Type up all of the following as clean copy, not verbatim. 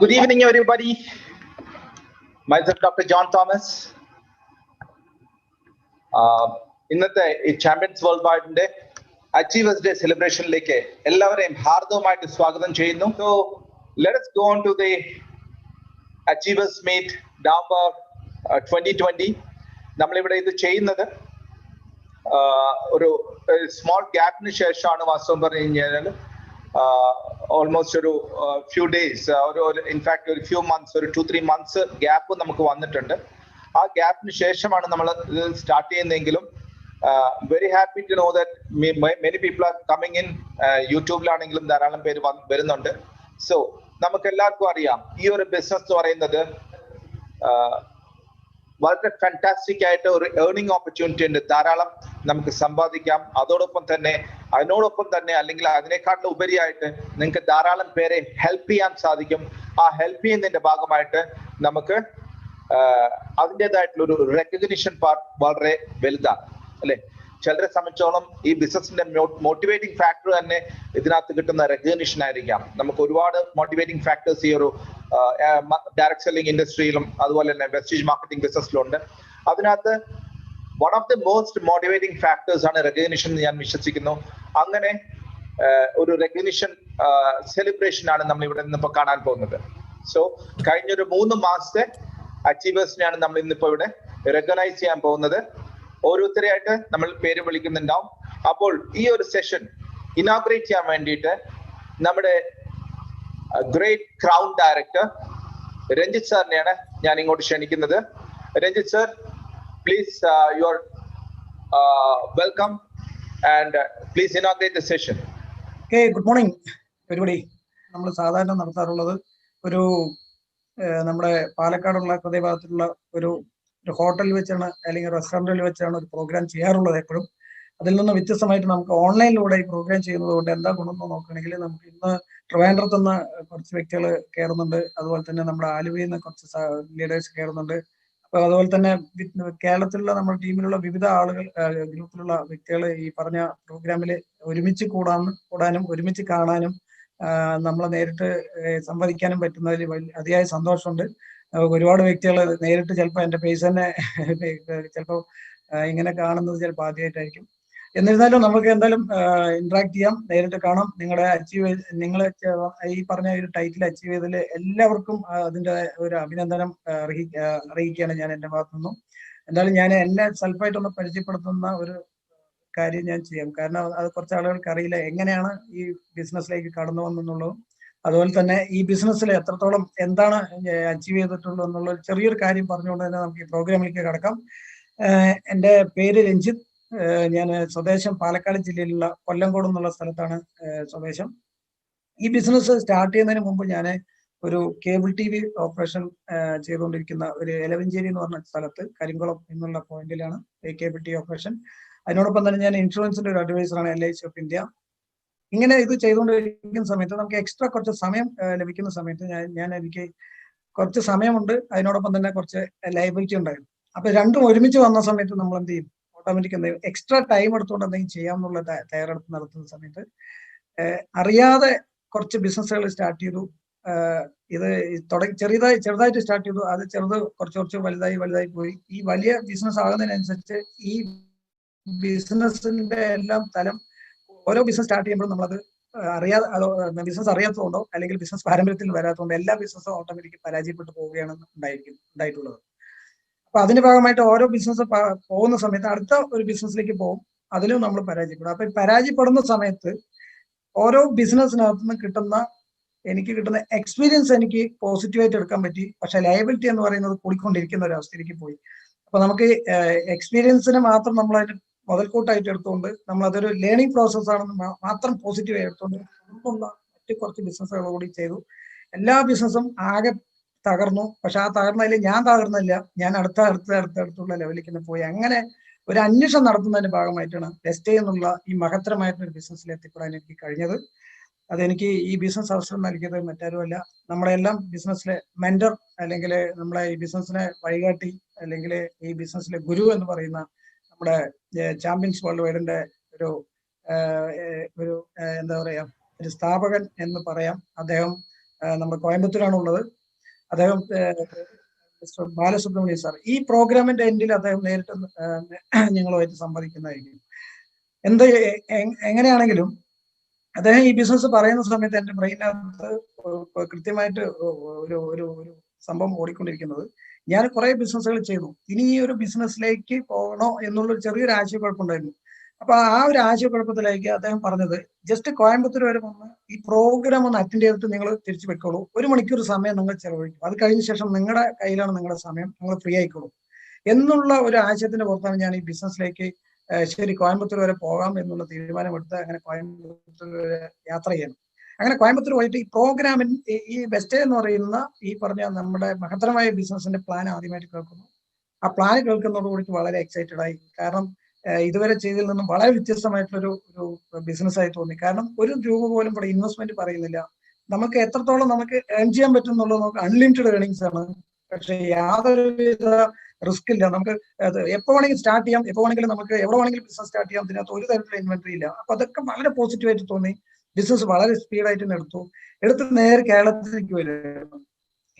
Good evening, everybody. Myself, Dr. John Thomas. ഇന്നത്തെ ഈ champions world വൈഡിന്റെ അച്ചീവേഴ്സ് ഡേ സെലിബ്രേഷനിലേക്ക് എല്ലാവരെയും ഹാർദവമായിട്ട് സ്വാഗതം ചെയ്യുന്നു. So let us go on to the achievers meet November 2020. നമ്മളിവിടെ ഇത് ചെയ്യുന്നത് ഒരു സ്മോൾ ഗ്യാപ്പിന് ശേഷമാണ്. വാസ്തവം പറഞ്ഞു കഴിഞ്ഞാൽ ഓൾമോസ്റ്റ് ഒരു ഫ്യൂ ഡേയ്സ്, ഇൻഫാക്ട് ഒരു ഫ്യൂ മന്ത്സ്, ഒരു 2-3 months ഗ്യാപ്പ് നമുക്ക് വന്നിട്ടുണ്ട്. ആ ഗ്യാപ്പിന് ശേഷമാണ് നമ്മൾ ഇത് സ്റ്റാർട്ട് ചെയ്യുന്നതെങ്കിലും very happy to know that many people are coming in. യൂട്യൂബിലാണെങ്കിലും ധാരാളം പേര് വരുന്നുണ്ട്. സോ നമുക്ക് എല്ലാവർക്കും അറിയാം ഈ ഒരു ബിസിനസ് എന്ന് പറയുന്നത് വളരെ ഫാന്റാസ്റ്റിക് ആയിട്ട് ഒരു ഏർണിംഗ് ഓപ്പർച്യൂണിറ്റി ഉണ്ട്. ധാരാളം നമുക്ക് സമ്പാദിക്കാം. അതിനോടൊപ്പം തന്നെ അല്ലെങ്കിൽ അതിനേക്കാളും ഉപരിയായിട്ട് നിങ്ങൾക്ക് ധാരാളം പേരെ ഹെൽപ്പ് ചെയ്യാൻ സാധിക്കും. ആ ഹെൽപ്പ് ചെയ്യുന്നതിന്റെ ഭാഗമായിട്ട് നമുക്ക് അതിൻ്റെതായിട്ടുള്ള ഒരു റെക്കഗ്നിഷൻ പാർട്ട് വളരെ വലുതാണ്, അല്ലെ? ചിലരെ സംബന്ധിച്ചോളം ഈ ബിസിനസിന്റെ മോട്ടിവേറ്റിംഗ് ഫാക്ടർ തന്നെ ഇതിനകത്ത് കിട്ടുന്ന റെക്കഗ്നിഷൻ ആയിരിക്കാം. നമുക്ക് ഒരുപാട് മോട്ടിവേറ്റിംഗ് ഫാക്ടേഴ്സ് ഈ ഒരു ഡയറക്ട് സെല്ലിംഗ് ഇൻഡസ്ട്രിയിലും അതുപോലെ തന്നെ വെസ്റ്റേജ് മാർക്കറ്റിംഗ് ബിസിനസ്സിലും ഉണ്ട്. അതിനകത്ത് one of the most motivating factors ആണ് റെക്കഗ്നിഷൻ എന്ന് ഞാൻ വിശ്വസിക്കുന്നു. അങ്ങനെ ഒരു റെക്കഗ്നിഷൻ സെലിബ്രേഷൻ ആണ് നമ്മൾ ഇവിടെ നിന്നിപ്പോ കാണാൻ പോകുന്നത്. സോ കഴിഞ്ഞൊരു 3 മാസത്തെ അച്ചീവേഴ്സിനെയാണ് നമ്മൾ ഇന്നിപ്പോ ഇവിടെ റെക്കഗ്നൈസ് ചെയ്യാൻ പോകുന്നത്. ഓരോരുത്തരെയായിട്ട് നമ്മൾ പേര് വിളിക്കുന്നുണ്ടാവും. അപ്പോൾ ഈ ഒരു സെഷൻ ഇനാഗ്രേറ്റ് ചെയ്യാൻ വേണ്ടിയിട്ട് നമ്മുടെ ഗ്രേറ്റ് ക്രൗൺ ഡയറക്ടർ രഞ്ജിത്ത് സാറിനെയാണ് ഞാൻ ഇങ്ങോട്ട് ക്ഷണിക്കുന്നത്. Ranjith sir, please, you are welcome and please inaugurate the session. Good morning പരിപാടി. നമ്മൾ സാധാരണ നടത്താറുള്ളത് ഒരു നമ്മുടെ പാലക്കാടുള്ള ഹൃദയഭാഗത്തുള്ള ഒരു ഹോട്ടലിൽ വെച്ചാണ് അല്ലെങ്കിൽ റെസ്റ്റോറൻറ്റിൽ വെച്ചാണ് ഒരു പ്രോഗ്രാം ചെയ്യാറുള്ളത് എപ്പോഴും. അതിൽ നിന്ന് വ്യത്യസ്തമായിട്ട് നമുക്ക് ഓൺലൈനിലൂടെ ഈ പ്രോഗ്രാം ചെയ്യുന്നത് കൊണ്ട് എന്താ ഗുണമെന്ന് നോക്കുകയാണെങ്കിൽ നമുക്ക് ഇന്ന് ട്രിവാൻഡ്രത്ത് നിന്ന് കുറച്ച് വ്യക്തികൾ കയറുന്നുണ്ട്. അതുപോലെ തന്നെ നമ്മുടെ ആലുവയിൽ നിന്ന് കുറച്ച് ലീഡേഴ്സ് കയറുന്നുണ്ട്. അപ്പോൾ അതുപോലെ തന്നെ കേരളത്തിലുള്ള നമ്മുടെ ടീമിലുള്ള വിവിധ ആളുകൾ, ഗ്രൂപ്പിലുള്ള വ്യക്തികൾ ഈ പറഞ്ഞ പ്രോഗ്രാമിൽ ഒരുമിച്ച് കൂടാനും ഒരുമിച്ച് കാണാനും നമ്മളെ നേരിട്ട് സംവദിക്കാനും പറ്റുന്നതിൽ അതിയായ സന്തോഷമുണ്ട്. ഒരുപാട് വ്യക്തികൾ നേരിട്ട് ചിലപ്പോൾ എൻ്റെ പേജ് തന്നെ ചിലപ്പോൾ ഇങ്ങനെ കാണുന്നത് ചിലപ്പോൾ ആദ്യമായിട്ടായിരിക്കും. എന്നിരുന്നാലും നമുക്ക് എന്തായാലും ഇന്ററാക്ട് ചെയ്യാം, നേരിട്ട് കാണാം. നിങ്ങൾ ഈ പറഞ്ഞ ഒരു ടൈറ്റിൽ അച്ചീവ് ചെയ്തതിൽ എല്ലാവർക്കും അതിൻ്റെ ഒരു അഭിനന്ദനം അറിയിക്കുകയാണ് ഞാൻ എൻ്റെ ഭാഗത്തു നിന്നും. എന്തായാലും ഞാൻ എന്നെ സെൽഫായിട്ടൊന്ന് പരിചയപ്പെടുത്തുന്ന ഒരു കാര്യം ഞാൻ ചെയ്യാം. കാരണം അത് കുറച്ച് ആളുകൾക്ക് അറിയില്ല എങ്ങനെയാണ് ഈ ബിസിനസ്സിലേക്ക് കടന്നു വന്നെന്നുള്ളതും അതുപോലെ തന്നെ ഈ ബിസിനസ്സിൽ എത്രത്തോളം എന്താണ് അച്ചീവ് ചെയ്തിട്ടുള്ളത് എന്നുള്ള ചെറിയൊരു കാര്യം പറഞ്ഞുകൊണ്ട് തന്നെ നമുക്ക് ഈ പ്രോഗ്രാമിലേക്ക് കടക്കാം. എൻ്റെ പേര് രഞ്ജിത്ത്. ഞാൻ സ്വദേശം പാലക്കാട് ജില്ലയിലുള്ള കൊല്ലംകോട് എന്നുള്ള സ്ഥലത്താണ് സ്വദേശം. ഈ ബിസിനസ് സ്റ്റാർട്ട് ചെയ്യുന്നതിന് മുമ്പ് ഞാൻ ഒരു കേബിൾ TV ഓപ്പറേഷൻ ചെയ്തുകൊണ്ടിരിക്കുന്ന ഒരു എലവഞ്ചേരി എന്ന് പറഞ്ഞ സ്ഥലത്ത് കരിങ്കുളം എന്നുള്ള പോയിന്റിലാണ് ഈ കേബിൾ TV ഓപ്പറേഷൻ. അതിനോടൊപ്പം തന്നെ ഞാൻ ഇൻഷുറൻസിന്റെ ഒരു അഡ്വൈസറാണ് LIC ഓഫ് ഇന്ത്യ. ഇങ്ങനെ ഇത് ചെയ്തുകൊണ്ടിരിക്കുന്ന സമയത്ത് നമുക്ക് എക്സ്ട്രാ കുറച്ച് സമയം ലഭിക്കുന്ന സമയത്ത് എനിക്ക് കുറച്ച് സമയമുണ്ട്, അതിനോടൊപ്പം തന്നെ കുറച്ച് ലയബിലിറ്റി ഉണ്ടായിരുന്നു. അപ്പൊ രണ്ടും ഒരുമിച്ച് വന്ന സമയത്ത് നമ്മൾ എന്ത് ചെയ്യും, ഓട്ടോമാറ്റിക് എന്തെങ്കിലും എക്സ്ട്രാ ടൈം എടുത്തുകൊണ്ട് എന്തെങ്കിലും ചെയ്യാമെന്നുള്ള തയ്യാറെടുപ്പ് നടത്തുന്ന സമയത്ത് അറിയാതെ കുറച്ച് ബിസിനസ്സുകൾ സ്റ്റാർട്ട് ചെയ്തു. ഇത് ചെറുതായിട്ട് സ്റ്റാർട്ട് ചെയ്തു. അത് കുറച്ച് വലുതായി പോയി. ഈ വലിയ ബിസിനസ് ആകുന്നതിനനുസരിച്ച് ഈ ബിസിനസിന്റെ എല്ലാം തലം ഓരോ ബിസിനസ് സ്റ്റാർട്ട് ചെയ്യുമ്പോഴും നമ്മളത് ബിസിനസ് അറിയാത്തതുകൊണ്ടോ അല്ലെങ്കിൽ ബിസിനസ് പാരമ്പര്യത്തിൽ വരാത്തതുകൊണ്ടോ എല്ലാ ബിസിനസ്സും ഓട്ടോമാറ്റിക് പരാജയപ്പെട്ടു പോവുകയാണ് ഉണ്ടായിട്ടുള്ളത്. അപ്പൊ അതിന്റെ ഭാഗമായിട്ട് ഓരോ ബിസിനസ് പോകുന്ന സമയത്ത് അടുത്ത ഒരു ബിസിനസ്സിലേക്ക് പോകും, അതിലും നമ്മൾ പരാജയപ്പെടും. അപ്പൊ പരാജയപ്പെടുന്ന സമയത്ത് ഓരോ ബിസിനസ്സിനകത്തുനിന്ന് എനിക്ക് കിട്ടുന്ന എക്സ്പീരിയൻസ് എനിക്ക് പോസിറ്റീവായിട്ട് എടുക്കാൻ പറ്റി. പക്ഷെ ലയബിലിറ്റി എന്ന് പറയുന്നത് കൂടിക്കൊണ്ടിരിക്കുന്ന ഒരു അവസ്ഥയിലേക്ക് പോയി. അപ്പൊ നമുക്ക് എക്സ്പീരിയൻസിനെ മാത്രം നമ്മൾ അതിന് മുതൽക്കൂട്ടായിട്ട് എടുത്തുകൊണ്ട് നമ്മൾ അതൊരു ലേണിംഗ് പ്രോസസ് ആണെന്ന് മാത്രം പോസിറ്റീവായി എടുത്തുകൊണ്ട് മറ്റു കുറച്ച് ബിസിനസ്സുകൾ കൂടി ചെയ്തു. എല്ലാ ബിസിനസ്സും ആകെ തകർന്നു. പക്ഷെ ആ തകർന്നതിൽ ഞാൻ തകർന്നില്ല, ഞാൻ അടുത്തുള്ള ലെവലിലേക്ക് പോയി. അങ്ങനെ ഒരു അന്വേഷണം നടത്തുന്നതിന്റെ ഭാഗമായിട്ടാണ് ടെസ്റ്റ് എന്നുള്ള ഈ മഹത്തരമായിട്ടൊരു ബിസിനസ്സിൽ എത്തിപ്പെടാൻ എനിക്ക് കഴിഞ്ഞത്. അതെനിക്ക് ഈ ബിസിനസ് അവസരം നൽകിയത് മറ്റാരുമല്ല, നമ്മുടെ എല്ലാം ബിസിനസ്സിലെ മെന്റർ അല്ലെങ്കിൽ നമ്മളെ ഈ ബിസിനസ്സിനെ വഴികാട്ടി അല്ലെങ്കിൽ ഈ ബിസിനസ്സിലെ ഗുരു എന്ന് പറയുന്ന നമ്മുടെ ചാമ്പ്യൻസ് വേൾഡ് വൈഡിന്റെ ഒരു എന്താ പറയാ ഒരു സ്ഥാപകൻ എന്ന് പറയാം. അദ്ദേഹം നമ്മുടെ കോയമ്പത്തൂരാണ് ഉള്ളത്. അദ്ദേഹം മിസ്റ്റർ ബാലസുബ്രഹ്മണ്യം സാർ. ഈ പ്രോഗ്രാമിന്റെ എൻഡിൽ അദ്ദേഹം നേരിട്ട് ഞങ്ങളുമായിട്ട് സംവദിക്കുന്നതായിരിക്കും. എങ്ങനെയാണെങ്കിലും അദ്ദേഹം ഈ ബിസിനസ് പറയുന്ന സമയത്ത് എന്റെ ബ്രെയിനകത്ത് കൃത്യമായിട്ട് ഒരു ഒരു ഒരു സംഭവം ഓടിക്കൊണ്ടിരിക്കുന്നത്, ഞാൻ കുറെ ബിസിനസ്സുകൾ ചെയ്തു, ഇനി ഈ ഒരു ബിസിനസ്സിലേക്ക് പോകണോ എന്നുള്ളൊരു ചെറിയൊരു ആശയക്കുഴപ്പമുണ്ടായിരുന്നു. അപ്പൊ ആ ഒരു ആശയക്കുഴപ്പത്തിലേക്ക് അദ്ദേഹം പറഞ്ഞത്, ജസ്റ്റ് കോയമ്പത്തൂർ വരെ വന്ന് ഈ പ്രോഗ്രാം ഒന്ന് അറ്റൻഡ് ചെയ്തിട്ട് നിങ്ങൾ തിരിച്ചു വെക്കോളൂ, 1 മണിക്കൂർ സമയം നിങ്ങൾ ചെലവഴിക്കും, അത് കഴിഞ്ഞ ശേഷം നിങ്ങളുടെ കയ്യിലാണ് നിങ്ങളുടെ സമയം, നിങ്ങൾ ഫ്രീ ആയിക്കോളൂ എന്നുള്ള ഒരു ആശയത്തിന്റെ പുറത്താണ് ഞാൻ ഈ ബിസിനസ്സിലേക്ക് ശരി കോയമ്പത്തൂർ വരെ പോകാം എന്നുള്ള തീരുമാനമെടുത്ത് അങ്ങനെ കോയമ്പത്തൂർ വരെ യാത്ര ചെയ്യണം. അങ്ങനെ കോയമ്പത്തൂർ പോയിട്ട് ഈ പ്രോഗ്രാമിൽ ഈ ബെസ്റ്റ് എന്ന് പറയുന്ന ഈ പറഞ്ഞ നമ്മുടെ മഹത്തരമായ ബിസിനസിന്റെ പ്ലാൻ ആദ്യമായിട്ട് കേൾക്കുന്നു. ആ പ്ലാൻ കേൾക്കുന്നതോടുകൂടി വളരെ എക്സൈറ്റഡ് ആയി. കാരണം ഇതുവരെ ചെയ്തതിൽ നിന്നും വളരെ വ്യത്യസ്തമായിട്ടുള്ളൊരു ബിസിനസ് ആയി തോന്നി. കാരണം 1 രൂപ പോലും ഇവിടെ ഇൻവെസ്റ്റ്മെന്റ് പറയുന്നില്ല. നമുക്ക് എത്രത്തോളം നമുക്ക് ഏൺ ചെയ്യാൻ പറ്റും എന്നുള്ളത് നമുക്ക് അൺലിമിറ്റഡ് ഏർണിങ്സ് ആണ്. പക്ഷെ യാതൊരുവിധ റിസ്ക് ഇല്ല. നമുക്ക് അത് എപ്പോ വേണമെങ്കിലും സ്റ്റാർട്ട് ചെയ്യാം, എപ്പോ വേണമെങ്കിലും നമുക്ക് എവിടെ വേണമെങ്കിലും ബിസിനസ് സ്റ്റാർട്ട് ചെയ്യാം. ഇതിനകത്ത് ഒരു തരത്തിലുള്ള ഇൻവെന്ററി ഇല്ല. അപ്പൊ അതൊക്കെ വളരെ പോസിറ്റീവായിട്ട് തോന്നി. ബിസിനസ് വളരെ സ്പീഡായിട്ട് എടുത്ത് നേരെ കേരളത്തിലേക്ക് വരുന്നു.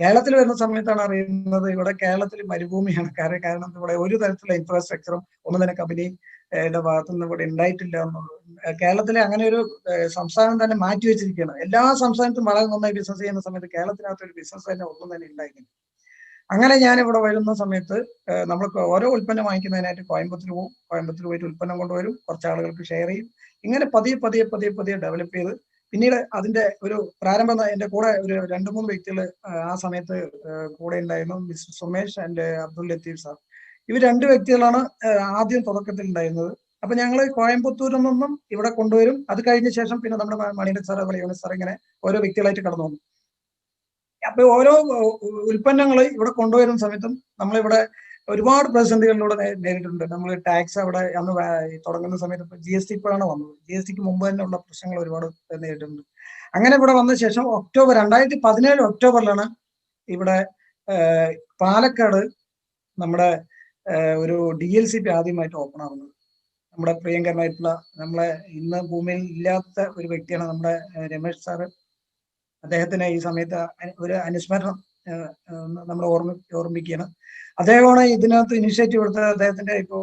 കേരളത്തിൽ വരുന്ന സമയത്താണ് അറിയുന്നത് ഇവിടെ കേരളത്തിൽ മരുഭൂമിയാണ്. കാരണം ഇവിടെ ഒരു തരത്തിലുള്ള ഇൻഫ്രാസ്ട്രക്ചറും ഒന്നും തന്നെ കമ്പനിയുടെ ഭാഗത്തുനിന്ന് ഇവിടെ ഉണ്ടായിട്ടില്ല എന്നുള്ളത്. കേരളത്തിലെ അങ്ങനെ ഒരു സംസ്ഥാനം തന്നെ മാറ്റി വെച്ചിരിക്കുകയാണ്. എല്ലാ സംസ്ഥാനത്തും വളരെ നന്നായി ബിസിനസ് ചെയ്യുന്ന സമയത്ത് കേരളത്തിനകത്ത് ഒരു ബിസിനസ് തന്നെ ഒന്നും തന്നെ ഉണ്ടായില്ല. അങ്ങനെ ഞാൻ ഇവിടെ വരുന്ന സമയത്ത് നമ്മൾക്ക് ഓരോ ഉൽപ്പന്നം വാങ്ങിക്കുന്നതിനായിട്ട് കോയമ്പത്തൂർ പോകും. കോയമ്പത്തൂർ പോയിട്ട് ഉൽപ്പന്നം കൊണ്ടുവരും, കുറച്ച് ആളുകൾക്ക് ഷെയർ ചെയ്യും. ഇങ്ങനെ പതിയെ ഡെവലപ്പ് ചെയ്ത് പിന്നീട് അതിന്റെ ഒരു പ്രാരംഭം എന്റെ കൂടെ ഒരു 2-3 വ്യക്തികൾ ആ സമയത്ത് കൂടെ ഉണ്ടായിരുന്നു. Mister Sumesh and Abdul Latheef sir. ഇവർ 2 വ്യക്തികളാണ് ആദ്യം തുടക്കത്തിൽ ഉണ്ടായിരുന്നത്. അപ്പൊ ഞങ്ങൾ കോയമ്പത്തൂരിൽ നിന്നും ഇവിടെ കൊണ്ടുവരും. അത് കഴിഞ്ഞ ശേഷം പിന്നെ നമ്മുടെ മണിയുടെ സാർ, യൂണിസ് സാർ, ഇങ്ങനെ ഓരോ വ്യക്തികളായിട്ട് കടന്നു വന്നു. അപ്പൊ ഓരോ ഉൽപ്പന്നങ്ങൾ ഇവിടെ കൊണ്ടുവരുന്ന സമയത്തും നമ്മളിവിടെ ഒരുപാട് പ്രതിസന്ധികളിലൂടെ നേരിട്ടിട്ടുണ്ട്. നമ്മൾ ടാക്സ് അവിടെ അന്ന് തുടങ്ങുന്ന സമയത്ത് GST ഇപ്പോഴാണ് വന്നത്. GSTക്ക് മുമ്പ് തന്നെ ഉള്ള പ്രശ്നങ്ങൾ ഒരുപാട് നേരിട്ടിട്ടുണ്ട്. അങ്ങനെ ഇവിടെ വന്ന ശേഷം 2017 ഒക്ടോബറിലാണ് ഇവിടെ പാലക്കാട് നമ്മുടെ ഒരു DLCP ആദ്യമായിട്ട് ഓപ്പൺ ആവുന്നത്. നമ്മുടെ പ്രിയങ്കരനായിട്ടുള്ള, നമ്മളെ ഇന്ന് ഭൂമിയിൽ ഇല്ലാത്ത ഒരു വ്യക്തിയാണ് നമ്മുടെ രമേശ് സാറ്. അദ്ദേഹത്തിന് ഈ സമയത്ത് ഒരു അനുസ്മരണം നമ്മൾ ഓർമ്മിക്കുകയാണ്. അദ്ദേഹമാണ് ഇതിനകത്ത് ഇനിഷ്യേറ്റീവ് എടുത്തത്. അദ്ദേഹത്തിന്റെ ഇപ്പോ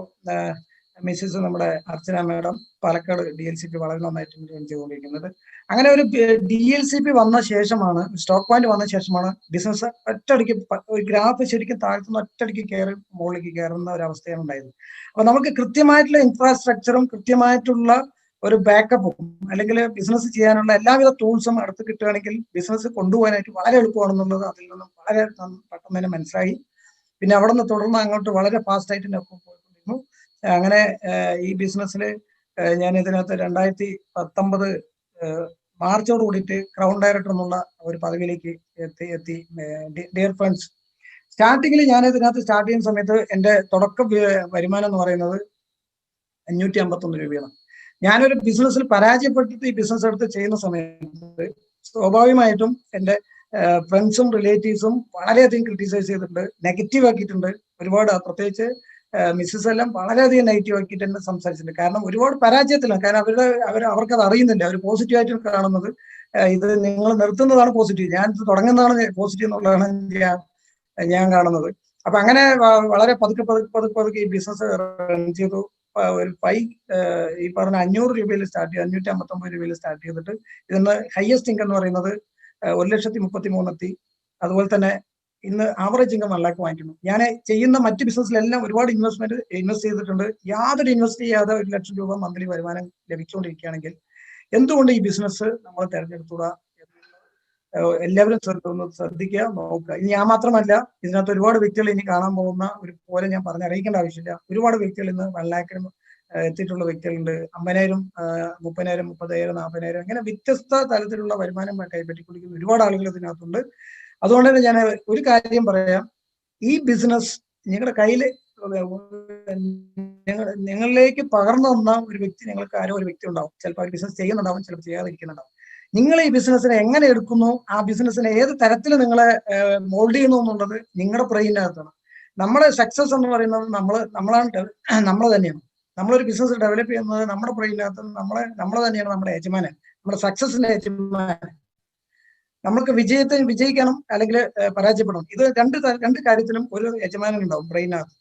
മിസ്സസ് നമ്മുടെ അർച്ചന മാഡം പാലക്കാട് DLCP വളരെ നന്നായിട്ട് മെയിൻറ്റെയിൻ ചെയ്തുകൊണ്ടിരിക്കുന്നത്. അങ്ങനെ ഒരു DLCP വന്ന ശേഷമാണ്, സ്റ്റോക്ക് പോയിന്റ് വന്ന ശേഷമാണ് ബിസിനസ് ഒറ്റയടിക്ക് ഒരു ഗ്രാഫ് ശരിക്കും താഴ്ത്തുന്ന ഒറ്റയടിക്ക് കയറി മുകളിലേക്ക് കയറുന്ന ഒരു അവസ്ഥയാണ് ഉണ്ടായത്. അപ്പൊ നമുക്ക് കൃത്യമായിട്ടുള്ള ഇൻഫ്രാസ്ട്രക്ചറും കൃത്യമായിട്ടുള്ള ഒരു ബാക്കപ്പും അല്ലെങ്കിൽ ബിസിനസ് ചെയ്യാനുള്ള എല്ലാവിധ ടൂൾസും അടുത്ത് കിട്ടുകയാണെങ്കിൽ ബിസിനസ് കൊണ്ടുപോകാനായിട്ട് വളരെ എളുപ്പമാണെന്നുള്ളത് അതിൽ നിന്നും വളരെ പെട്ടെന്ന് തന്നെ മനസ്സിലായി. പിന്നെ അവിടെ നിന്ന് തുടർന്ന് അങ്ങോട്ട് വളരെ ഫാസ്റ്റ് ആയിട്ട് പോയിക്കൊണ്ടിരുന്നു. അങ്ങനെ ഈ ബിസിനസ്സിൽ ഞാൻ ഇതിനകത്ത് 2019 മാർച്ചോട് കൂടിയിട്ട് ക്രൗൺ ഡയറക്ടർ എന്നുള്ള ഒരു പദവിയിലേക്ക് എത്തി. ഡിയർ ഫ്രണ്ട്സ്, സ്റ്റാർട്ടിങ്ങിൽ ഞാൻ ഇതിനകത്ത് സ്റ്റാർട്ട് ചെയ്യുന്ന സമയത്ത് എൻ്റെ തുടക്ക വരുമാനം എന്ന് പറയുന്നത് 551 രൂപയാണ്. ഞാനൊരു ബിസിനസ്സിൽ പരാജയപ്പെട്ടിട്ട് ഈ ബിസിനസ് എടുത്ത് ചെയ്യുന്ന സമയത്ത് സ്വാഭാവികമായിട്ടും എൻ്റെ ഫ്രണ്ട്സും റിലേറ്റീവ്സും വളരെയധികം ക്രിട്ടിസൈസ് ചെയ്തിട്ടുണ്ട്, നെഗറ്റീവ് ആക്കിയിട്ടുണ്ട് ഒരുപാട്. പ്രത്യേകിച്ച് മിസ്സസ് എല്ലാം വളരെയധികം നെഗറ്റീവ് ആക്കിയിട്ട് തന്നെ സംസാരിച്ചിട്ടുണ്ട്. കാരണം ഒരുപാട് പരാജയത്തിലാണ്. കാരണം അവർക്കത് അറിയുന്നില്ല. അവർ പോസിറ്റീവായിട്ട് കാണുന്നത് ഇത് നിങ്ങൾ നിർത്തുന്നതാണ് പോസിറ്റീവ്, ഞാൻ തുടങ്ങുന്നതാണ് പോസിറ്റീവ് എന്നുള്ളതാണ് ഞാൻ കാണുന്നത്. അപ്പൊ അങ്ങനെ വളരെ പതുക്കെ ഈ ബിസിനസ് റൺ ചെയ്തു. ഒരു ഈ പറഞ്ഞ 500 രൂപയിൽ സ്റ്റാർട്ട് ചെയ്ത് 559 രൂപയിൽ സ്റ്റാർട്ട് ചെയ്തിട്ട് ഇതിന്ന് ഹയസ്റ്റ് ഇൻകം എന്ന് പറയുന്നത് 1,33,000 അതുപോലെ തന്നെ ഇന്ന് ആവറേജ് ഇൻകം 1 lakh വാങ്ങിക്കുന്നു. ഞാൻ ചെയ്യുന്ന മറ്റ് ബിസിനസ്സിലെല്ലാം ഒരുപാട് ഇൻവെസ്റ്റ് ചെയ്തിട്ടുണ്ട്. യാതൊരു ഇൻവെസ്റ്റ് ചെയ്യാതെ 1 ലക്ഷം രൂപ മന്ത്ലി വരുമാനം ലഭിച്ചുകൊണ്ടിരിക്കുകയാണെങ്കിൽ എന്തുകൊണ്ട് ഈ ബിസിനസ് നമ്മൾ തിരഞ്ഞെടുത്തുകൂടാ? എല്ലാവരും ശ്രദ്ധിക്കുക, നോക്കുക. ഇനി ഞാൻ മാത്രമല്ല, ഇതിനകത്ത് ഒരുപാട് വ്യക്തികൾ ഇനി കാണാൻ പോകുന്ന ഒരു പോലെ ഞാൻ പറഞ്ഞറിയിക്കേണ്ട ആവശ്യമില്ല. ഒരുപാട് വ്യക്തികൾ ഇന്ന് 1 lakh എത്തിയിട്ടുള്ള വ്യക്തികളുണ്ട്. 50,000, 30,000, 30,000, 40,000 അങ്ങനെ വ്യത്യസ്ത തലത്തിലുള്ള വരുമാനം കൈപ്പറ്റിക്കൊണ്ടിരിക്കുന്ന ഒരുപാട് ആളുകൾ ഇതിനകത്തുണ്ട്. അതുകൊണ്ട് തന്നെ ഞാൻ ഒരു കാര്യം പറയാം, ഈ ബിസിനസ് നിങ്ങളുടെ കയ്യിൽ നിങ്ങളിലേക്ക് പകർന്നു തന്ന ഒരു വ്യക്തി, നിങ്ങൾക്ക് ആരോ ഒരു വ്യക്തി ഉണ്ടാവും. ചിലപ്പോൾ ഒരു ബിസിനസ് ചെയ്യുന്നുണ്ടാവും, ചിലപ്പോൾ ചെയ്യാതിരിക്കുന്നുണ്ടാവും. നിങ്ങൾ ഈ ബിസിനസ്സിനെ എങ്ങനെ എടുക്കുന്നു, ആ ബിസിനസ്സിനെ ഏത് തരത്തിൽ നിങ്ങളെ മോൾഡ് ചെയ്യുന്നു എന്നുള്ളത് നിങ്ങളുടെ ബ്രെയിനകത്താണ്. നമ്മുടെ സക്സസ് എന്ന് പറയുന്നത് നമ്മൾ തന്നെയാണ്. നമ്മളൊരു ബിസിനസ് ഡെവലപ്പ് ചെയ്യുന്നത് നമ്മുടെ ബ്രെയിനകത്ത് നമ്മൾ തന്നെയാണ് നമ്മുടെ യജമാനൻ, നമ്മുടെ സക്സസിന്റെ യജമാനൻ. നമ്മൾക്ക് വിജയിക്കണം അല്ലെങ്കിൽ പരാജയപ്പെടണം. ഇത് രണ്ട് കാര്യത്തിലും ഒരു യജമാനൻ ഉണ്ടാവും ബ്രെയിനകത്ത്.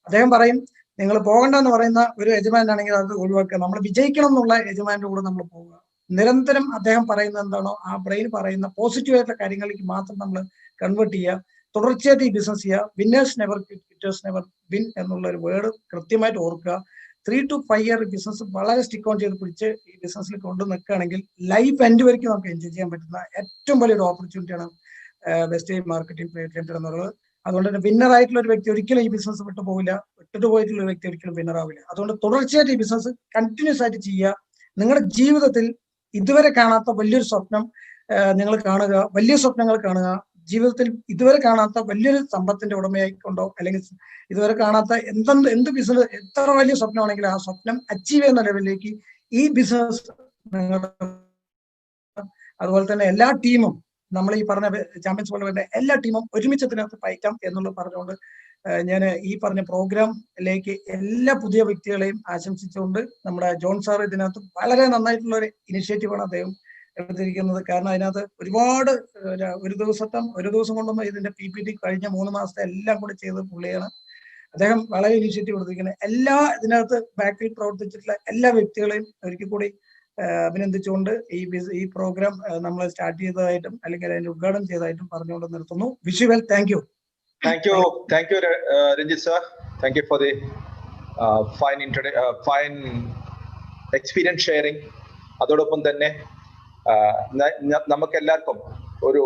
അദ്ദേഹം പറയും നിങ്ങൾ പോകണ്ടെന്ന് പറയുന്ന ഒരു യജമാനാണെങ്കിൽ അത് ഒഴിവാക്കുക. നമ്മൾ വിജയിക്കണം എന്നുള്ള യജമാന്റെ കൂടെ നമ്മൾ പോവുക. നിരന്തരം അദ്ദേഹം പറയുന്ന എന്താണോ ആ ബ്രെയിൻ പറയുന്ന പോസിറ്റീവായിട്ടുള്ള കാര്യങ്ങളിലേക്ക് മാത്രം നമ്മൾ കൺവേർട്ട് ചെയ്യുക. തുടർച്ചയായിട്ട് ഈ ബിസിനസ് ചെയ്യുക. Winners never quit, quitters never win എന്നുള്ള ഒരു വേർഡ് കൃത്യമായിട്ട് ഓർക്കുക. 3 to 5 year ബിസിനസ് വളരെ സ്റ്റിക്ക് ഓൺ ചെയ്ത് പിടിച്ച് ഈ ബിസിനസ്സിൽ കൊണ്ടു നിൽക്കുകയാണെങ്കിൽ ലൈഫ് എൻഡ് വരെയ്ക്കും നമുക്ക് എൻജോയ് ചെയ്യാൻ പറ്റുന്ന ഏറ്റവും വലിയൊരു ഓപ്പർച്യൂണിറ്റിയാണ് വെസ്റ്റേജ് മാർക്കറ്റിംഗ് പ്രൈവറ്റ് ലിമിറ്റഡ് എന്നുള്ളത്. അതുകൊണ്ട് തന്നെ വിന്നർ ആയിട്ടുള്ള ഒരു വ്യക്തി ഒരിക്കലും ഈ ബിസിനസ് വിട്ടിട്ട് പോയിട്ടുള്ള ഒരു വ്യക്തി ഒരിക്കലും വിന്നർ ആവില്ല. അതുകൊണ്ട് തുടർച്ചയായിട്ട് ഈ ബിസിനസ് കണ്ടിന്യൂസ് ആയിട്ട് ചെയ്യുക. നിങ്ങളുടെ ജീവിതത്തിൽ ഇതുവരെ കാണാത്ത വലിയൊരു സ്വപ്നം നിങ്ങൾ കാണുക, വലിയ സ്വപ്നങ്ങൾ കാണുക. ജീവിതത്തിൽ ഇതുവരെ കാണാത്ത വലിയൊരു സമ്പത്തിന്റെ ഉടമയായിക്കൊണ്ടോ അല്ലെങ്കിൽ ഇതുവരെ കാണാത്ത എന്ത് ബിസിനസ് എത്ര വലിയ സ്വപ്നമാണെങ്കിലും ആ സ്വപ്നം അച്ചീവ് ചെയ്യുന്ന ലെവലിലേക്ക് ഈ ബിസിനസ് അതുപോലെ തന്നെ എല്ലാ ടീമും നമ്മൾ ഈ പറഞ്ഞ ചാമ്പ്യൻസ് പോലെ വരുന്ന എല്ലാ ടീമും ഒരുമിച്ച് ഇതിനകത്ത് പയറ്റാം എന്നുള്ളത് പറഞ്ഞുകൊണ്ട് ഞാൻ ഈ പറഞ്ഞ പ്രോഗ്രാമിലേക്ക് എല്ലാ പുതിയ വ്യക്തികളെയും ആശംസിച്ചുകൊണ്ട് നമ്മുടെ ജോൺ സാർ ഇതിനകത്ത് വളരെ നന്നായിട്ടുള്ള ഒരു ഇനിഷ്യേറ്റീവാണ് അദ്ദേഹം എടുത്തിരിക്കുന്നത്. കാരണം അതിനകത്ത് ഒരുപാട് ഒരു ദിവസം കൊണ്ടൊന്നും ഇതിന്റെ PPT കഴിഞ്ഞ 3 മാസത്തെ എല്ലാം കൂടി ചെയ്ത് പുള്ളിയാണ്. അദ്ദേഹം വളരെ ഇനിഷ്യേറ്റീവ് എടുത്തിരിക്കുന്നത്. ഇതിനകത്ത് ബാക്കിൽ പ്രവർത്തിച്ചിട്ടുള്ള എല്ലാ വ്യക്തികളെയും ഒരിക്കൽ കൂടി അഭിനന്ദിച്ചുകൊണ്ട് ഈ പ്രോഗ്രാം നമ്മൾ സ്റ്റാർട്ട് ചെയ്തതായിട്ടും അല്ലെങ്കിൽ അതിന്റെ ഉദ്ഘാടനം ചെയ്തതായിട്ടും പറഞ്ഞുകൊണ്ട് നിർത്തുന്നു. Wish you well. Thank you. Thank you, Ranjit sir. Thank you for the fine experience sharing. അതോടൊപ്പം തന്നെ നമുക്ക് എല്ലാവർക്കും ഒരു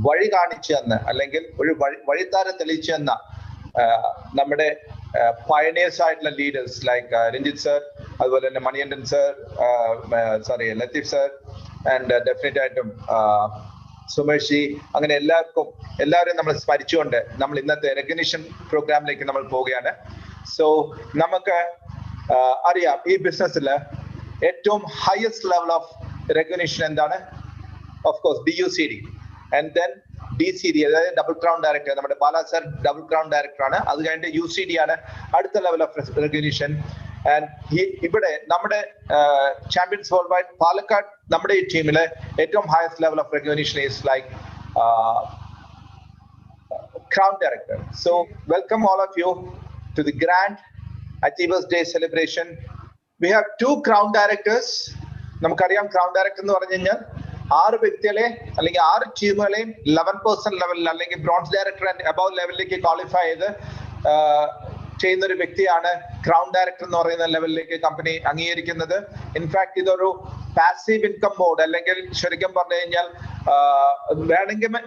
വഴി കാണിച്ചു തന്ന അല്ലെങ്കിൽ ഒരു വഴിത്താരം തെളിയിച്ചു തന്ന നമ്മുടെ പയനേഴ്സ് ആയിട്ടുള്ള ലീഡേഴ്സ് ലൈക്ക് രഞ്ജിത്ത് സർ, അതുപോലെ തന്നെ Manikandan sir, Latheef sir and definite ആയിട്ടും സുമേഷ്, അങ്ങനെ എല്ലാവരെയും നമ്മൾ സ്മരിച്ചുകൊണ്ട് നമ്മൾ ഇന്നത്തെ റെക്കഗ്നിഷൻ പ്രോഗ്രാമിലേക്ക് നമ്മൾ പോവുകയാണ്. സോ നമുക്ക് അറിയാം ഈ ബിസിനസ്സിൽ ഏറ്റവും ഹയസ്റ്റ് ലെവൽ ഓഫ് റെക്കഗ്നിഷൻ എന്താണ്? Of course DUCD and then DCD, അതായത് ഡബിൾ ക്രൗൺ ഡയറക്ടർ. നമ്മുടെ Bala sir double crown director ആണ്. അത് കഴിഞ്ഞിട്ട് UCD ആണ് അടുത്ത ലെവൽ ഓഫ് റെക്കഗ്നിഷൻ. ആൻഡ് ഇവിടെ നമ്മുടെ ചാമ്പ്യൻസ് വേൾഡ് വൈഡ് പാലക്കാട് നമ്മുടെ ഈ ടീമിലെ ഏറ്റവും highest level of recognition is like crown director. So welcome all of you to the grand achievers day celebration. We have 2 crown directors. നമുക്കറിയാം crown director എന്ന് പറഞ്ഞു കഴിഞ്ഞാൽ 6 വ്യക്തികളെ അല്ലെങ്കിൽ 6 ടീമുകളെയും 11% ലെവലിൽ അല്ലെങ്കിൽ ബ്രോൺസ് ഡയറക്ടർ ആൻഡ് അബവ് ലെവലിലേക്ക് ക്വാളിഫൈ ചെയ്ത് ചെയ്യുന്ന ഒരു വ്യക്തിയാണ് ക്രൗൺ ഡയറക്ടർ എന്ന് പറയുന്ന ലെവലിലേക്ക് കമ്പനി അംഗീകരിക്കുന്നത്. ഇൻഫാക്ട് ഇതൊരു പാസീവ് ഇൻകം മോഡ് അല്ലെങ്കിൽ ശരിക്കും പറഞ്ഞു കഴിഞ്ഞാൽ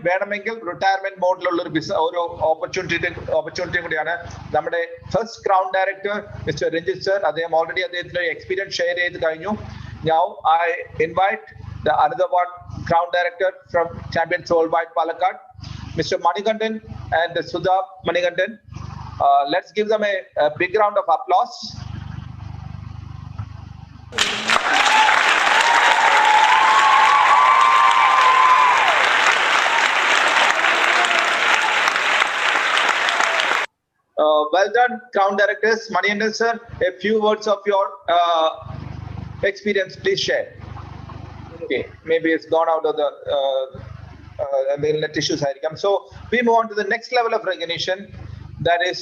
വേണമെങ്കിൽ റിട്ടയർമെന്റ് മോഡിലുള്ള ഒരു ഓപ്പർച്യൂണിറ്റി കൂടിയാണ്. നമ്മുടെ first crown director mister Ranjith sir, അദ്ദേഹം ഓൾറെഡി അദ്ദേഹത്തിന്റെ എക്സ്പീരിയൻസ് ഷെയർ ചെയ്ത് കഴിഞ്ഞു. Now I invite the another one crown director from Champions Worldwide Palakkad, Mr. Manikanthan and Sudha Manikanthan. Let's give them a big round of applause. Well done, crown directors. Manikanthan sir, a few words of your experience, please share. Okay, maybe it's gone out of the net issues. So we move on to the next level of recognition, that is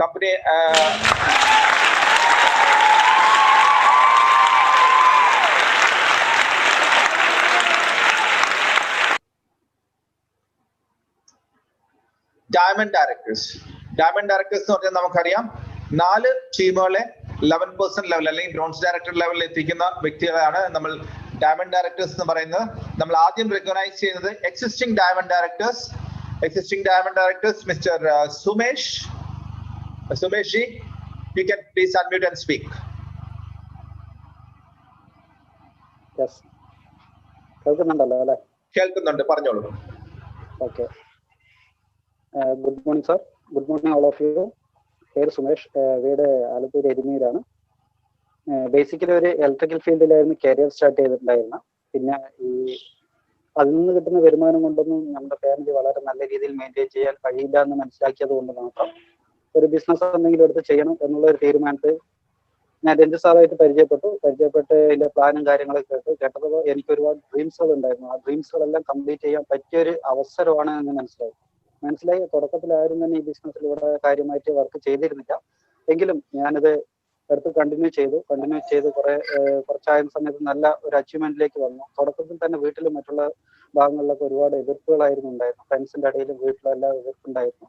company diamond directors എന്ന് പറഞ്ഞാൽ നമുക്കറിയാം 4 ടീമുകളെ 11% level അല്ലെങ്കിൽ bronze director ലെവലിൽ എത്തിക്കുന്ന വ്യക്തികളാണ് നമ്മൾ diamond directors എന്ന് പറയുന്നത്. നമ്മൾ ആദ്യം റെക്കഗ്നൈസ് ചെയ്യുന്നത് existing diamond directors mister Sumesh. Sumesh, you can please unmute and speak. Yes. കേൾക്കുന്നുണ്ടല്ലോ അല്ലേ? കേൾക്കുന്നുണ്ട്, പറഞ്ഞോളൂ. Okay. Good morning sir. Good morning all of you. പേര് സുമേഷ്, വീട് ആലത്തൂർ എരുമീരാണ്. ബേസിക്കലി ഒരു ഇലക്ട്രിക്കൽ ഫീൽഡിലായിരുന്നു കരിയർ സ്റ്റാർട്ട് ചെയ്തിട്ടുണ്ടായിരുന്നത്. പിന്നെ അതിൽ നിന്ന് കിട്ടുന്ന വരുമാനം കൊണ്ടൊന്നും നമ്മുടെ ഫാമിലി വളരെ നല്ല രീതിയിൽ മെയിൻറ്റെയിൻ ചെയ്യാൻ കഴിയില്ല എന്ന് മനസ്സിലാക്കിയത് കൊണ്ട് മാത്രം ഒരു ബിസിനസ് എന്തെങ്കിലും എടുത്ത് ചെയ്യണം എന്നുള്ള ഒരു തീരുമാനത്തിൽ ഞാൻ രഞ്ജിത്ത് സാറായിട്ട് പരിചയപ്പെട്ട് ഇതിന്റെ പ്ലാനും കാര്യങ്ങളൊക്കെ കേട്ടപ്പോൾ എനിക്ക് ഒരുപാട് ഡ്രീംസുകൾ ഉണ്ടായിരുന്നു. ആ ഡ്രീംസുകളെല്ലാം കംപ്ലീറ്റ് ചെയ്യാൻ പറ്റിയൊരു അവസരമാണ് എന്ന് മനസ്സിലായി. തുടക്കത്തിലാരും തന്നെ ഈ ബിസിനസ്സിൽ ഇവിടെ കാര്യമായിട്ട് വർക്ക് ചെയ്തിരുന്നില്ല. എങ്കിലും ഞാനിത് എടുത്ത് കണ്ടിന്യൂ ചെയ്ത് കുറച്ചായ സമയത്ത് നല്ല ഒരു അച്ചീവ്മെന്റിലേക്ക് വന്നു. തുടക്കത്തിൽ തന്നെ വീട്ടിലും മറ്റുള്ള ഭാഗങ്ങളിലൊക്കെ ഒരുപാട് എതിർപ്പുകളായിരുന്നു ഉണ്ടായിരുന്നു. ഫ്രണ്ട്സിന്റെ ഇടയിലും വീട്ടിലെല്ലാം എതിർപ്പുണ്ടായിരുന്നു.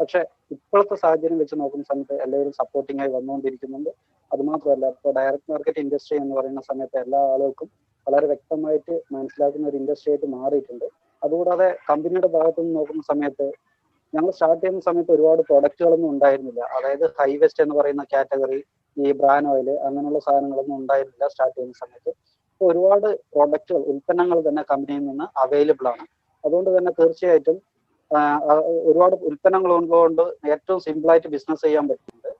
പക്ഷെ ഇപ്പോഴത്തെ സാഹചര്യം വെച്ച് നോക്കുന്ന സമയത്ത് എല്ലാവരും സപ്പോർട്ടിംഗ് ആയി വന്നുകൊണ്ടിരിക്കുന്നുണ്ട്. അതുമാത്രമല്ല, ഇപ്പോൾ ഡയറക്ട് മാർക്കറ്റ് ഇൻഡസ്ട്രി എന്ന് പറയുന്ന സമയത്ത് എല്ലാ ആളുകൾക്കും വളരെ വ്യക്തമായിട്ട് മനസ്സിലാക്കുന്ന ഒരു ഇൻഡസ്ട്രി ആയിട്ട് മാറിയിട്ടുണ്ട്. അതുകൂടാതെ കമ്പനിയുടെ ഭാഗത്തു നിന്ന് നോക്കുന്ന സമയത്ത് ഞങ്ങൾ സ്റ്റാർട്ട് ചെയ്യുന്ന സമയത്ത് ഒരുപാട് പ്രൊഡക്റ്റുകളൊന്നും ഉണ്ടായിരുന്നില്ല. അതായത് ഹൈ വെസ്റ്റ് എന്ന് പറയുന്ന കാറ്റഗറി, ഈ ബ്രാൻ ഓയിൽ അങ്ങനെയുള്ള സാധനങ്ങളൊന്നും ഉണ്ടായിരുന്നില്ല സ്റ്റാർട്ട് ചെയ്യുന്ന സമയത്ത്. ഇപ്പോൾ ഒരുപാട് പ്രൊഡക്റ്റുകൾ, ഉൽപ്പന്നങ്ങൾ തന്നെ കമ്പനിയിൽ നിന്ന് അവൈലബിൾ ആണ്. അതുകൊണ്ട് തന്നെ തീർച്ചയായിട്ടും ഒരുപാട് ഉൽപ്പന്നങ്ങൾ ഉള്ളതുകൊണ്ട് ഏറ്റവും സിമ്പിളായിട്ട് ബിസിനസ് ചെയ്യാൻ പറ്റുന്നുണ്ട്.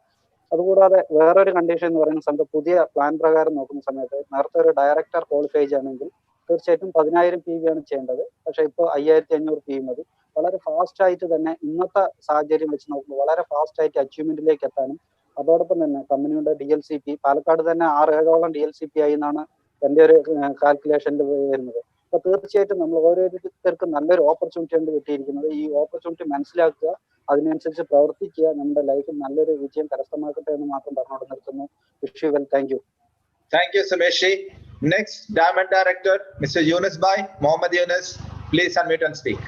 അതുകൂടാതെ വേറൊരു കണ്ടീഷൻ എന്ന് പറയുന്ന സമയത്ത് പുതിയ പ്ലാൻ പ്രകാരം നോക്കുന്ന സമയത്ത് നേരത്തെ ഒരു ഡയറക്ടർ ക്വാളിഫൈ ചെയ്യണമെങ്കിൽ തീർച്ചയായിട്ടും 10,000 PV ആണ് ചെയ്യേണ്ടത്. പക്ഷെ ഇപ്പോൾ 5,500 PV മതി. വളരെ ഫാസ്റ്റ് ആയിട്ട് തന്നെ ഇന്നത്തെ സാഹചര്യം വെച്ച് നോക്കുമ്പോൾ വളരെ ഫാസ്റ്റ് ആയിട്ട് അച്ചീവ്മെന്റിലേക്ക് എത്താനും, അതോടൊപ്പം തന്നെ കമ്പനിയുടെ DLCP പാലക്കാട് തന്നെ 6-7ഓളം DLCP ആയി എന്നാണ് എൻ്റെ ഒരു കാൽക്കുലേഷനിൽ വരുന്നത്. അപ്പൊ തീർച്ചയായിട്ടും നമ്മൾ ഓരോരുത്തർക്കും നല്ലൊരു ഓപ്പർച്യൂണിറ്റി ഉണ്ട് കിട്ടിയിരിക്കുന്നത്. ഈ ഓപ്പർച്യൂണിറ്റി മനസ്സിലാക്കുക, അതിനനുസരിച്ച് പ്രവർത്തിക്കുക, നമ്മുടെ ലൈഫിൽ നല്ലൊരു വിജയം കരസ്ഥമാക്കട്ടെ എന്ന് മാത്രം പറഞ്ഞുകൊണ്ട് നിർത്തുന്നു. Wish you well. Thank you. Thank you, Sumesh. Next, Diamond Director, Mr. Yunus Bhai, Mohammad Yunus, please unmute and speak.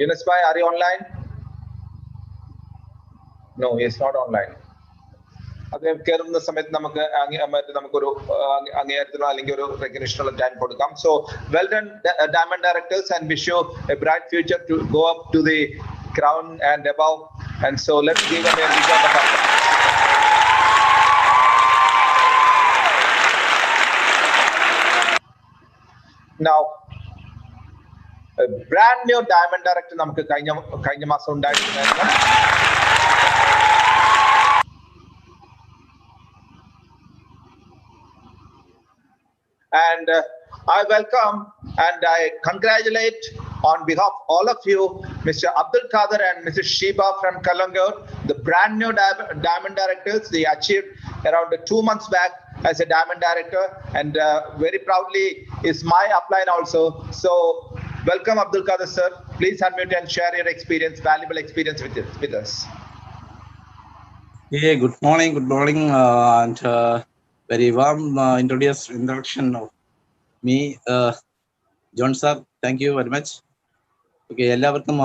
Yunus Bhai, are you online? No, he is not online. അദ്ദേഹം കയറുന്ന സമയത്ത് നമുക്കൊരു അംഗീകാരത്തിനോ അല്ലെങ്കിൽ ഒരു റെക്കഗ്നിഷനുള്ള ടൈം കൊടുക്കാം. So well done diamond directors and wish you a bright future to go up to the crown and above. And so let's give them a big round of applause. Now, a brand new diamond director നമുക്ക് കഴിഞ്ഞ മാസം ഉണ്ടായിട്ടുണ്ടായിരുന്നു. And I welcome and I congratulate on behalf of all of you, Mr. Abdul Qadir and Mrs. Sheba from Kalangur, the brand new diamond directors. They achieved around 2 months back as a diamond director, and very proudly is my upline also. So welcome, Abdul Qadir sir. Please unmute and share your experience, valuable experience with us. Yeah, good morning, and very warm introduction of me, John sir. Thank you very much. Okay, എല്ലാവർക്കും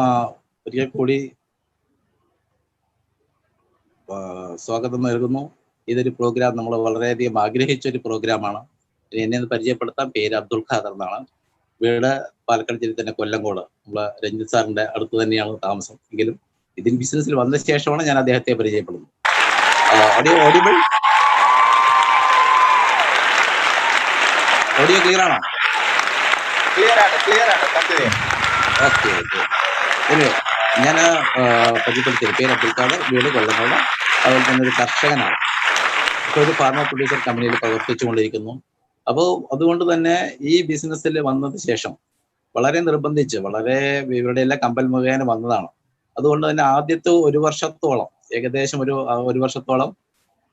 ഒരിക്കൽ കൂടി സ്വാഗതം നൽകുന്നു. ഇതൊരു programme നമ്മൾ വളരെയധികം ആഗ്രഹിച്ച ഒരു പ്രോഗ്രാമാണ്. എന്നെ പരിചയപ്പെടുത്താൻ, പേര് അബ്ദുൽ ഖാദർ എന്നാണ്. വീട് പാലക്കാട് ജില്ലയിൽ തന്നെ കൊല്ലങ്കോട്, നമ്മളെ രഞ്ജിത്ത് സാറിന്റെ അടുത്ത് തന്നെയാണ് താമസം. എങ്കിലും ഇതിൽ ബിസിനസ്സിൽ വന്ന ശേഷമാണ് ഞാൻ അദ്ദേഹത്തെ പരിചയപ്പെടുന്നത്. ഓഡിയോ ക്ലിയർ ആണോ? ഓക്കെ. ഞാൻ പരിചയപ്പെടുത്തിയത് പേര് അബ്ദുൽ ഖാദർ, വീട് കൊല്ലങ്കോട്. അതുപോലെ തന്നെ ഒരു കർഷകനാണ്. ഇപ്പോൾ ഒരു ഫാർമർ പ്രൊഡ്യൂസർ കമ്പനിയിൽ പ്രവർത്തിച്ചുകൊണ്ടിരിക്കുന്നു. അപ്പോൾ അതുകൊണ്ട് തന്നെ ഈ ബിസിനസ്സിൽ വന്നതിന് ശേഷം വളരെ നിർബന്ധിച്ച്, ഇവരുടെ എല്ലാം കമ്പൽ മുഖേന വന്നതാണ്. അതുകൊണ്ട് തന്നെ ആദ്യത്തെ ഏകദേശം ഒരു വർഷത്തോളം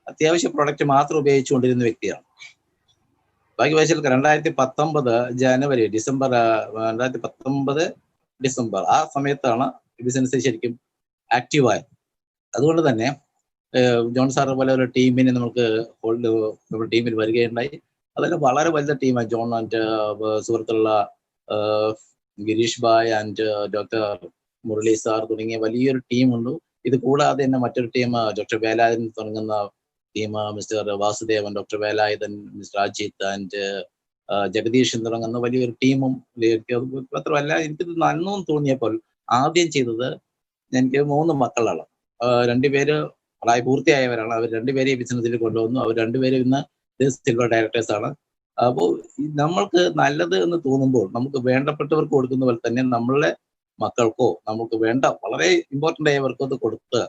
അത്യാവശ്യ പ്രൊഡക്റ്റ് മാത്രം ഉപയോഗിച്ചുകൊണ്ടിരുന്ന വ്യക്തിയാണ്. ബാക്കി വയസ്സിൽ 2019 ഡിസംബർ ആ സമയത്താണ് ബിസിനസ് ശരിക്കും ആക്റ്റീവായത്. അതുകൊണ്ട് തന്നെ ജോൺ സാറ് പോലെ ഒരു ടീമിനെ നമ്മുടെ ടീമിൽ വരികയുണ്ടായി. അതെല്ലാം വളരെ വലിയ ടീമാണ്. ജോൺ ആൻഡ് സുഹൃത്തുള്ള Girish bhai and doctor Murali sir തുടങ്ങിയ വലിയൊരു ടീമുണ്ട്. ഇത് കൂടാതെ തന്നെ മറ്റൊരു ടീം ഡോക്ടർ വേലായുധൻ തുടങ്ങുന്ന team, mister Vasudevan, doctor Velayudhan, mister Ajith and Jagadeeshan തുടങ്ങുന്ന വലിയൊരു ടീമും. മാത്രമല്ല, എനിക്കിത് നന്നും തോന്നിയപ്പോൾ ആദ്യം ചെയ്തത്, എനിക്ക് 3 മക്കളാണ്. 2 പേര് പ്രായപൂർത്തിയായവരാണ്. അവർ 2 പേരെ ബിസിനസ്സിൽ കൊണ്ടുവന്നു. അവർ 2 പേരും ഇന്ന് സിൽവർ ഡയറക്ടേഴ്സ് ആണ്. അപ്പോൾ നമ്മൾക്ക് നല്ലത് എന്ന് തോന്നുമ്പോൾ നമുക്ക് വേണ്ടപ്പെട്ടവർക്ക് കൊടുക്കുന്ന പോലെ തന്നെ നമ്മളുടെ മക്കൾക്കോ നമുക്ക് വേണ്ട വളരെ ഇമ്പോർട്ടൻ്റ് ആയവർക്കോ അത് കൊടുത്ത്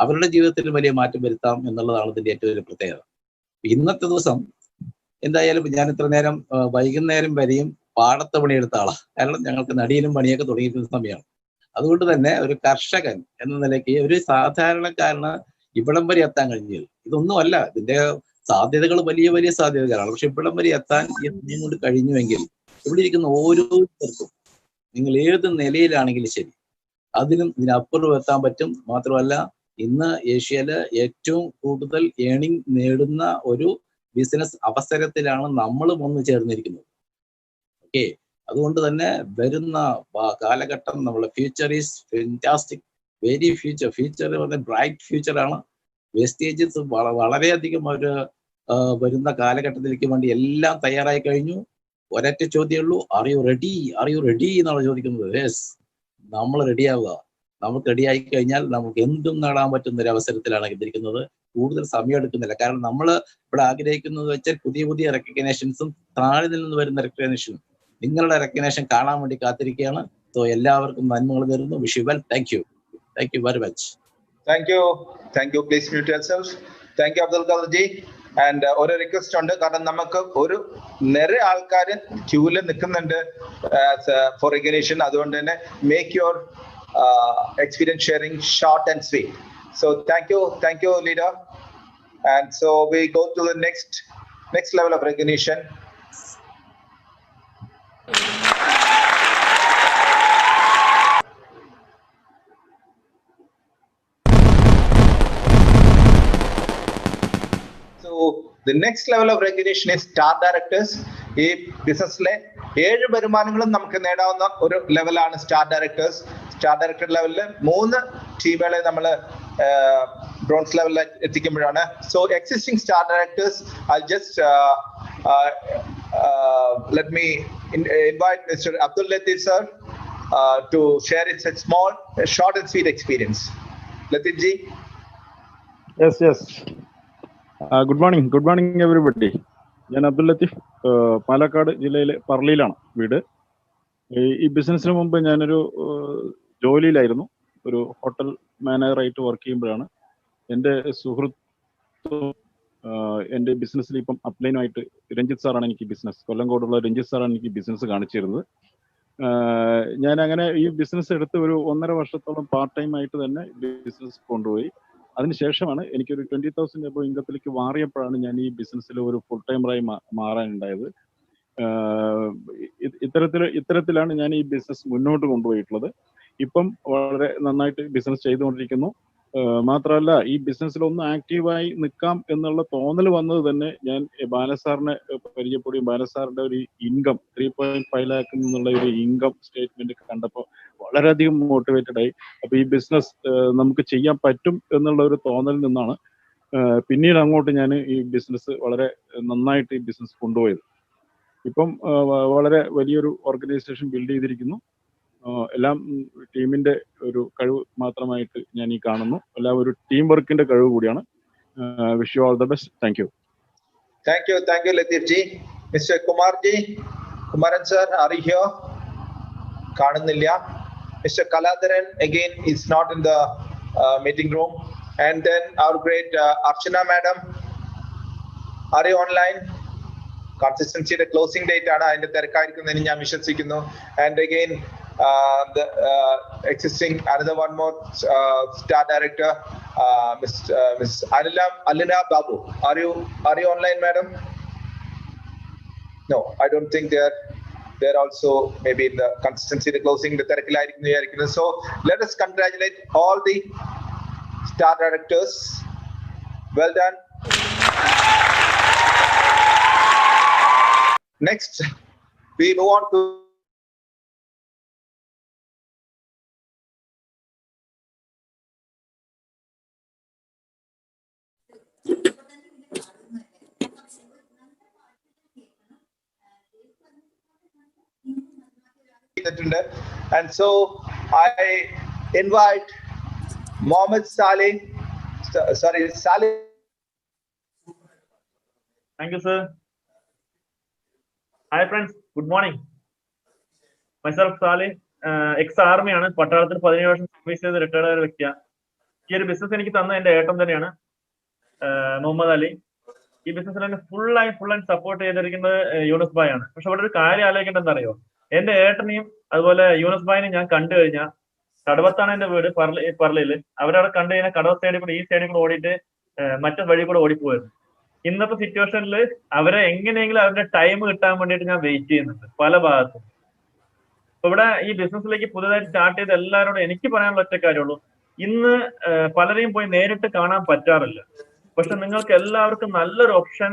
അവരുടെ ജീവിതത്തിൽ വലിയ മാറ്റം വരുത്താം എന്നുള്ളതാണ് ഇതിന്റെ ഏറ്റവും വലിയ പ്രത്യേകത. ഇന്നത്തെ ദിവസം എന്തായാലും ഞാൻ ഇത്ര നേരം വൈകുന്നേരം വരെയും പാടത്തെ പണിയെടുത്ത ആളാണ്. കാരണം ഞങ്ങൾക്ക് നടിയിലും പണിയൊക്കെ തുടങ്ങിയിട്ടുള്ള സമയമാണ്. അതുകൊണ്ട് തന്നെ ഒരു കർഷകൻ എന്ന നിലയ്ക്ക് ഒരു സാധാരണക്കാരന് ഇവിടം വരെ എത്താൻ കഴിഞ്ഞത് ഇതൊന്നുമല്ല, ഇതിന്റെ സാധ്യതകൾ വലിയ വലിയ സാധ്യതകളാണ്. പക്ഷെ ഇവിടം വരെ എത്താൻ ഈ സമയം കൊണ്ട് കഴിഞ്ഞുവെങ്കിൽ ഇവിടെ ഇരിക്കുന്ന ഓരോരുത്തർക്കും നിങ്ങൾ ഏത് നിലയിലാണെങ്കിലും ശരി അതിനും ഇതിനപ്പുറം എത്താൻ പറ്റും. മാത്രമല്ല ഇന്ന് ഏഷ്യയില് ഏറ്റവും കൂടുതൽ ഏണിംഗ് നേടുന്ന ഒരു ബിസിനസ് അവസരത്തിലാണ് നമ്മൾ വന്നു ചേർന്നിരിക്കുന്നത്. ഓക്കെ, അതുകൊണ്ട് തന്നെ വരുന്ന കാലഘട്ടം നമ്മളെ future is fantastic, very future പറഞ്ഞ ബ്രൈറ്റ് ഫ്യൂച്ചറാണ്. വേസ്റ്റേജസ് വളരെയധികം ഒരു വരുന്ന കാലഘട്ടത്തിലേക്ക് വേണ്ടി എല്ലാം തയ്യാറായി കഴിഞ്ഞു. ഒരൊറ്റ ചോദ്യമേ ഉള്ളൂ, ആർ യു റെഡി എന്നാണ് ചോദിക്കുന്നത്. യെസ്, നമ്മൾ റെഡിയാവുക. നമുക്ക് റെഡിയായി കഴിഞ്ഞാൽ നമുക്ക് എന്തും നേടാൻ പറ്റുന്ന ഒരു അവസരത്തിലാണ് എത്തിയിരിക്കുന്നത്. കൂടുതൽ സമയം എടുക്കുന്നില്ല. കാരണം നമ്മൾ ഇവിടെ ആഗ്രഹിക്കുന്നത് വെച്ചാൽ പുതിയ പുതിയ റെക്കഗ്നേഷൻസും താഴെ നിന്ന് വരുന്ന റെക്കഗ്നേഷനും നിങ്ങളുടെ റെക്കഗ്നേഷൻ കാണാൻ വേണ്ടി കാത്തിരിക്കുകയാണ്. സോ എല്ലാവർക്കും നന്മകൾ തരുന്നു. Wish you well. Thank you very much. Thank U. Please mute yourself. Thank you Abdul Khader G. And ഒരു റിക്വസ്റ്റ് ഉണ്ട്, കാരണം നമുക്ക് ഒരു നിറയെ ആൾക്കാർ ക്യൂവിൽ നിൽക്കുന്നുണ്ട് ഫോർ റെക്കഗ്നേഷൻ. അതുകൊണ്ട് തന്നെ make your experience sharing short and sweet. So thank you leader. And so we go to the next level of recognition. So the next level of recognition is star directors. ഈ ബിസിനസ്സിലെ 7 വരുമാനങ്ങളും നമുക്ക് നേടാവുന്ന ഒരു ലെവലാണ് star directors. Star director ലെവലിൽ 3 ടീമുകളെ നമ്മൾ bronze ലെവലിൽ എത്തിക്കുമ്പോഴാണ്. So existing star directors, I just let me invite mister Abdul Latheef sir to share its a small short and sweet experience. Latif ji. Yes. Good morning everybody. ഞാൻ അബ്ദുൽ ലത്തീഫ്, പാലക്കാട് ജില്ലയിലെ പറളിയിലാണ് വീട്. ഈ ബിസിനസ്സിന് മുമ്പ് ഞാനൊരു ജോലിയിലായിരുന്നു. ഒരു ഹോട്ടൽ മാനേജറായിട്ട് വർക്ക് ചെയ്യുമ്പോഴാണ് എൻ്റെ സുഹൃത്ത് എൻ്റെ ബിസിനസ്സിൽ ഇപ്പം അപ്ലൈനുമായിട്ട് രഞ്ജിത്ത് സാറാണ് എനിക്ക് ബിസിനസ്, കൊല്ലങ്കോടുള്ള രഞ്ജിത്ത് സാറാണ് എനിക്ക് ബിസിനസ് കാണിച്ചിരുന്നത്. ഞാൻ അങ്ങനെ ഈ ബിസിനസ് എടുത്ത് ഒരു 1.5 വർഷത്തോളം പാർട്ട് ടൈം ആയിട്ട് തന്നെ ബിസിനസ് കൊണ്ടുപോയി. അതിനുശേഷമാണ് എനിക്കൊരു 20,000 എബോ ഇൻകത്തിലേക്ക് മാറിയപ്പോഴാണ് ഞാൻ ഈ ബിസിനസ്സിൽ ഒരു ഫുൾ ടൈമറായി മാറാനുണ്ടായത്. ഇത്തരത്തിലാണ് ഞാൻ ഈ ബിസിനസ് മുന്നോട്ട് കൊണ്ടുപോയിട്ടുള്ളത്. ഇപ്പം വളരെ നന്നായിട്ട് ബിസിനസ് ചെയ്തുകൊണ്ടിരിക്കുന്നു. മാത്രമല്ല ഈ ബിസിനസ്സിൽ ഒന്ന് ആക്റ്റീവായി നിൽക്കാം എന്നുള്ള തോന്നൽ വന്നത് തന്നെ ഞാൻ ബാലസാറിനെ പരിചയപ്പെടുകയും ബാലസാറിന്റെ ഒരു ഇൻകം 3.5 lakh എന്നുള്ള ഒരു ഇൻകം സ്റ്റേറ്റ്മെന്റ് കണ്ടപ്പോൾ വളരെയധികം മോട്ടിവേറ്റഡ് ആയി. അപ്പൊ ഈ ബിസിനസ് നമുക്ക് ചെയ്യാൻ പറ്റും എന്നുള്ള ഒരു തോന്നലിൽ നിന്നാണ് പിന്നീട് അങ്ങോട്ട് ഞാൻ ഈ ബിസിനസ് വളരെ നന്നായിട്ട് ഈ ബിസിനസ് കൊണ്ടുപോയത്. ഇപ്പം വളരെ വലിയൊരു ഓർഗനൈസേഷൻ ബിൽഡ് ചെയ്തിരിക്കുന്നു. എല്ലാം ടീമിന്റെ ഒരു കഴിവ് മാത്രമായിട്ട് ഞാൻ ഈ കാണുന്നു. എല്ലാം ഒരു ടീം വർക്കിന്റെ കഴിവ് കൂടിയാണ്. Wish you all the best. Thank you Latheef ji. Mister Kumaran sir, are you here? കാണുന്നില്ല. Mister Kaladharan again is not in the meeting room. And then our great Archana madam, are you online? കൺസിസ്റ്റൻസിയുടെ ക്ലോസിംഗ് ഡേറ്റ് ആണ്, അതിന്റെ തിരക്കായിരിക്കുന്നതിന് ഞാൻ വിശ്വസിക്കുന്നു. And again the existing another one more star director, Miss Alina Babu. Are you online, madam? No, I don't think they're also maybe in the consistency, the closing, the thirakkilayirikkunnu. So let us congratulate all the star directors. Well done. Next, we move on to and so I invite Mohammed Saleh. Saleh. Thank you, sir. Hi friends, good morning. Myself Saleh, ex-army ആണ്. പട്ടാളത്തിൽ 17 വർഷം service ചെയ്ത് retired ആയ ഒരു വ്യക്തിയാണ്. ഈ ഒരു business എനിക്ക് തന്ന എന്റെ ഏട്ടൻ തന്നെയാണ്, മുഹമ്മദ് അലി. ഈ ബിസിനസ്സിൽ എന്നെ ഫുൾ ആൻഡ് സപ്പോർട്ട് ചെയ്തിരിക്കുന്നത് യൂനസ് ഭായ് ആണ്. പക്ഷെ ഇവിടെ ഒരു കാര്യം ആലോചിക്കേണ്ടത് എന്താ അറിയോ, എന്റെ ഏട്ടനെയും അതുപോലെ യൂനസ് ഭായിനെയും ഞാൻ കണ്ടു കഴിഞ്ഞാൽ കടവത്താണ് എന്റെ വീട്, പറളിയില്. അവരവിടെ കണ്ടു കഴിഞ്ഞാൽ കടവ സൈഡിൽ കൂടെ ഈ സൈഡിൽ കൂടെ ഓടിയിട്ട് മറ്റേ വഴി കൂടെ ഓടിപ്പോയിരുന്നു. ഇന്നത്തെ സിറ്റുവേഷനിൽ അവരെ എങ്ങനെയെങ്കിലും അവരുടെ ടൈം കിട്ടാൻ വേണ്ടിയിട്ട് ഞാൻ വെയിറ്റ് ചെയ്യുന്നുണ്ട് പല ഭാഗത്തും. അപ്പൊ ഇവിടെ ഈ ബിസിനസ്സിലേക്ക് പുതുതായി സ്റ്റാർട്ട് ചെയ്ത എല്ലാവരോടും എനിക്ക് പറയാനുള്ള ഒറ്റ കാര്യമുള്ളൂ, ഇന്ന് പലരെയും പോയി നേരിട്ട് കാണാൻ പറ്റാറില്ല. പക്ഷെ നിങ്ങൾക്ക് എല്ലാവർക്കും നല്ലൊരു ഓപ്ഷൻ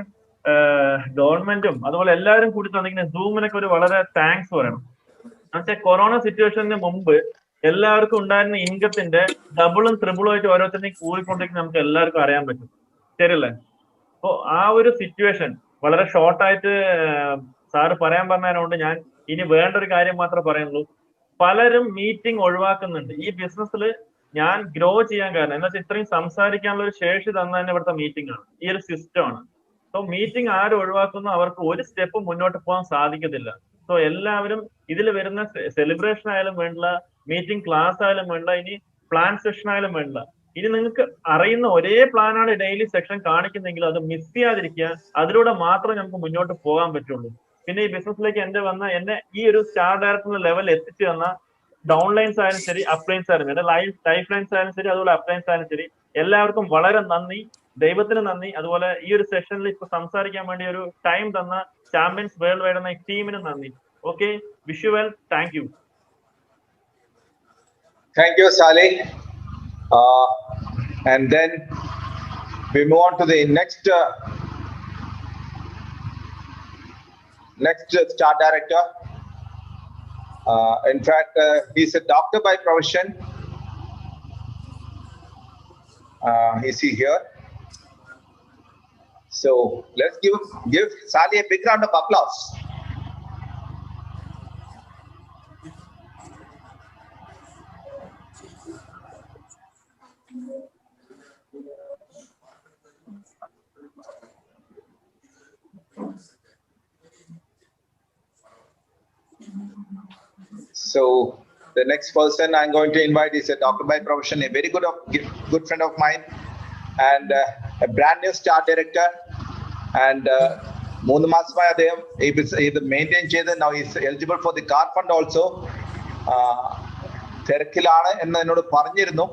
ഗവൺമെന്റും അതുപോലെ എല്ലാവരും കൂടി തന്നിങ്ങനെ സൂമിനൊക്കെ ഒരു വളരെ താങ്ക്സ് പറയണം. എന്നുവെച്ചാൽ കൊറോണ സിറ്റുവേഷന് മുമ്പ് എല്ലാവർക്കും ഉണ്ടായിരുന്ന ഇൻകത്തിന്റെ ഡബിളും ത്രിബിളും ആയിട്ട് ഓരോരുത്തരെയും കൂടിക്കൊണ്ടിരിക്കുന്ന നമുക്ക് എല്ലാവർക്കും അറിയാൻ പറ്റും, ശരിയല്ലേ? അപ്പോ ആ ഒരു സിറ്റുവേഷൻ വളരെ ഷോർട്ടായിട്ട് സാറ് പറയാൻ പറഞ്ഞതുകൊണ്ട് ഞാൻ ഇനി വേണ്ട ഒരു കാര്യം മാത്രമേ പറയുന്നുള്ളൂ. പലരും മീറ്റിംഗ് ഒഴിവാക്കുന്നുണ്ട്. ഈ ബിസിനസ്സിൽ ഞാൻ ഗ്രോ ചെയ്യാൻ കാരണം എന്താ വെച്ചാൽ ഇത്രയും സംസാരിക്കാനുള്ള ഒരു ശേഷി തന്നെ ഇവിടുത്തെ മീറ്റിംഗ് ആണ്, ഈ ഒരു സിസ്റ്റം ആണ്. സോ മീറ്റിംഗ് ആരും ഒഴിവാക്കുന്നു അവർക്ക് ഒരു സ്റ്റെപ്പ് മുന്നോട്ട് പോകാൻ സാധിക്കത്തില്ല. സോ എല്ലാവരും ഇതിൽ വരുന്ന സെലിബ്രേഷൻ ആയാലും വേണ്ട, മീറ്റിംഗ് ക്ലാസ് ആയാലും വേണ്ട, ഇനി പ്ലാൻ സെഷൻ ആയാലും വേണ്ട, ഇനി നിങ്ങൾക്ക് അറിയുന്ന ഒരേ പ്ലാനാണ് ഡെയിലി സെക്ഷൻ കാണിക്കുന്നെങ്കിൽ അത് മിസ് ചെയ്യാതിരിക്കുക. അതിലൂടെ മാത്രമേ നമുക്ക് മുന്നോട്ട് പോകാൻ പറ്റുള്ളൂ. പിന്നെ ഈ ബിസിനസ്സിലേക്ക് എന്നെ ഈ ഒരു സ്റ്റാർ ഡയറക്ടറിന്റെ ലെവൽ എത്തിച്ചു തന്ന ഡൗൺലൈൻസ് ആയാലും ശരി, അപ്ലൈൻസ് ആയാലും ശരി, ലൈഫ് ലൈൻസ് ആയാലും ശരി, അതുപോലെ അപ്ലൈൻസ് ആയാലും ശരി, എല്ലാവർക്കും വളരെ നന്ദി, ദൈവത്തിന് നന്ദി. അതുപോലെ ഈ ഒരു സെഷനിൽ ഇപ്പൊ സംസാരിക്കാൻ വേണ്ടി ഒരു ടൈം തന്ന ചാമ്പ്യൻസ് വേൾഡ് വൈഡ് എന്ന ടീമിന് നന്ദി. Okay, wish you well, thank you. Thank you, Saleh. And then we move on to the next star director. In fact, he's a doctor by profession. Is he here? So let's give Saleh a big round of applause. So the next person I'm going to invite is a doctor by profession, a very good friend of mine, and a brand new star director. And 3 മാസമായി അദ്ദേഹം ഇത് maintain ചെയ്ത് now he's eligible for the car fund also. തിരക്കിലാണ് എന്ന് എന്നോട് പറഞ്ഞിരുന്നു.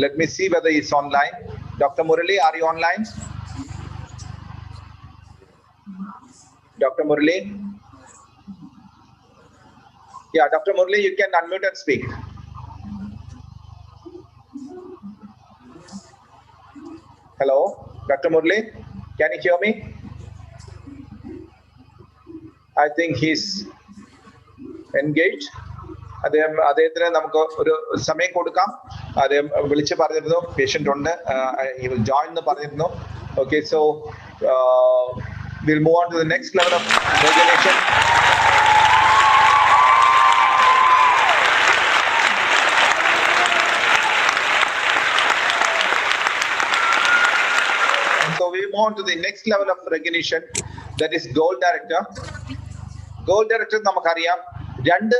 Let me see whether he's online. Dr. Murali, are you online? Dr. Murali? Yeah, Dr. Murali, you can unmute and speak. Hello, Dr. Murali, can you hear me? I think he's engaged. അദ്ദേഹത്തിന് നമുക്ക് ഒരു സമയം കൊടുക്കാം. അദ്ദേഹം വിളിച്ച് പറഞ്ഞിരുന്നു patient ഉണ്ട്, he will join എന്ന് പറഞ്ഞിരുന്നു. Okay, so we'll move on to the next level of regulation. So we move on to the next level of recognition, that is gold director. Gold director നമുക്കറിയാം, 2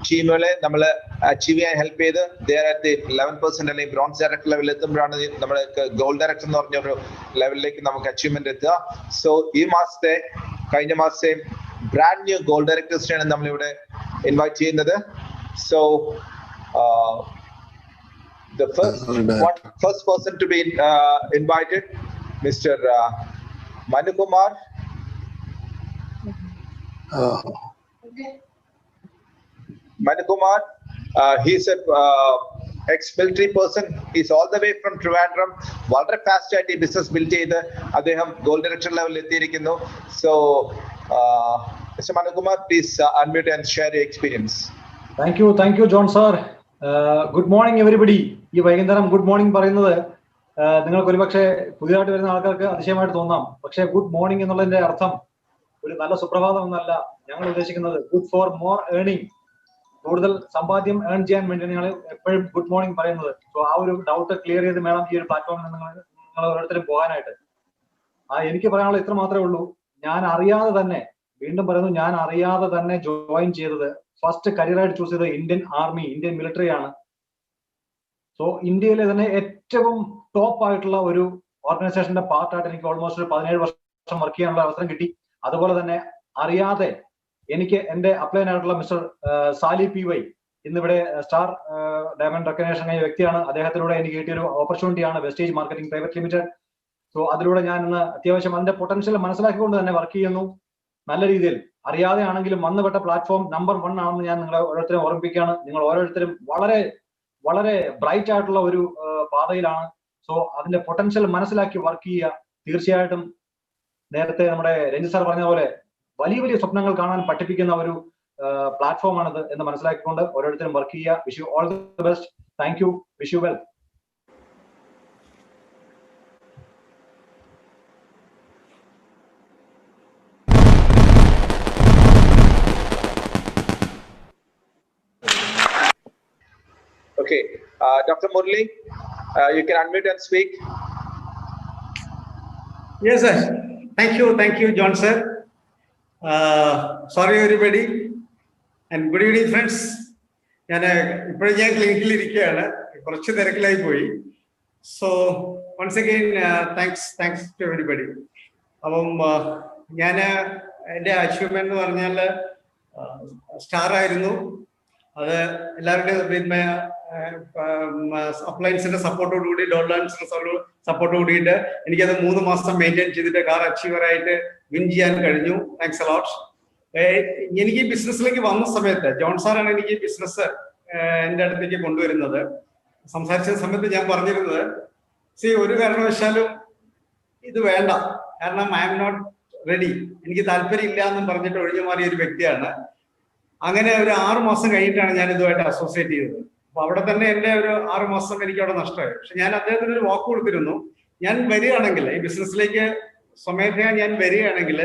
ടീമുകളെ നമ്മൾ achieve ചെയ്യാൻ help ചെയ്ത് there at the 11% അല്ലെങ്കിൽ bronze director ലെവലിൽ എത്തുമ്പോഴാണ് നമ്മൾ gold director എന്ന് പറഞ്ഞ ഒരു ലെവലിലേക്ക് നമുക്ക് അച്ചീവ്മെന്റ് എത്തുക. സോ കഴിഞ്ഞ മാസത്തെ ബ്രാൻഡ് ന്യൂ ഗോൾഡ് ഡയറക്ടേഴ്സിനെയാണ് നമ്മളിവിടെ ഇൻവൈറ്റ് ചെയ്യുന്നത്. So the first person to be invited, Mr. Manu Kumar. Manu Kumar, he's a ex-military person. He's all the way from Trivandrum. വളരെ ഫാസ്റ്റ് ആയിട്ട് ഈ ബിസിനസ് ബിൽഡ് ചെയ്ത് അദ്ദേഹം ഗോൾഡ് ഡയറക്ടർ ലെവലിൽ എത്തിയിരിക്കുന്നു. So Mr. Manu Kumar, please unmute and share your experience. Thank you, John sir. Good morning everybody. ഈ വൈകുന്നേരം good morning പറയുന്നത് നിങ്ങൾക്ക് ഒരുപക്ഷെ പുതിയതായിട്ട് വരുന്ന ആൾക്കാർക്ക് അതിശയമായിട്ട് തോന്നാം. പക്ഷേ ഗുഡ് മോർണിംഗ് എന്നുള്ളതിന്റെ അർത്ഥം ഒരു നല്ല സുപ്രഭാതം എന്നല്ല ഞങ്ങൾ ഉദ്ദേശിക്കുന്നത്. ഗുഡ് ഫോർ മോർ ഏർണിംഗ്, കൂടുതൽ സമ്പാദ്യം ഏൺ ചെയ്യാൻ വേണ്ടി നിങ്ങൾ എപ്പോഴും ഗുഡ് മോർണിംഗ് പറയുന്നത്. സോ ആ ഒരു ഡൗട്ട് ക്ലിയർ ചെയ്ത് വേണം ഈ ഒരു പ്ലാറ്റ്ഫോമിൽ നിങ്ങൾ ഓരോരുത്തരും പോകാനായിട്ട്. എനിക്ക് പറയാനുള്ള ഇത്ര മാത്രമേ ഉള്ളൂ. ഞാൻ അറിയാതെ തന്നെ, വീണ്ടും പറയുന്നു, ഞാൻ അറിയാതെ തന്നെ ജോയിൻ ചെയ്തത്, ഫസ്റ്റ് കരിയറായിട്ട് ചൂസ് ചെയ്തത് ഇന്ത്യൻ ആർമി, ഇന്ത്യൻ മിലിറ്ററി ആണ്. സോ ഇന്ത്യയിലെ തന്നെ ഏറ്റവും ടോപ്പ് ആയിട്ടുള്ള ഒരു ഓർഗനൈസേഷന്റെ പാർട്ടായിട്ട് എനിക്ക് ഓൾമോസ്റ്റ് ഒരു 17 വർഷം വർക്ക് ചെയ്യാനുള്ള അവസരം കിട്ടി. അതുപോലെ തന്നെ അറിയാതെ എനിക്ക് എന്റെ അപ്ലൈൻ ആയിട്ടുള്ള മിസ്റ്റർ സാലി PY, ഇന്നിവിടെ സ്റ്റാർ ഡയമണ്ട് റെക്കഗ്നേഷൻ കഴിഞ്ഞ വ്യക്തിയാണ്. അദ്ദേഹത്തിലൂടെ എനിക്ക് കിട്ടിയൊരു ഓപ്പർച്യൂണിറ്റിയാണ് Vestige marketing private limited. So അതിലൂടെ ഞാൻ ഇന്ന് അത്യാവശ്യം അതിന്റെ പൊട്ടൻഷ്യൽ മനസ്സിലാക്കിക്കൊണ്ട് തന്നെ വർക്ക് ചെയ്യുന്നു. നല്ല രീതിയിൽ അറിയാതെ ആണെങ്കിലും വന്നുപെട്ട പ്ലാറ്റ്ഫോം നമ്പർ 1 ആണെന്ന് ഞാൻ നിങ്ങളെ ഓരോരുത്തരും ഓർമ്മിപ്പിക്കുകയാണ്. നിങ്ങൾ ഓരോരുത്തരും വളരെ വളരെ ബ്രൈറ്റ് ആയിട്ടുള്ള ഒരു പാതയിലാണ്. സോ അതിന്റെ പൊട്ടൻഷ്യൽ മനസ്സിലാക്കി വർക്ക് ചെയ്യുക. തീർച്ചയായിട്ടും നേരത്തെ നമ്മുടെ രഞ്ജിത് സാർ പറഞ്ഞ പോലെ വലിയ വലിയ സ്വപ്നങ്ങൾ കാണാൻ പഠിപ്പിക്കുന്ന ഒരു പ്ലാറ്റ്ഫോം ആണിത് എന്ന് മനസ്സിലാക്കിക്കൊണ്ട് ഓരോരുത്തരും വർക്ക് ചെയ്യുക. Wish you all the best. Thank U. Wish you well. Okay, Dr. Murli, you can unmute and speak. Yes, sir. Thank you, John sir. Sorry everybody, and good evening, friends. ഞാൻ ക്ലിനിക്കിൽ ഇരിക്കുകയാണ്, കുറച്ച് തിരക്കിലായി പോയി. So once again thanks to everybody. അപ്പം ഞാൻ എൻ്റെ achievement എന്ന് പറഞ്ഞാൽ സ്റ്റാർ ആയിരുന്നു. അത് എല്ലാവരുടെയും അപ്ലയൻസിന്റെ സപ്പോർട്ടോടുകൂടി ഡോളൻസിന്റെ സപ്പോർട്ടോടുകൂടിയിട്ട് എനിക്കത് 3 മാസം മെയിൻറ്റെയിൻ ചെയ്തിട്ട് കാർ അച്ചീവറായിട്ട് വിൻ ചെയ്യാൻ കഴിഞ്ഞു. Thanks a lot. എനിക്ക് ഈ ബിസിനസ്സിലേക്ക് വന്ന സമയത്ത് ജോൺ സാറാണ് എനിക്ക് ഈ ബിസിനസ് എൻ്റെ അടുത്തേക്ക് കൊണ്ടുവരുന്നത്. സംസാരിച്ച സമയത്ത് ഞാൻ പറഞ്ഞിരുന്നത്, ഒരു കാരണവശാലും ഇത് വേണ്ട, കാരണം ഐ ആം നോട്ട് റെഡി, എനിക്ക് താല്പര്യം ഇല്ല എന്നും പറഞ്ഞിട്ട് ഒഴിഞ്ഞു മാറിയ ഒരു വ്യക്തിയാണ്. അങ്ങനെ ഒരു 6 മാസം കഴിഞ്ഞിട്ടാണ് ഞാൻ ഇതുമായിട്ട് അസോസിയേറ്റ് ചെയ്തത്. അപ്പൊ അവിടെ തന്നെ എൻ്റെ ഒരു 6 മാസം എനിക്ക് അവിടെ നഷ്ടമായി. പക്ഷെ ഞാൻ അദ്ദേഹത്തിന് ഒരു വാക്ക് കൊടുത്തിരുന്നു, ഞാൻ വരികയാണെങ്കിൽ ഈ ബിസിനസ്സിലേക്ക് സ്വമേധയാ ഞാൻ വരികയാണെങ്കിൽ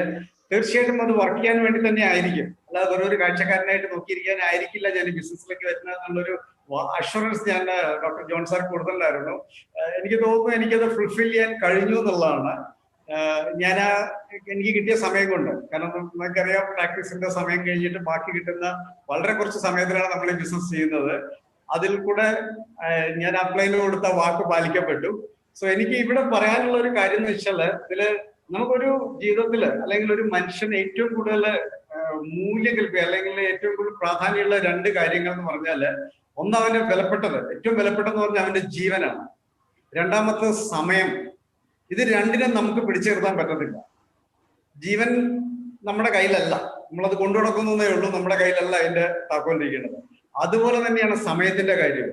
തീർച്ചയായിട്ടും അത് വർക്ക് ചെയ്യാൻ വേണ്ടി തന്നെ ആയിരിക്കും, അല്ലാതെ വെറൊരു കാഴ്ചക്കാരനായിട്ട് നോക്കിയിരിക്കാനായിരിക്കില്ല ഞാൻ ഈ ബിസിനസ്സിലേക്ക് വരുന്നത് എന്നുള്ളൊരു അഷുറൻസ് ഞാൻ ഡോക്ടർ ജോൺ സാർ കൊടുത്തിട്ടുണ്ടായിരുന്നു. എനിക്ക് തോന്നുന്നു എനിക്കത് ഫുൾഫിൽ ചെയ്യാൻ കഴിഞ്ഞു എന്നുള്ളതാണ്. എനിക്ക് കിട്ടിയ സമയം കൊണ്ട്, കാരണം നമുക്കറിയാം പ്രാക്ടീസിന്റെ സമയം കഴിഞ്ഞിട്ട് ബാക്കി കിട്ടുന്ന വളരെ കുറച്ച് സമയത്തിലാണ് നമ്മൾ ഈ ബിസിനസ് ചെയ്യുന്നത്. അതിൽ കൂടെ ഞാൻ അപ്ലൈന് കൊടുത്ത വാക്ക് പാലിക്കപ്പെട്ടു. സോ എനിക്ക് ഇവിടെ പറയാനുള്ള ഒരു കാര്യം എന്ന് വെച്ചാൽ, ഇതില് നമുക്കൊരു ജീവിതത്തിൽ അല്ലെങ്കിൽ ഒരു മനുഷ്യന് ഏറ്റവും കൂടുതൽ മൂല്യം കൽപ്പിക്കുക അല്ലെങ്കിൽ ഏറ്റവും കൂടുതൽ പ്രാധാന്യമുള്ള 2 കാര്യങ്ങൾ എന്ന് പറഞ്ഞാല്, ഒന്ന് അവന് വിലപ്പെട്ടത്, ഏറ്റവും വിലപ്പെട്ടതെന്ന് പറഞ്ഞാൽ അവന്റെ ജീവനാണ്. രണ്ടാമത്തെ സമയം. ഇത് രണ്ടിനും നമുക്ക് പിടിച്ചു നിർത്താൻ പറ്റത്തില്ല. ജീവൻ നമ്മുടെ കയ്യിലല്ല, നമ്മളത് കൊണ്ടു നടക്കുന്നേ ഉള്ളൂ, നമ്മുടെ കയ്യിലല്ല അതിന്റെ താക്കോലിരിക്കുന്നത്. അതുപോലെ തന്നെയാണ് സമയത്തിന്റെ കാര്യം.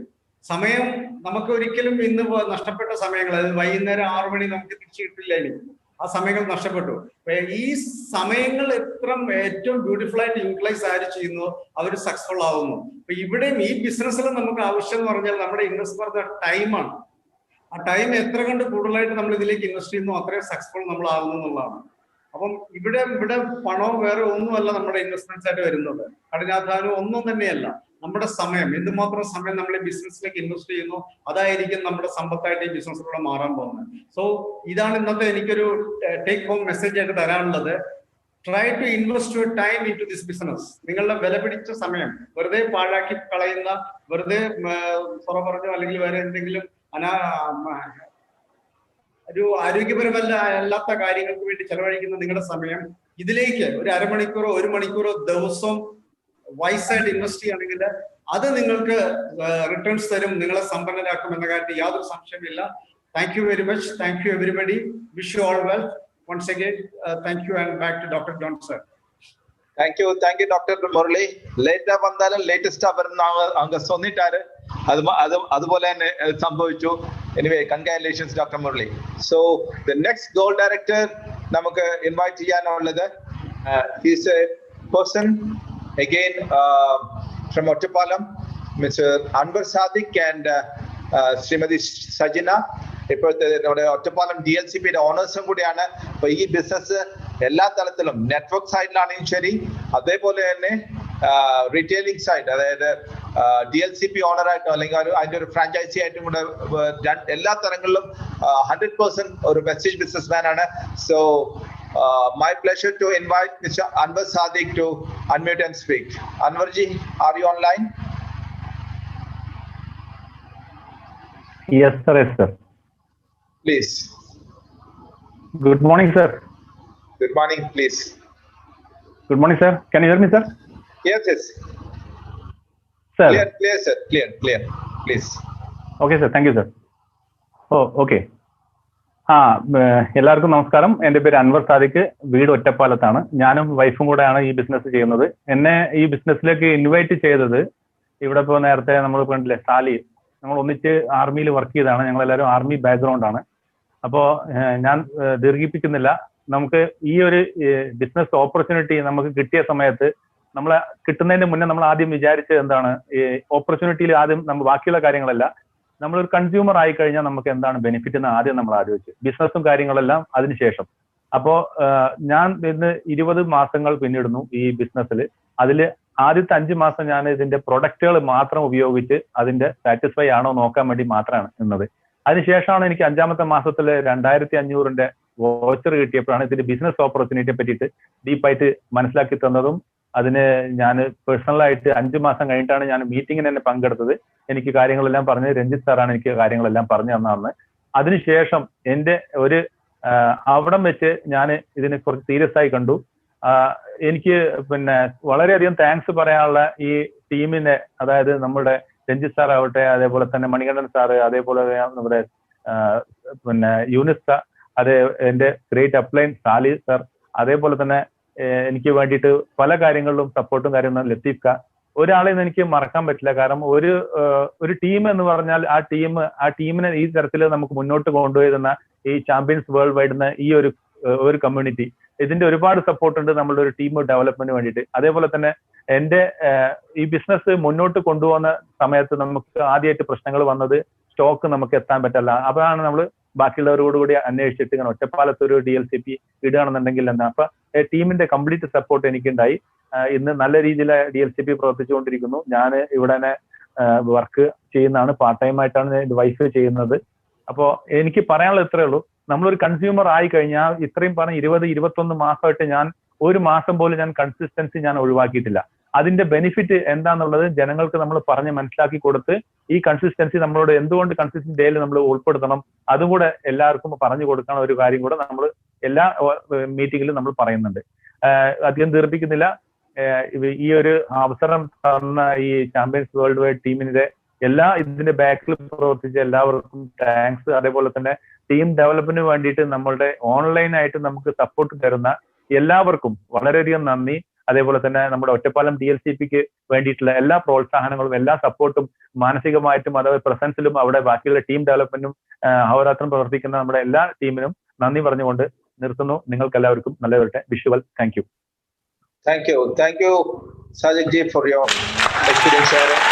സമയം നമുക്ക് ഒരിക്കലും ഇന്ന് നഷ്ടപ്പെട്ട സമയങ്ങൾ, അതായത് വൈകുന്നേരം 6 മണി നമുക്ക് തിരിച്ചു കിട്ടില്ല, എനിക്ക് ആ സമയങ്ങൾ നഷ്ടപ്പെട്ടു. ഈ സമയങ്ങൾ ഏറ്റവും ബ്യൂട്ടിഫുൾ ആയിട്ട് യൂട്ടിലൈസ് ആര് ചെയ്യുന്നു അവർ സക്സസ്ഫുൾ ആവുന്നു. അപ്പൊ ഇവിടെയും ഈ ബിസിനസ്സിൽ നമുക്ക് ആവശ്യം എന്ന് പറഞ്ഞാൽ നമ്മുടെ ഇൻവെസ്റ്റ് പറഞ്ഞ ടൈമാണ്. ആ ടൈം എത്ര കണ്ട് കൂടുതലായിട്ട് നമ്മൾ ഇതിലേക്ക് ഇൻവെസ്റ്റ് ചെയ്യുന്നു അത്രയും സക്സസ്ഫുൾ നമ്മൾ ആകുന്നു എന്നുള്ളതാണ്. അപ്പം ഇവിടെ പണവും വേറെ ഒന്നുമല്ല നമ്മുടെ ഇൻവെസ്റ്റ്മെന്റ്സ് ആയിട്ട് വരുന്നത്, കഠിനാധ്വാനവും ഒന്നും തന്നെയല്ല. നമ്മുടെ സമയം, എന്തുമാത്രം സമയം നമ്മൾ ഈ ബിസിനസ്സിലേക്ക് ഇൻവെസ്റ്റ് ചെയ്യുന്നു അതായിരിക്കും നമ്മുടെ സമ്പത്തായിട്ട് ഈ ബിസിനസ്സിലൂടെ മാറാൻ പോകുന്നത്. സോ ഇതാണ് ഇന്നത്തെ എനിക്കൊരു ടേക്ക് ഹോം മെസ്സേജ് ആയിട്ട് തരാനുള്ളത്. Try to invest your time into this business. നിങ്ങളുടെ വില പിടിച്ച സമയം വെറുതെ പാഴാക്കി കളയുന്ന, വെറുതെ പറഞ്ഞോ അല്ലെങ്കിൽ വേറെ എന്തെങ്കിലും ഒരു ആരോഗ്യപരമല്ലാത്ത കാര്യങ്ങൾക്ക് വേണ്ടി ചെലവഴിക്കുന്ന നിങ്ങളുടെ സമയം ഇതിലേക്ക് ഒരു 1/2 മണിക്കൂറോ 1 മണിക്കൂറോ ദിവസം വൈസായിട്ട് ഇൻവെസ്റ്റ് ചെയ്യുകയാണെങ്കിൽ അത് നിങ്ങൾക്ക് റിട്ടേൺസ് തരും, നിങ്ങളെ സമ്പന്നരാക്കും എന്ന കാര്യത്തിൽ യാതൊരു സംശയമില്ല. Thank you very much. Thank you everybody. Wish you all well. Once again thank you and back to doctor John sir. Thank you, Dr. Murli. Later വന്നാലും ലേറ്റസ്റ്റ് വരുന്ന അങ്ങ് സ്വന്നിട്ടാര് അതുപോലെ തന്നെ സംഭവിച്ചു. Anyway congratulations doctor Murali. So the next goal director നമുക്ക് invite ചെയ്യാനുള്ളത് he's a person again from Ottapalam, mister Anwar Sadiq and Shrimati Sajina. ഇപ്പോഴത്തെ നമ്മുടെ ഒറ്റപ്പാലം DLCPയുടെ ഓണേഴ്സും കൂടിയാണ്. അപ്പൊ ഈ ബിസിനസ് എല്ലാ തലത്തിലും നെറ്റ്വർക്ക് സൈഡിലാണെങ്കിലും ശരി, അതേപോലെ തന്നെ റീറ്റെയിലിംഗ് സൈഡ്, അതായത് DLCP ഓണറായിട്ടും അല്ലെങ്കിൽ അതിന്റെ ഒരു ഫ്രാഞ്ചൈസി ആയിട്ടും കൂടെ എല്ലാ തരങ്ങളിലും 100% ഒരു വെസ്റ്റേജ് ബിസിനസ് മാൻ ആണ്. So my pleasure to invite Mr. Anwar Sadiq to unmute and speak. Anwar ji, are you online? Yes sir, yes sir. Please. Good morning sir. Good morning, please. Good morning sir. Can you hear me sir? Yes, yes. Sir. Clear, sir. Clear. Please. Okay, sir. Thank you, sir. Oh, okay. എല്ലാവർക്കും നമസ്കാരം. എൻ്റെ പേര് അൻവർ സാദിഖ്, വീട് ഒറ്റപ്പാലത്താണ്. ഞാനും വൈഫും കൂടെയാണ് ഈ business ചെയ്യുന്നത്. എന്നെ ഈ ബിസിനസ്സിലേക്ക് ഇൻവൈറ്റ് ചെയ്തത് ഇവിടെ ഇപ്പോൾ നേരത്തെ നമ്മൾ കണ്ടില്ലേ സാലി, നമ്മൾ ഒന്നിച്ച് ആർമിയിൽ വർക്ക് ചെയ്തതാണ്. ഞങ്ങളെല്ലാവരും ആർമി ബാക്ക്ഗ്രൗണ്ട് ആണ്. അപ്പോൾ ഞാൻ ദീർഘിപ്പിക്കുന്നില്ല. നമുക്ക് ഈ ഒരു ബിസിനസ് ഓപ്പർച്യൂണിറ്റി നമുക്ക് കിട്ടിയ സമയത്ത് നമ്മളെ കിട്ടുന്നതിന് മുന്നേ നമ്മൾ ആദ്യം വിചാരിച്ചത് എന്താണ്, ഈ ഓപ്പർച്യൂണിറ്റിയിൽ ആദ്യം നമ്മൾ ബാക്കിയുള്ള കാര്യങ്ങളല്ല, നമ്മളൊരു കൺസ്യൂമർ ആയി കഴിഞ്ഞാൽ നമുക്ക് എന്താണ് ബെനിഫിറ്റ് എന്ന് ആദ്യം നമ്മൾ ആലോചിച്ചു, ബിസിനസ്സും കാര്യങ്ങളെല്ലാം അതിനുശേഷം. അപ്പോൾ ഞാൻ ഇന്ന് 20 മാസങ്ങൾ പിന്നിടുന്നു ഈ ബിസിനസ്സിൽ. അതിൽ ആദ്യത്തെ 5 മാസം ഞാൻ ഇതിന്റെ പ്രൊഡക്റ്റുകൾ മാത്രം ഉപയോഗിച്ച് അതിന്റെ സാറ്റിസ്ഫൈ ആണോ നോക്കാൻ വേണ്ടി മാത്രമാണ് നിന്നത്. അതിനുശേഷമാണ് എനിക്ക് 5ാമത്തെ മാസത്തിൽ 2500 വോച്ചർ കിട്ടിയപ്പോഴാണ് ഇതിന്റെ ബിസിനസ് ഓപ്പർച്യൂണിറ്റിയെ പറ്റിയിട്ട് ഡീപ്പായിട്ട് മനസ്സിലാക്കി തന്നതും. അതിന് ഞാൻ പേഴ്സണലായിട്ട് 5 മാസം കഴിഞ്ഞിട്ടാണ് ഞാൻ മീറ്റിങ്ങിന് തന്നെ പങ്കെടുത്തത്. എനിക്ക് കാര്യങ്ങളെല്ലാം പറഞ്ഞ് രഞ്ജിത്ത് സാറാണ് എനിക്ക് കാര്യങ്ങളെല്ലാം പറഞ്ഞു തന്നതെന്ന്. അതിനുശേഷം എൻ്റെ ഒരു അവിടം വെച്ച് ഞാൻ ഇതിനെ കുറച്ച് സീരിയസ് ആയി കണ്ടു. എനിക്ക് പിന്നെ വളരെയധികം താങ്ക്സ് പറയാനുള്ള ഈ ടീമിനെ, അതായത് നമ്മുടെ രഞ്ജിത്ത് സാർ ആവട്ടെ, അതേപോലെ തന്നെ മണികണ്ഠൻ സാറ്, അതേപോലെ നമ്മുടെ പിന്നെ യൂനിസ് സാർ, അതേ എൻ്റെ ഗ്രേറ്റ് അപ്ലൈൻ സാലി സാർ, അതേപോലെ തന്നെ എനിക്ക് വേണ്ടിയിട്ട് പല കാര്യങ്ങളിലും സപ്പോർട്ടും കാര്യങ്ങളും ലത്തീഫ് ക, ഒരാളെ എനിക്ക് മറക്കാൻ പറ്റില്ല. കാരണം ഒരു ടീം എന്ന് പറഞ്ഞാൽ ആ ടീമിനെ ഈ തരത്തിൽ നമുക്ക് മുന്നോട്ട് കൊണ്ടുപോയിരുന്ന ഈ ചാമ്പ്യൻസ് വേൾഡ് വൈഡ് ഈ ഒരു കമ്മ്യൂണിറ്റി, ഇതിന്റെ ഒരുപാട് സപ്പോർട്ട് ഉണ്ട് നമ്മളുടെ ഒരു ടീം ഡെവലപ്മെന്റിന് വേണ്ടിയിട്ട്. അതേപോലെ തന്നെ എൻ്റെ ഈ ബിസിനസ് മുന്നോട്ട് കൊണ്ടുപോകുന്ന സമയത്ത് നമുക്ക് ആദ്യമായിട്ട് പ്രശ്നങ്ങൾ വന്നത് സ്റ്റോക്ക് നമുക്ക് എത്താൻ പറ്റില്ല. അപ്പോഴാണ് നമ്മൾ ബാക്കിയുള്ളവരോട് കൂടി അന്വേഷിച്ചിട്ട് ഇങ്ങനെ ഒറ്റപ്പാലത്ത് ഒരു DLCP ഇടുകയാണെന്നുണ്ടെങ്കിൽ എന്താ, അപ്പൊ ടീമിന്റെ കംപ്ലീറ്റ് സപ്പോർട്ട് എനിക്കുണ്ടായി. ഇന്ന് നല്ല രീതിയിൽ DLCP പ്രവർത്തിച്ചുകൊണ്ടിരിക്കുന്നു. ഞാൻ ഇവിടെ തന്നെ വർക്ക് ചെയ്യുന്നതാണ്, പാർട്ട് ടൈം ആയിട്ടാണ് വൈഫ് ചെയ്യുന്നത്. അപ്പോൾ എനിക്ക് പറയാനുള്ളത് ഇത്രയേ ഉള്ളൂ, നമ്മളൊരു കൺസ്യൂമർ ആയി കഴിഞ്ഞാൽ ഇത്രയും പറഞ്ഞ 20-21 മാസമായിട്ട് ഞാൻ ഒരു മാസം പോലും ഞാൻ കൺസിസ്റ്റൻസി ഞാൻ ഒഴിവാക്കിയിട്ടില്ല. അതിന്റെ ബെനിഫിറ്റ് എന്താന്നുള്ളത് ജനങ്ങൾക്ക് നമ്മൾ പറഞ്ഞ് മനസ്സിലാക്കി കൊടുത്ത് ഈ കൺസിസ്റ്റൻസി നമ്മളോട് എന്തുകൊണ്ട് കൺസിസ്റ്റന്റ് ഡേയിൽ നമ്മൾ ഉൾപ്പെടുത്തണം, അതും കൂടെ എല്ലാവർക്കും പറഞ്ഞു കൊടുക്കുന്ന ഒരു കാര്യം കൂടെ നമ്മൾ എല്ലാ മീറ്റിങ്ങിലും നമ്മൾ പറയുന്നുണ്ട്. അധികം ദീർഘിപ്പിക്കുന്നില്ല. ഈ ഒരു അവസരം തന്ന ഈ ചാമ്പ്യൻസ് വേൾഡ് വൈഡ് ടീമിന്റെ ഇതിന്റെ ബാക്കിൽ പ്രവർത്തിച്ച എല്ലാവർക്കും താങ്ക്സ്. അതേപോലെ തന്നെ ടീം ഡെവലപ്മെന്റിന് വേണ്ടിയിട്ട് നമ്മളുടെ ഓൺലൈനായിട്ട് നമുക്ക് സപ്പോർട്ട് തരുന്ന എല്ലാവർക്കും വളരെയധികം നന്ദി. അതേപോലെ തന്നെ നമ്മുടെ ഒറ്റപ്പാലം DLCPക്ക് വേണ്ടിയിട്ടുള്ള എല്ലാ പ്രോത്സാഹനങ്ങളും എല്ലാ സപ്പോർട്ടും മാനസികമായിട്ടും അതായത് പ്രസൻസിലും അവിടെ ബാക്കിയുള്ള ടീം ഡെവലപ്മെന്റും അഹോരാത്രം പ്രവർത്തിക്കുന്ന നമ്മുടെ എല്ലാ ടീമിനും നന്ദി പറഞ്ഞുകൊണ്ട് നിർത്തുന്നു. നിങ്ങൾക്ക് എല്ലാവർക്കും നല്ല വരട്ടെ. Visual. Thank you. Thank you, Sajid ji, for your experience sharing.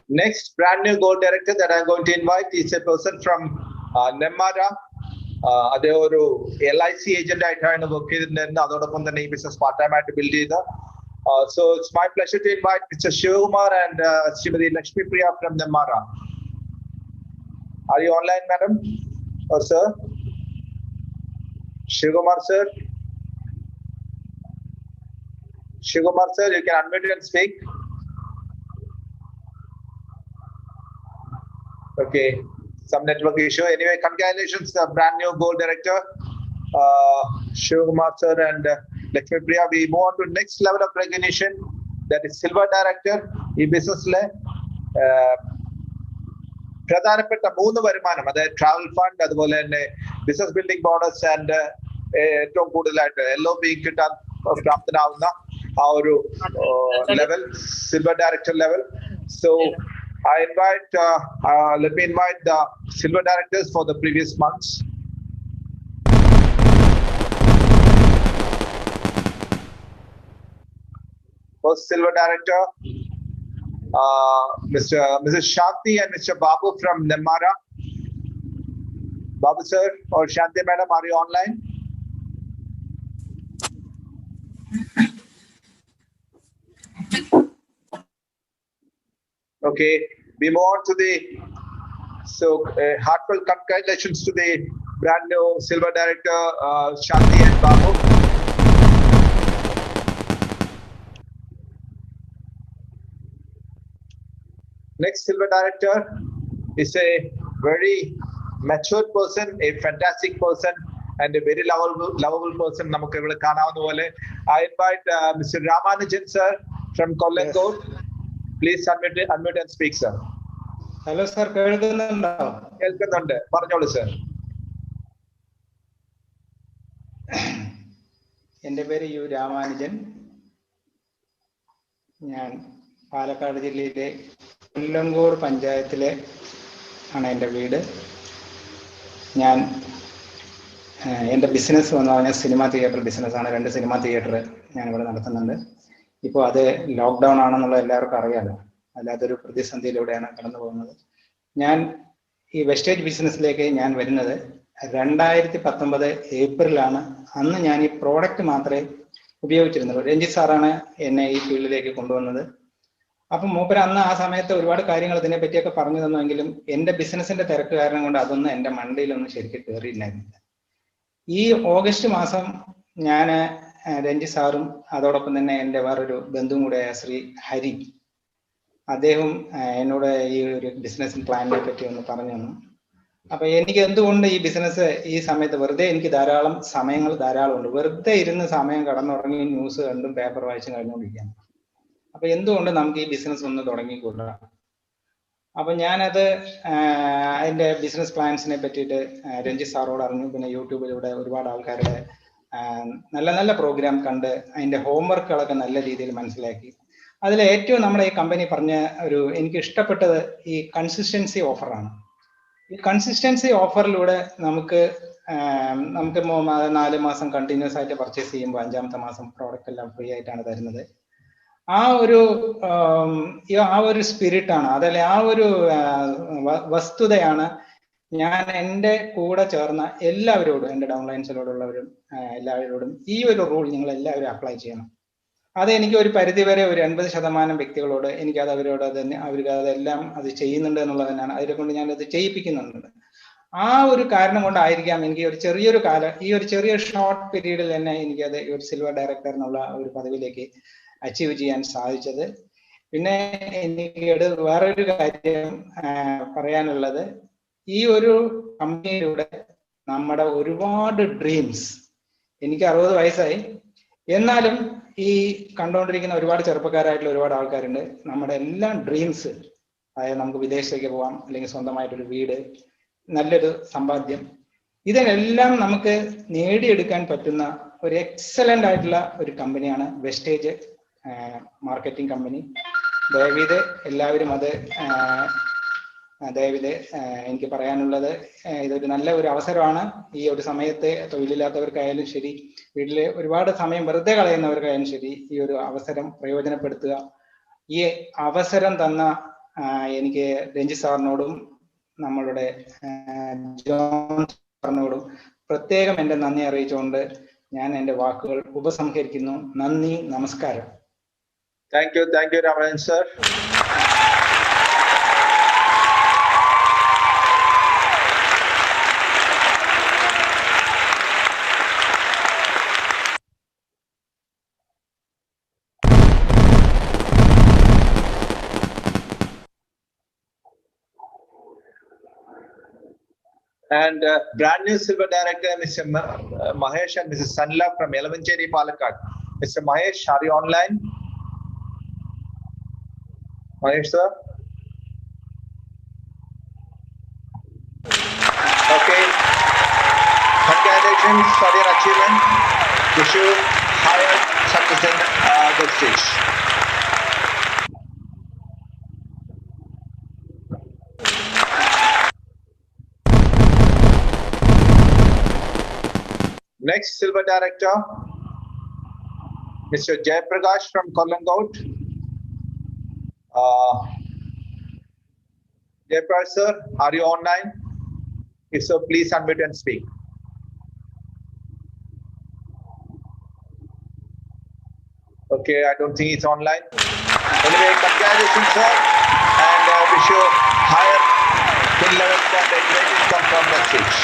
Next brand new gold director that I'm going to invite is a person from Nemmara. അതേ ഒരു LIC ഏജന്റ് ആയിട്ടാണ് വർക്ക് ചെയ്തിട്ടുണ്ടായിരുന്നത്. അതോടൊപ്പം തന്നെ ഈ ബിസിനസ് പാർട്ട് ടൈം ആയിട്ട് build ചെയ്ത. So it's my pleasure to invite Mr. Shivkumar and Srimati Lakshmi Priya from Nemmara. Are you online, madam or sir? Shivkumar sir, you can unmute and speak. Okay, some network issue. Anyway, congratulations, brand new gold director, Shivkumar sir and Lakshmi Priya. We move on to next level of recognition, that is silver director. ഈ ബിസിനസ്സിലെ പ്രധാനപ്പെട്ട 3 വരുമാനം, അതായത് travel fund, അതുപോലെ തന്നെ business building bonus and ഏറ്റവും കൂടുതലായിട്ട് LOB കിട്ടാൻ പ്രാപ്തനാവുന്ന ആ ഒരു level, silver director level. So let me invite the silver directors for the previous months. First silver director, Mrs. Shanti and Mr. Babu from Nemmara. Babu sir or Shanti madam, are you online? Okay, we move on to heartfelt congratulations to the brand new silver director, Shanti and Babu. Next silver director is a very mature person, a fantastic person, and a very lovable person. നമുക്ക് ഇവിടെ കാണാവുന്ന പോലെ I invite Mr. Ramanujan sir from Kollengood. Please unmute and speak, sir. Hello sir, കേൾക്കുന്നുണ്ടോ? കേൾക്കുന്നുണ്ട്, പറഞ്ഞോളൂ sir. എൻ്റെ പേര് U Ramanujan. ഞാൻ പാലക്കാട് ജില്ലയിലെ കൊല്ലങ്കോട് പഞ്ചായത്തിലെ ആണ് എൻ്റെ വീട്. ഞാൻ എൻ്റെ ബിസിനസ് എന്ന് പറഞ്ഞാൽ സിനിമ തിയേറ്റർ ബിസിനസ്സാണ്. 2 സിനിമ തിയേറ്റർ ഞാനിവിടെ നടത്തുന്നുണ്ട്. ഇപ്പോൾ അത് ലോക്ക്ഡൗൺ ആണെന്നുള്ളത് എല്ലാവർക്കും അറിയാമല്ലോ. അല്ലാത്തൊരു പ്രതിസന്ധിയിലൂടെയാണ് കടന്നു പോകുന്നത്. ഞാൻ ഈ വെസ്റ്റേജ് ബിസിനസ്സിലേക്ക് ഞാൻ വരുന്നത് 2019 ഏപ്രിലാണ്. അന്ന് ഞാൻ ഈ പ്രോഡക്റ്റ് മാത്രമേ ഉപയോഗിച്ചിരുന്നുള്ളൂ. രഞ്ജിത്ത് സാറാണ് എന്നെ ഈ ഫീൽഡിലേക്ക് കൊണ്ടുവന്നത്. അപ്പം മൂപ്പര് അന്ന് ആ സമയത്ത് ഒരുപാട് കാര്യങ്ങൾ ഇതിനെ പറ്റിയൊക്കെ പറഞ്ഞു തന്നുവെങ്കിലും എൻ്റെ ബിസിനസിന്റെ തിരക്ക് കാരണം കൊണ്ട് അതൊന്നും എൻ്റെ മണ്ടയിലൊന്നും ശരിക്കും കയറിയില്ലായിരുന്നില്ല. ഈ ഓഗസ്റ്റ് മാസം ഞാൻ രഞ്ജിത്ത് സാറും അതോടൊപ്പം തന്നെ എൻ്റെ വേറൊരു ബന്ധുവും കൂടെയായ ശ്രീ ഹരി, അദ്ദേഹം എന്നോട് ഈ ഒരു ബിസിനസ് പ്ലാനിനെ പറ്റി ഒന്ന് പറഞ്ഞു തന്നു. അപ്പൊ എനിക്ക് എന്തുകൊണ്ട് ഈ ബിസിനസ് ഈ സമയത്ത് വെറുതെ എനിക്ക് സമയങ്ങൾ ധാരാളമുണ്ട്. വെറുതെ ഇരുന്ന് സമയം കടന്നുറങ്ങി ന്യൂസ് കണ്ടും പേപ്പർ വായിച്ചും കഴിഞ്ഞുകൊണ്ടിരിക്കുകയാണ്. അപ്പൊ എന്തുകൊണ്ട് നമുക്ക് ഈ ബിസിനസ് ഒന്ന് തുടങ്ങിക്കൂടാ? അപ്പൊ ഞാനത് അതിന്റെ ബിസിനസ് പ്ലാൻസിനെ പറ്റിയിട്ട് രഞ്ജിത്ത് സാറോട് അറിഞ്ഞു. പിന്നെ യൂട്യൂബിലൂടെ ഒരുപാട് ആൾക്കാരുടെ നല്ല നല്ല പ്രോഗ്രാം കണ്ട് അതിന്റെ ഹോംവർക്കുകളൊക്കെ നല്ല രീതിയിൽ മനസ്സിലാക്കി. അതിൽ ഏറ്റവും നമ്മുടെ ഈ കമ്പനി പറഞ്ഞ എനിക്ക് ഇഷ്ടപ്പെട്ടത് ഈ കൺസിസ്റ്റൻസി ഓഫറാണ്. ഈ കൺസിസ്റ്റൻസി ഓഫറിലൂടെ നമുക്ക് 4 മാസം കണ്ടിന്യൂസ് ആയിട്ട് പർച്ചേസ് ചെയ്യുമ്പോൾ 5ാമത്തെ മാസം പ്രോഡക്റ്റ് എല്ലാം ഫ്രീ ആയിട്ടാണ് തരുന്നത്. ആ ഒരു സ്പിരിറ്റാണ്, അതല്ലേ ആ ഒരു വസ്തുതയാണ് ഞാൻ എൻ്റെ കൂടെ ചേർന്ന എല്ലാവരോടും, എൻ്റെ ഡൗൺലൈൻസിലോടുള്ളവരും എല്ലാവരോടും ഈ ഒരു റൂൾ നിങ്ങൾ എല്ലാവരും അപ്ലൈ ചെയ്യണം. അതെനിക്ക് ഒരു പരിധിവരെ ഒരു 80% വ്യക്തികളോട് എനിക്കത് അവർക്ക് അതെല്ലാം അത് ചെയ്യുന്നുണ്ട് എന്നുള്ളത് തന്നെയാണ്. അതിനെ കൊണ്ട് ഞാനത് ചെയ്യിപ്പിക്കുന്നുണ്ട്. ആ ഒരു കാരണം കൊണ്ടായിരിക്കാം എനിക്ക് ഈ ഒരു ചെറിയ ഷോർട്ട് പീരീഡിൽ തന്നെ എനിക്കത് ഒരു സിൽവർ ഡയറക്ടർ എന്നുള്ള ഒരു പദവിയിലേക്ക് അച്ചീവ് ചെയ്യാൻ സാധിച്ചത്. പിന്നെ എനിക്ക് വേറൊരു കാര്യം പറയാനുള്ളത്, ഈ ഒരു കമ്പനിയിലൂടെ നമ്മുടെ ഒരുപാട് ഡ്രീംസ്, എനിക്ക് 60 വയസ്സായി, എന്നാലും ഈ കണ്ടുകൊണ്ടിരിക്കുന്ന ഒരുപാട് ചെറുപ്പക്കാരായിട്ടുള്ള ഒരുപാട് ആൾക്കാരുണ്ട്. നമ്മുടെ എല്ലാ ഡ്രീംസ്, അതായത് നമുക്ക് വിദേശത്തേക്ക് പോകാം, അല്ലെങ്കിൽ സ്വന്തമായിട്ടൊരു വീട്, നല്ലൊരു സമ്പാദ്യം, ഇതിനെല്ലാം നമുക്ക് നേടിയെടുക്കാൻ പറ്റുന്ന ഒരു എക്സലന്റ് ആയിട്ടുള്ള ഒരു കമ്പനിയാണ് വെസ്റ്റേജ് മാർക്കറ്റിംഗ് കമ്പനി. ദയവീത് എല്ലാവരും അത് എനിക്ക് പറയാനുള്ളത്, ഇതൊരു നല്ല ഒരു അവസരമാണ്. ഈ ഒരു സമയത്ത് തൊഴിലില്ലാത്തവർക്കായാലും ശരി, വീട്ടിൽ ഒരുപാട് സമയം വെറുതെ കളയുന്നവർക്കായാലും ശരി, ഈ ഒരു അവസരം പ്രയോജനപ്പെടുത്തുക. ഈ അവസരം തന്ന എനിക്ക് രഞ്ജിത്ത് സാറിനോടും നമ്മളുടെ ജോൺ സാറിനോടും പ്രത്യേകം എൻ്റെ നന്ദി അറിയിച്ചുകൊണ്ട് ഞാൻ എൻ്റെ വാക്കുകൾ ഉപസംഹരിക്കുന്നു. നന്ദി, നമസ്കാരം. Thank you Raman sir. And brand new silver director, Mr. Mahesh and Mrs. Sanla from Yelavancheri, Palakkad. Mr. Mahesh, are you online? Mahesh, sir? Okay. Congratulations for your achievement. Wish you higher success in the stage. Next silver director, Mr. Jayaprakash from Kollengood. Jayaprakash sir, are you online? If so, please unmute and speak. Okay, I don't think it's online. Anyway, congratulations sir, and wish you higher levels and a great income from the stage.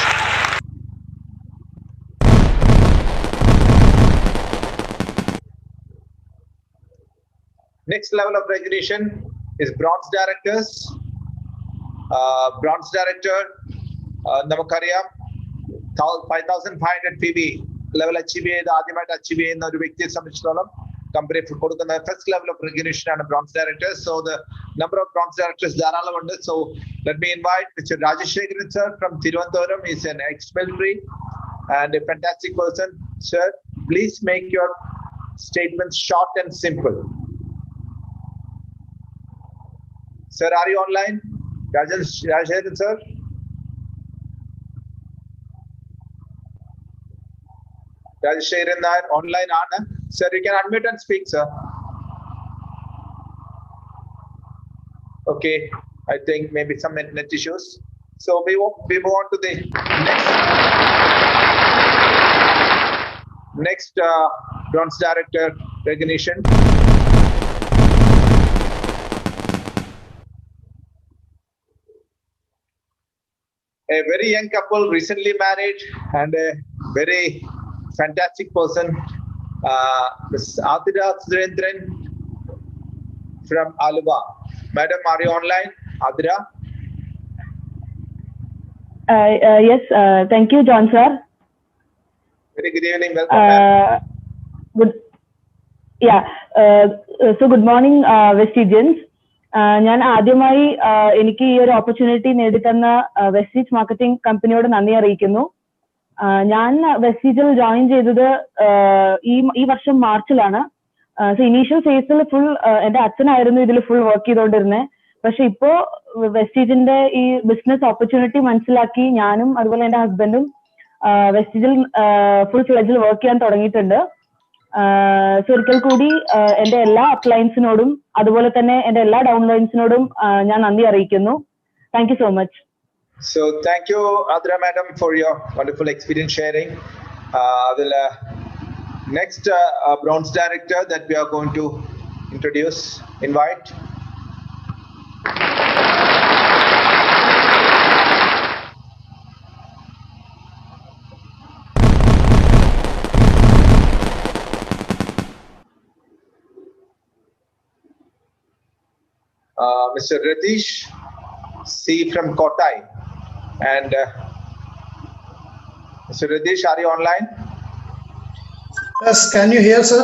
Next level of recognition is bronze directors. Bronze director, നമുക്കറിയാം 5500 PB level achieve ചെയ്ത് ആദ്യമായിട്ട് achieve ചെയ്യുന്ന ഒരു വ്യക്തിയെ സംബന്ധിച്ചിടത്തോളം company കൊടുക്കുന്ന first level of recognition ആണ് bronze directors. So the number of bronze directors ധാരാളമുണ്ട്. So let me invite mister Rajasekharan sir from Tirunelveli. He is an ex-military and a fantastic person. Sir, please make your statements short and simple. Sir, are you online? Rajeshwaran sir? Rajeshwaran Nair online ആണ്. Sir, you can unmute and speak, sir. Okay, I think maybe some net issues. So we move on to the next bronze director recognition. A very young couple, recently married, and a very fantastic person, Ms. Adira Surendran from Aluva. Madam, are you online? Adira? Yes, thank you, John sir. Very good evening, welcome. Good. Yeah, so good morning, Vestigians. ഞാൻ ആദ്യമായി എനിക്ക് ഈ ഒരു opportunity നേടിത്തന്ന Vestige marketing കമ്പനിയോട് നന്ദി അറിയിക്കുന്നു. ഞാൻ വെസ്റ്റീജിൽ join ചെയ്തത് ഈ വർഷം മാർച്ചിലാണ്. സോ ഇനീഷ്യൽ ഫേസിൽ ഫുൾ എന്റെ അച്ഛനായിരുന്നു ഇതിൽ ഫുൾ വർക്ക് ചെയ്തുകൊണ്ടിരുന്നത്. പക്ഷെ ഇപ്പോ വെസ്റ്റീജിന്റെ ഈ ബിസിനസ് ഓപ്പർച്യൂണിറ്റി മനസ്സിലാക്കി ഞാനും അതുപോലെ എന്റെ ഹസ്ബൻഡും വെസ്റ്റീജിൽ ഫുൾ ഫ്ലെഡ്ജിൽ വർക്ക് ചെയ്യാൻ തുടങ്ങിയിട്ടുണ്ട്. സോ ഒരിക്കൽ കൂടി എന്റെ എല്ലാ അപ്ലയൻസിനോടും അതുപോലെ തന്നെ എന്റെ എല്ലാ ഡൗൺലൈൻസിനോടും ഞാൻ നന്ദി അറിയിക്കുന്നു. Thank you so much. So thank you, Adra madam, for your wonderful experience sharing. The next bronze director that we are going to introduce, invite. Mr. Radish C from Kotai. And Mr. Radish, are you online? Yes, can you hear, sir?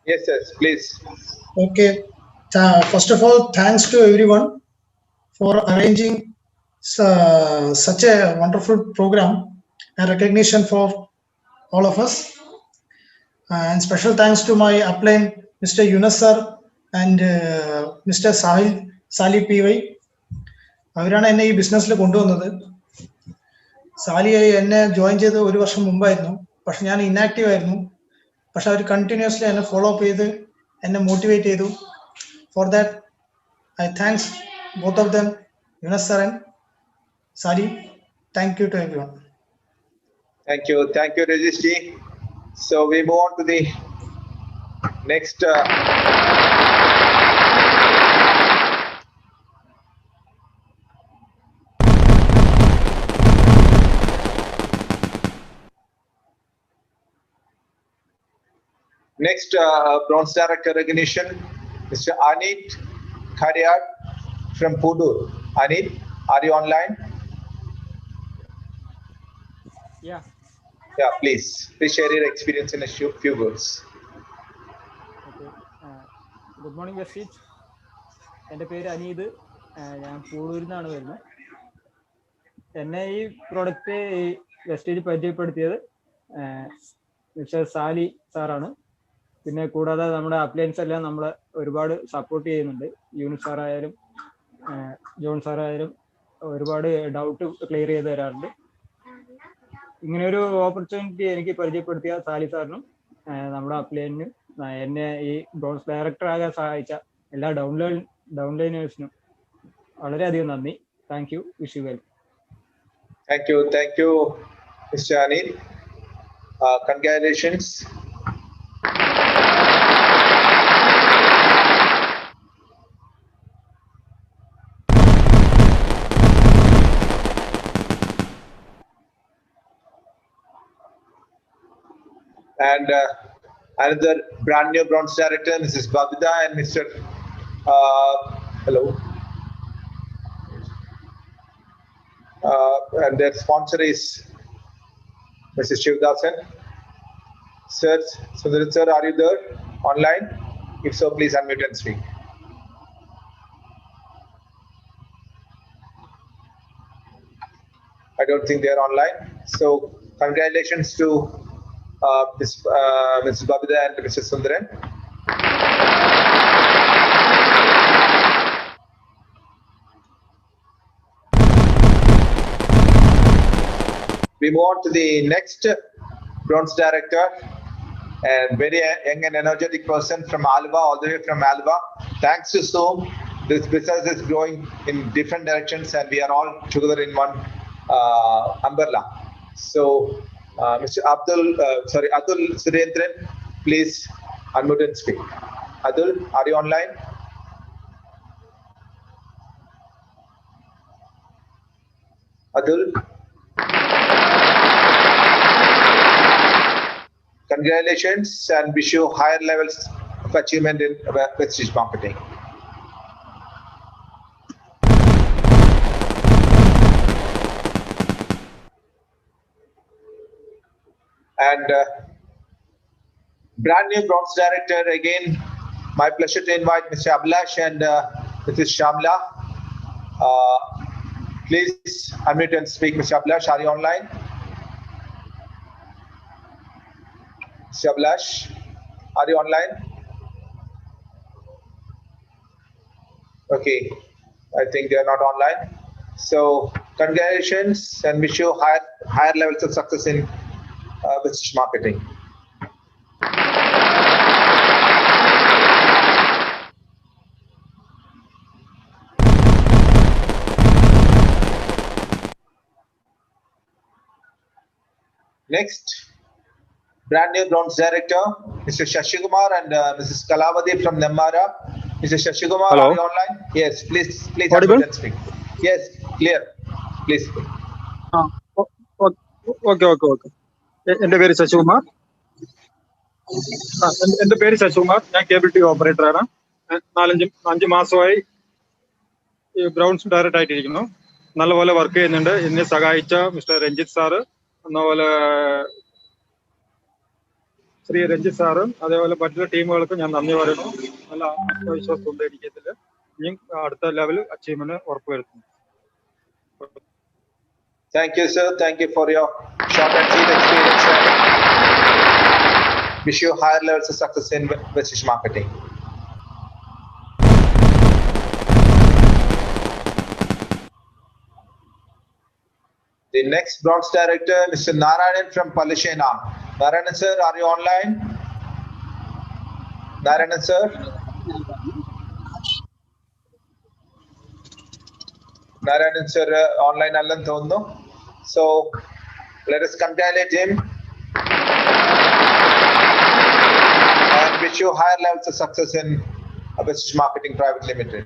Yes, yes, please. Okay. First of all, thanks to everyone for arranging such a wonderful program and recognition for all of us. And special thanks to my upline, Mr. Yunus sir and Mr. Sali PY. അവരാണ് എന്നെ ഈ ബിസിനസ്സിൽ കൊണ്ടുവന്നത്. സാലിയായി എന്നെ join ചെയ്ത് ഒരു വർഷം മുമ്പായിരുന്നു. പക്ഷെ ഞാൻ ഇനാക്റ്റീവ് ആയിരുന്നു. പക്ഷെ അവർ കണ്ടിന്യൂസ്ലി എന്നെ ഫോളോ അപ്പ് ചെയ്ത് എന്നെ മോട്ടിവേറ്റ് ചെയ്തു. For that I thanks both of them, Yunus sir and Sali. Thank you to everyone. Thank you, Rajesh ji. So we move on to the next bronze director recognition, Mr. Anit Khariat from Pudur. Anit, are you online? Yeah. Yeah, please share your experience in a few words. Okay. Good morning, Vestige. എൻ്റെ പേര് അനീത്. ഞാൻ പൂളൂരിൽ നിന്നാണ് വരുന്നത്. എന്നെ ഈ product vestige പരിചയപ്പെടുത്തിയത് mister Sally സാറാണ്. പിന്നെ കൂടാതെ നമ്മുടെ അപ്ലയൻസ് എല്ലാം നമ്മളെ ഒരുപാട് സപ്പോർട്ട് ചെയ്യുന്നുണ്ട്. യൂനിസ് സാറായാലും ജോൺ സാറായാലും ഒരുപാട് ഡൗട്ട് ക്ലിയർ ചെയ്ത് തരാറുണ്ട്. ഇങ്ങനെ ഒരു ഓപ്പർച്യൂണിറ്റി എനിക്ക് പരിചയപ്പെടുത്തിയ സാലി സാറിനും നമ്മുടെ അപ്ലയനും എന്നെ ഈ ബ്രോൺസ് ഡയറക്ടർ ആകാൻ സഹായിച്ച എല്ലാ ഡൗൺലൈനേഴ്സിനും വളരെയധികം നന്ദി. Thank you. Wish you well. Thank you, Mr. Anil. Congratulations. And another brand new bronze director, Mrs. Babida and Mr. Hello. And their sponsor is Mrs. Shivdasan. Sir, Sundaran sir, are you there online? If so, please unmute and speak. I don't think they are online. So congratulations to Mrs. Babida and Mr. Sundaran. We move on to the next bronze director, and very young and energetic person from Alva, all the way from Alva. Thanks to Zoom, this business is growing in different directions, and we are all together in one umbrella. So, Atul Surendran, please unmute and speak. Atul, are you online? Atul? Congratulations and wish you higher levels of achievement in Prestige marketing. And brand new bronze director again. My pleasure to invite Mr. Abhilash and Mrs. Shamla. Please unmute and speak. Mr. Abhilash, are you online? Mr. Abhilash, are you online? Okay, I think they are not online. So congratulations and wish you higher levels of success in Prestige marketing. Next, brand new bronze director, Mr. Shashikumar and Mrs. Kalavati from Nemmara. Mr. Shashikumar, Hello. are you online? Yes, please Audible? unmute and speak. Yes, clear. Please speak. Okay എൻ്റെ പേര് ശശികുമാർ. ഞാൻ cable T ഓപ്പറേറ്ററാണ്. 4-5 മാസമായി ഈ browns direct ആയിട്ടിരിക്കുന്നു. നല്ലപോലെ work ചെയ്യുന്നുണ്ട്. എന്നെ സഹായിച്ച mister Ranjith sir, എന്നപോലെ ശ്രീ രഞ്ജിത്ത് സാറും അതേപോലെ മറ്റുള്ള ടീമുകൾക്കും ഞാൻ നന്ദി പറയുന്നു. നല്ല ആത്മവിശ്വാസമുണ്ട് എനിക്കതിൽ. ഇനിയും അടുത്ത ലെവൽ അച്ചീവ്മെന്റ് ഉറപ്പുവരുത്തുന്നു. Thank you, sir. Thank you for your short and sweet experience. Wish you higher levels of success in Prestige marketing. The next bronze director, Mr. Narayan from Palishena. Narayan sir, are you online? Narayan sir? Narayan sir online allan thonnu. So let us congratulate him and wish you higher levels of success in Prestige Marketing Private Limited.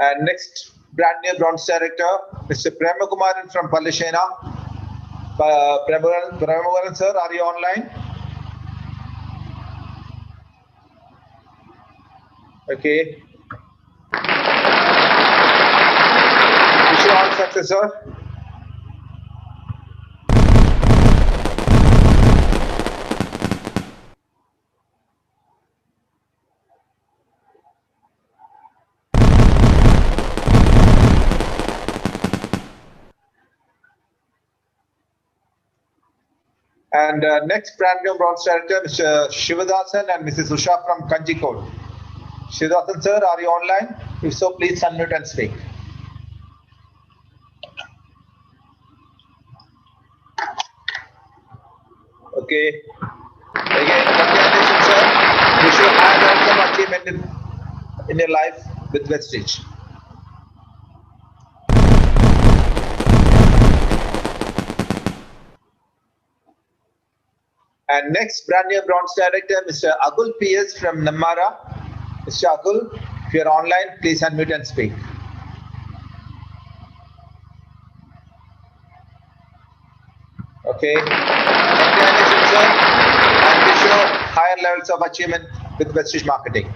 And next brand new bronze director, Mr. Premakumaran from Palishena. Premakumaran sir, are you online? Okay. Wish you all success, sir. And next brand new bronze director, Mr. Shivadasan and Mrs. Usha from Kanjikode. Shivadasan sir, are you online? If so, please unmute and speak. Okay. Again, congratulations, sir. Wish you high levels of achievement in your life with Prestige. And next brand new bronze director, Mr. Agul PS from Nemmara. Mr. Agul, if you are online, please unmute and speak. Okay. Congratulations, sir, and wish you higher levels of achievement with Prestige Marketing.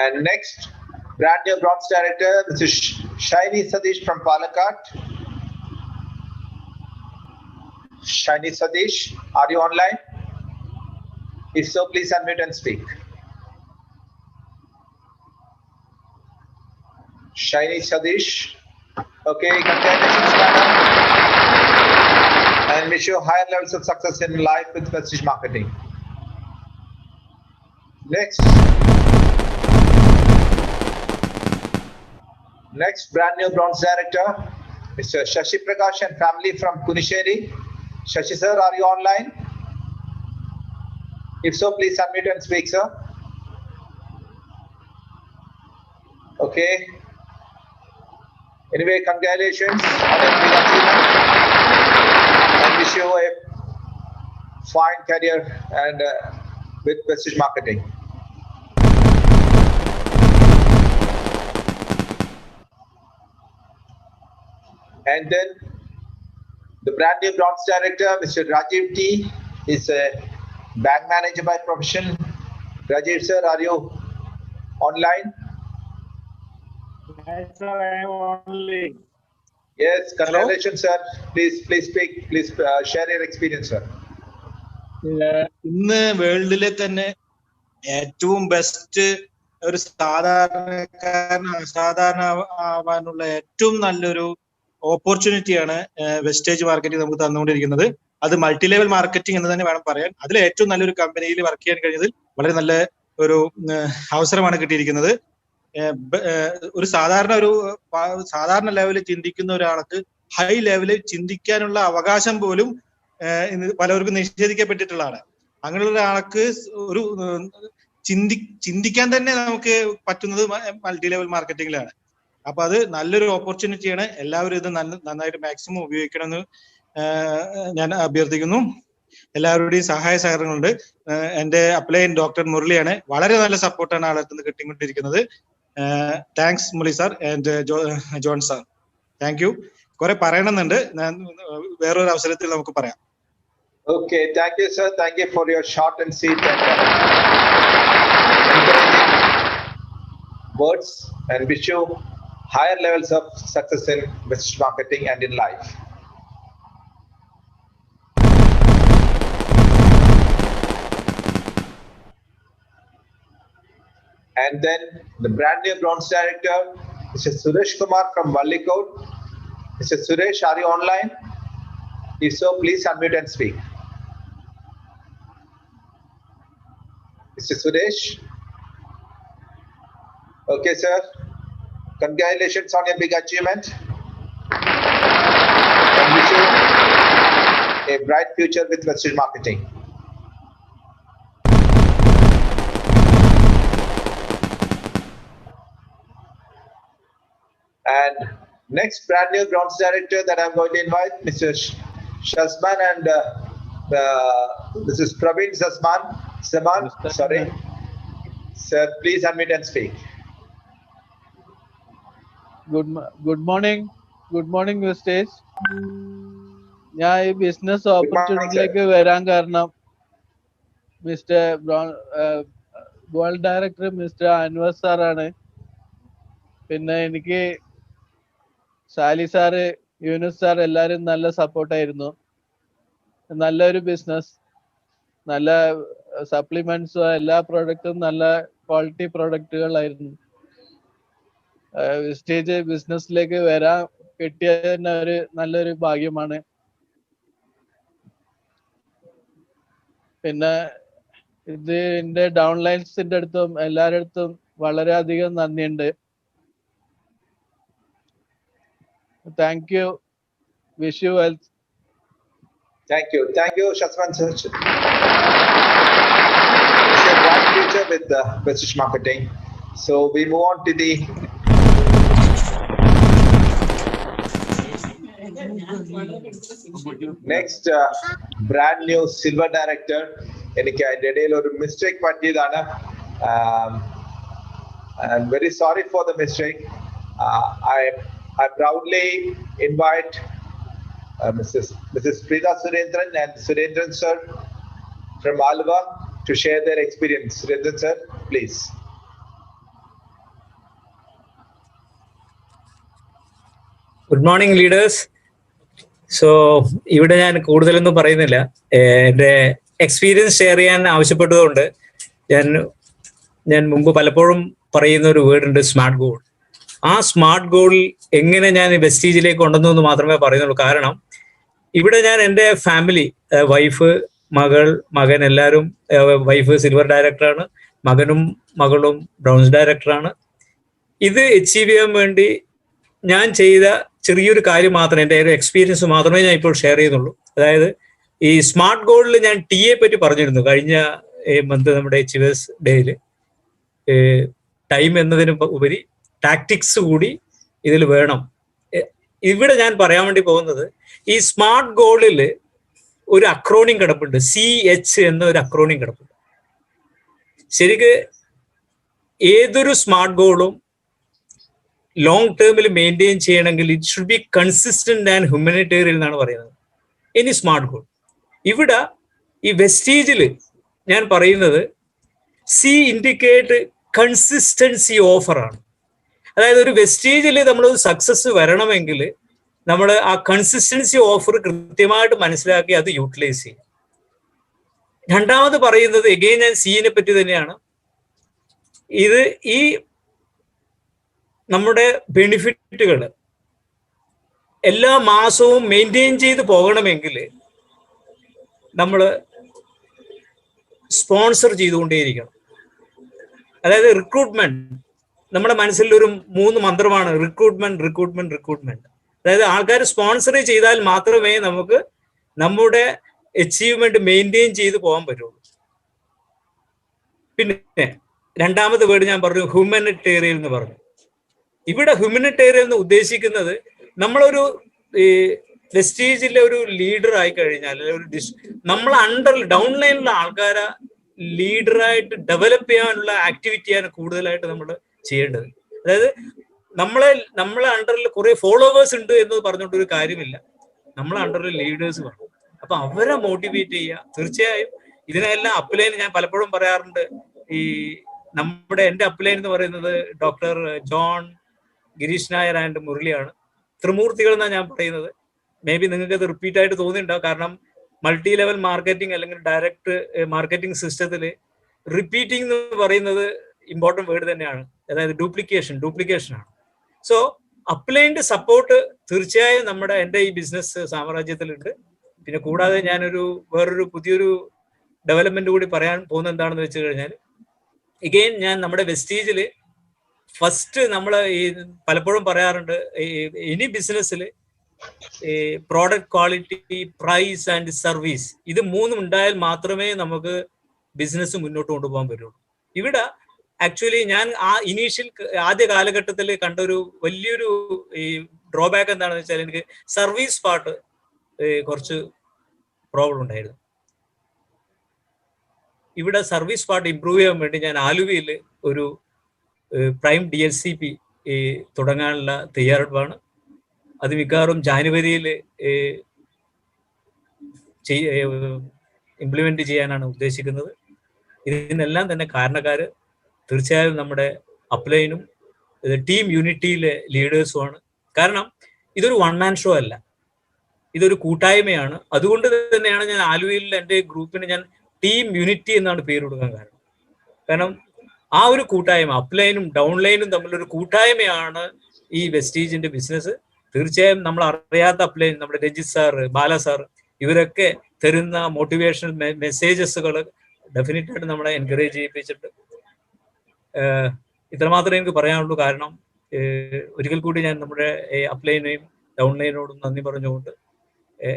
And next, brand new bronze director, Mr. Shiny Sadish from Palakkad. Shiny Sadish, are you online? If so, please unmute and speak. Shiny Sadish. Okay, congratulations, madam. And wish you higher levels of success in life with Prestige Marketing. Next, brand new bronze director, Mr. Shashi Prakash and family from Kunisheri. Shashi sir, are you online? If so, please unmute and speak, sir. Okay. Anyway, congratulations on your big achievement and wish you a fine career and with Prestige Marketing. And then the brand new bronze director, Mr. Rajiv T, is a bank manager by profession. Rajiv sir, are you online? Yes, sir, I am online. Yes, congratulations, sir. Please speak. Please share your experience, sir. ഇന്ന് വേൾഡിലെ തന്നെ ഏറ്റവും best ഒരു സാധാരണ ആവാനുള്ള ഏറ്റവും നല്ലൊരു ഓപ്പർച്യൂണിറ്റിയാണ് Vestige marketing നമുക്ക് തന്നുകൊണ്ടിരിക്കുന്നത്. അത് മൾട്ടി ലെവൽ മാർക്കറ്റിംഗ് എന്ന് തന്നെ വേണം പറയാൻ. അതിൽ ഏറ്റവും നല്ലൊരു കമ്പനിയിൽ വർക്ക് ചെയ്യാൻ കഴിഞ്ഞതിൽ വളരെ നല്ല ഒരു അവസരമാണ് കിട്ടിയിരിക്കുന്നത്. ഒരു സാധാരണ ലെവലിൽ ചിന്തിക്കുന്ന ഒരാൾക്ക് ഹൈ ലെവലിൽ ചിന്തിക്കാനുള്ള അവകാശം പോലും പലർക്കും നിഷേധിക്കപ്പെട്ടിട്ടുള്ളതാണ്. അങ്ങനെയുള്ള ഒരാൾക്ക് ഒരു ചിന്തിക്കാൻ തന്നെ നമുക്ക് പറ്റുന്നത് മൾട്ടി ലെവൽ മാർക്കറ്റിംഗിലാണ്. അപ്പൊ അത് നല്ലൊരു ഓപ്പർച്യൂണിറ്റിയാണ്. എല്ലാവരും ഇത് നന്നായിട്ട് മാക്സിമം ഉപയോഗിക്കണമെന്ന് ഞാൻ അഭ്യർത്ഥിക്കുന്നു. എല്ലാവരുടെയും സഹായ സഹകരണങ്ങളുണ്ട്. എന്റെ അപ്ലൈൻ ഡോക്ടർ മുരളിയാണ്. വളരെ നല്ല സപ്പോർട്ടാണ് ആളത്ത് നിന്ന് കിട്ടിക്കൊണ്ടിരിക്കുന്നത്. Thanks Murali sir and John sir. Thank you. കുറെ പറയണമെന്നുണ്ട്, ഞാൻ വേറൊരു അവസരത്തിൽ നമുക്ക് പറയാം. Okay, thank you, sir. Thank you for your short and sweet and encouraging words, and wish you higher levels of success in Prestige Marketing and in life. And then the brand new bronze director, Mr. Suresh Kumar from Vallikod. Mr. Suresh, are you online? If so, please unmute and speak. Mr. Suresh? Okay, sir. Congratulations on your big achievement. And wish you a bright future with Prestige Marketing. And next brand new bronze director that I'm going to invite, Mr. Shazman and this is Praveen Zaman, sorry. Sir, please unmute and speak. Good morning, Vestige. ഞാൻ ഈ business ഓപ്പർച്യൂണിറ്റിയിലേക്ക് വരാൻ കാരണം mister world director mister Anwar സാറാണ്. പിന്നെ എനിക്ക് Sally sir, Yunus sir എല്ലാവരും നല്ല സപ്പോർട്ടായിരുന്നു. നല്ലൊരു ബിസിനസ്, നല്ല സപ്ലിമെന്റ്സും എല്ലാ പ്രോഡക്റ്റും നല്ല ക്വാളിറ്റി പ്രോഡക്റ്റുകളായിരുന്നു. വെസ്റ്റേജ് ബിസിനസ്സിലേക്ക് വരാൻ കിട്ടിയത് തന്നെ ഒരു നല്ലൊരു ഭാഗ്യമാണ്. പിന്നെ ഇത് എന്റെ ഡൗൺലൈൻസിന്റെ അടുത്തും എല്ലാവരുടെ അടുത്തും വളരെയധികം നന്ദിയുണ്ട്. Thank you. Wish you well. Thank you, Shazman sir. Wish you a bright future with Prestige Marketing. So we move on to the next brand new silver director. എനിക്ക് അതിന്റെ ഇടയിൽ ഒരു മിസ്റ്റേക്ക് പറ്റിയതാണ്. I'm very sorry for the mistake. I proudly invite Mrs. Preeta Surendran and Surendran sir from Alva to share their experience. Surendran sir, please. Good morning leaders. So ഇവിടെ ഞാൻ കൂടുതലൊന്നും പറയുന്നില്ല. എൻ്റെ എക്സ്പീരിയൻസ് ഷെയർ ചെയ്യാൻ ആവശ്യപ്പെട്ടതുകൊണ്ട് ഞാൻ മുമ്പ് പലപ്പോഴും പറയുന്ന ഒരു വേർഡ് ഉണ്ട്, സ്മാർട്ട് ഗോൾ. ആ സ്മാർട്ട് ഗോളിൽ എങ്ങനെ ഞാൻ വെസ്റ്റീജിലേക്ക് കൊണ്ടുവന്നു എന്ന് മാത്രമേ പറയുന്നുള്ളൂ. കാരണം ഇവിടെ ഞാൻ എൻ്റെ ഫാമിലി, വൈഫ്, മകൻ എല്ലാവരും, വൈഫ് സിൽവർ ഡയറക്ടറാണ്, മകനും മകളും ബ്രൗൺസ് ഡയറക്ടറാണ്. ഇത് അച്ചീവ് ചെയ്യാൻ വേണ്ടി ഞാൻ ചെയ്ത ചെറിയൊരു കാര്യം മാത്രമേ, എൻ്റെ ഒരു എക്സ്പീരിയൻസ് മാത്രമേ ഞാൻ ഇപ്പോൾ ഷെയർ ചെയ്യുന്നുള്ളൂ. അതായത് ഈ സ്മാർട്ട് ഗോളിൽ ഞാൻ ടിയെ പറ്റി പറഞ്ഞിരുന്നു കഴിഞ്ഞ മന്ത് നമ്മുടെ അച്ചീവേഴ്സ് ഡേയിൽ. ടൈം എന്നതിന് ഉപരി ടാക്ടിക്സ് കൂടി ഇതിൽ വേണം. ഇവിടെ ഞാൻ പറയാൻ വേണ്ടി പോകുന്നത്, ഈ സ്മാർട്ട് ഗോളിൽ ഒരു അക്രോണിം കിടപ്പുണ്ട്, CH എന്ന ഒരു അക്രോണിം കിടപ്പുണ്ട്. ശരിക്ക് ഏതൊരു സ്മാർട്ട് ഗോളും ലോങ് ടേമിൽ മെയിൻറ്റെയിൻ ചെയ്യണമെങ്കിൽ it should be consistent and humanitarian എന്നാണ് പറയുന്നത്. ഇനി സ്മാർട്ട് ഗോൾ ഇവിടെ ഈ വെസ്റ്റീജിൽ ഞാൻ പറയുന്നത് C ഇൻഡിക്കേറ്റ് കൺസിസ്റ്റൻസി ഓഫറാണ്. അതായത് ഒരു വെസ്റ്റീജിൽ നമ്മൾ സക്സസ് വരണമെങ്കിൽ നമ്മൾ ആ കൺസിസ്റ്റൻസി ഓഫർ കൃത്യമായിട്ട് മനസ്സിലാക്കി അത് യൂട്ടിലൈസ് ചെയ്യും. രണ്ടാമത് പറയുന്നത് എഗെയിൻ ഞാൻ സീനെ പറ്റി തന്നെയാണ്. ഇത് ഈ നമ്മുടെ ബെനിഫിറ്റുകൾ എല്ലാ മാസവും മെയിൻറ്റെയിൻ ചെയ്ത് പോകണമെങ്കിൽ നമ്മൾ സ്പോൺസർ ചെയ്തുകൊണ്ടേയിരിക്കണം. അതായത് റിക്രൂട്ട്മെന്റ് നമ്മുടെ മനസ്സിലൊരു 3 മന്ത്രമാണ്, റിക്രൂട്ട്മെന്റ്. അതായത് ആൾക്കാർ സ്പോൺസർ ചെയ്താൽ മാത്രമേ നമുക്ക് നമ്മുടെ അച്ചീവ്മെന്റ് മെയിൻറ്റെയിൻ ചെയ്ത് പോകാൻ പറ്റുള്ളൂ. പിന്നെ രണ്ടാമത്തെ വേർഡ് ഞാൻ പറഞ്ഞു, ഹ്യൂമനിറ്റേറിയൻ എന്ന് പറഞ്ഞു. ഇവിടെ ഹ്യൂമനിറ്റേറിയൻ എന്ന് ഉദ്ദേശിക്കുന്നത് നമ്മളൊരു വെസ്റ്റീജിലെ ഒരു ലീഡർ ആയി കഴിഞ്ഞാൽ, നമ്മൾ അണ്ടറിൽ ഡൗൺലൈനിലുള്ള ആൾക്കാരെ ലീഡറായിട്ട് ഡെവലപ്പ് ചെയ്യാനുള്ള ആക്ടിവിറ്റിയാണ് കൂടുതലായിട്ട് നമ്മൾ ചെയ്യേണ്ടത്. അതായത് നമ്മളെ അണ്ടറിൽ കുറെ ഫോളോവേഴ്സ് ഉണ്ട് എന്ന് പറഞ്ഞിട്ടൊരു കാര്യമില്ല, നമ്മളെ അണ്ടറിൽ ലീഡേഴ്സ് വേണം. അപ്പൊ അവരെ മോട്ടിവേറ്റ് ചെയ്യുക. തീർച്ചയായും ഇതിനെല്ലാം അപ്ലൈൻ ഞാൻ പലപ്പോഴും പറയാറുണ്ട്. ഈ എൻ്റെ അപ്ലൈൻ എന്ന് പറയുന്നത് doctor John, Girish Nair and മുരളിയാണ്. ത്രിമൂർത്തികൾ എന്നാണ് ഞാൻ പറയുന്നത്. മേ ബി നിങ്ങൾക്ക് അത് റിപ്പീറ്റ് ആയിട്ട് തോന്നിയിട്ടുണ്ടാവും. കാരണം മൾട്ടി ലെവൽ മാർക്കറ്റിംഗ് അല്ലെങ്കിൽ ഡയറക്റ്റ് മാർക്കറ്റിംഗ് സിസ്റ്റത്തിൽ റിപ്പീറ്റിംഗ് എന്ന് പറയുന്നത് ഇമ്പോർട്ടൻറ്റ് വേർഡ് തന്നെയാണ്. അതായത് ഡ്യൂപ്ലിക്കേഷൻ ആണ്. സോ അപ്ലൈൻഡ് സപ്പോർട്ട് തീർച്ചയായും എൻ്റെ ഈ ബിസിനസ് സാമ്രാജ്യത്തിലുണ്ട്. പിന്നെ കൂടാതെ ഞാനൊരു വേറൊരു പുതിയൊരു ഡെവലപ്മെന്റ് കൂടി പറയാൻ പോകുന്നത് എന്താണെന്ന് വെച്ച് കഴിഞ്ഞാൽ, എഗെയിൻ ഞാൻ നമ്മുടെ വെസ്റ്റീജിൽ ഫസ്റ്റ് നമ്മൾ ഈ പലപ്പോഴും പറയാറുണ്ട്, എനി ബിസിനസ്സിൽ product quality, price and service, ഇത് 3 ഉണ്ടായാൽ മാത്രമേ നമുക്ക് ബിസിനസ് മുന്നോട്ട് കൊണ്ടുപോകാൻ പറ്റുള്ളൂ. ഇവിടെ ആക്ച്വലി ഞാൻ ആദ്യ കാലഘട്ടത്തിൽ കണ്ട ഒരു വലിയൊരു ഈ ഡ്രോബാക്ക് എന്താണെന്ന് വെച്ചാൽ, എനിക്ക് സർവീസ് പാർട്ട് കുറച്ച് പ്രോബ്ലം ഉണ്ടായിരുന്നു. ഇവിടെ സർവീസ് പാർട്ട് ഇംപ്രൂവ് ചെയ്യാൻ വേണ്ടി ഞാൻ ആലുവയിൽ ഒരു പ്രൈം DLCP തുടങ്ങാനുള്ള തയ്യാറെടുപ്പാണ്. അത് മിക്കവാറും ജാനുവരിയിൽ ഇംപ്ലിമെന്റ് ചെയ്യാനാണ് ഉദ്ദേശിക്കുന്നത്. ഇതിനെല്ലാം തന്നെ കാരണക്കാർ തീർച്ചയായും നമ്മുടെ അപ്ലൈനും ടീം യൂണിറ്റിയിലെ ലീഡേഴ്സുമാണ്. കാരണം ഇതൊരു വൺ മാൻ ഷോ അല്ല, ഇതൊരു കൂട്ടായ്മയാണ്. അതുകൊണ്ട് തന്നെയാണ് ഞാൻ ആലുവയിൽ എൻ്റെ ഗ്രൂപ്പിന് ഞാൻ ടീം യൂണിറ്റി എന്നാണ് പേര് കൊടുക്കാൻ കാരണം ആ ഒരു കൂട്ടായ്മ, അപ്ലൈനും ഡൗൺലൈനും തമ്മിലൊരു കൂട്ടായ്മയാണ് ഈ വെസ്റ്റീജിന്റെ ബിസിനസ്. തീർച്ചയായും നമ്മൾ അറിയാത്ത അപ്ലൈൻ, നമ്മുടെ രഞ്ജിത്ത് സാർ, ബാല സാർ, ഇവരൊക്കെ തരുന്ന മോട്ടിവേഷണൽ മെസ്സേജസുകൾ ഡെഫിനറ്റായിട്ട് നമ്മളെ എൻകറേജ് ചെയ്യിപ്പിച്ചിട്ടുണ്ട്. ഇത്രമാത്രമേ എനിക്ക് പറയാനുള്ളൂ. കാരണം ഒരിക്കൽ കൂടി ഞാൻ നമ്മുടെ അപ്ലൈനെയും ഡൗൺലൈനോടും നന്ദി പറഞ്ഞുകൊണ്ട്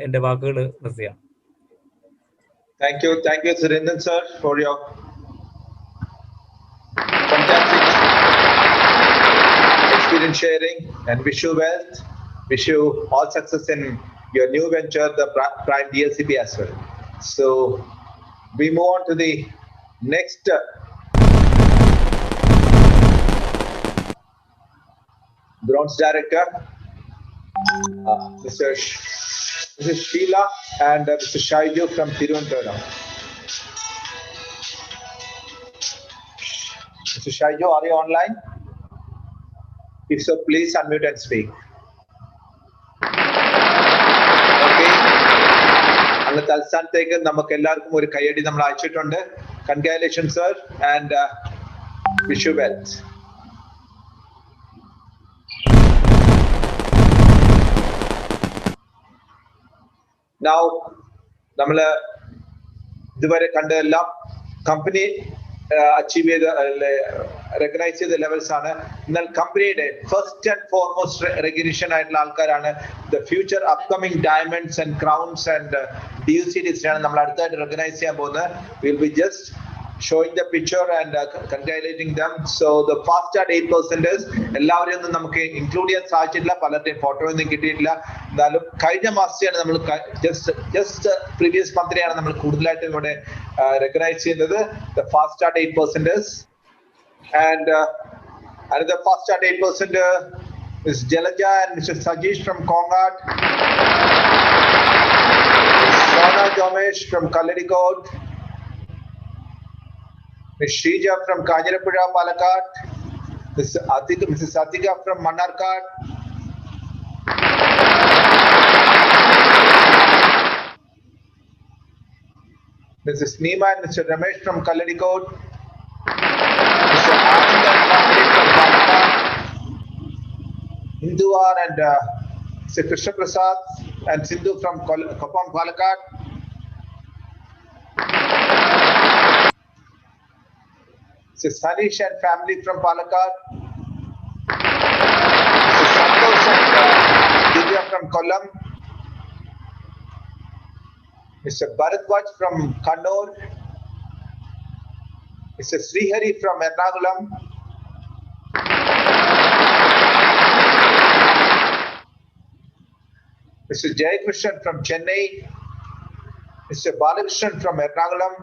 എൻ്റെ വാക്കുകൾ നിർത്തിയാണ്. Thank you, Surendran sir, for your fantastic experience sharing, and wish you wealth, wish you all success in your new venture, the Prime DLCP as well. So we move on to the next Bronze Director, Mrs. Sheila and Mr. Shaijo from Tirunelveli. Mr. Shaijo, are you online? If so, please unmute and speak. Okay. അങ്ങ് തൽസ്ഥാനത്തേക്ക് നമുക്ക് എല്ലാവർക്കും ഒരു കയ്യടി നമ്മൾ അയച്ചിട്ടുണ്ട്. Congratulations, sir, and wish you well. Now, നമ്മള് ഇതുവരെ കണ്ടതെല്ലാം company achieve ചെയ്ത റെക്കഗ്നൈസ് ചെയ്ത ലെവൽസ് ആണ്. എന്നാൽ കമ്പനിയുടെ ഫസ്റ്റ് ആൻഡ് ഫോർമോസ്റ്റ് റെക്കഗ്നിഷൻ ആയിട്ടുള്ള ആൾക്കാരാണ് the future upcoming diamonds and crowns and DUCDs നമ്മൾ അടുത്തായിട്ട് റെക്കഗ്നൈസ് ചെയ്യാൻ പോകുന്നത്. Will be just showing the picture and congratulating them. So the fast start 8% എല്ലാവരെയും ഒന്നും നമുക്ക് ഇൻക്ലൂഡ് ചെയ്യാൻ സാധിച്ചിട്ടില്ല, പലരുടെയും ഫോട്ടോ ഒന്നും കിട്ടിയിട്ടില്ല. എന്നാലും കഴിഞ്ഞ മാസത്തെയാണ് നമ്മൾ ജസ്റ്റ് പ്രീവിയസ് മന്തിനെയാണ് നമ്മൾ കൂടുതലായിട്ട് ഇവിടെ റെക്കഗ്നൈസ് ചെയ്യുന്നത്. The fast start 8% and another fast start 8% is Jalaja and Mr. Sajesh from Kongat, Sana Jomesh from Kaladikot, Ms. Shrija from Kajirapura, Palakkad, Mrs. Atika from Manarkad, Mrs. Neema and Mr. Ramesh from Kaladikot, Mr. Anand and family from Palakkad, Hinduar and Mr. Krishna Prasad and Sindhu from Kopam, Palakkad, Mr. Sanish and family from Palakkad, Mr. Santosh and Divya from Kollam, Mr. Bharatwaj from Kannur, Mr. Srihari from Ernakulam, Mr. Jayakrishan from Chennai, Mr. Balakrishnan from Ernakulam,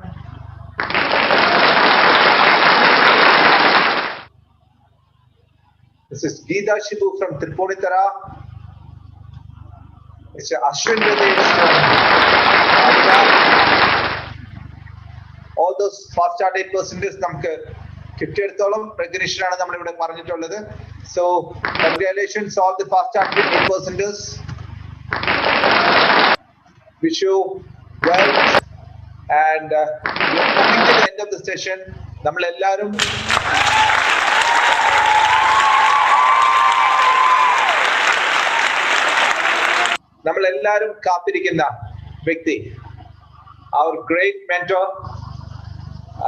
Mrs. Geeta Shibu from Tripunitara, Mr. Ashwin Rajesh from Adda. All those fast start 8% നമുക്ക് കിട്ടിയെടുത്തോളം recognition ആണ് നമ്മൾ ഇവിടെ പറഞ്ഞിട്ടുള്ളത്. So congratulations all the fast start 8%. Wish you well and we are coming to the end of the session. നമ്മൾ എല്ലാവരും കാത്തിരിക്കുന്ന വ്യക്തി, our great mentor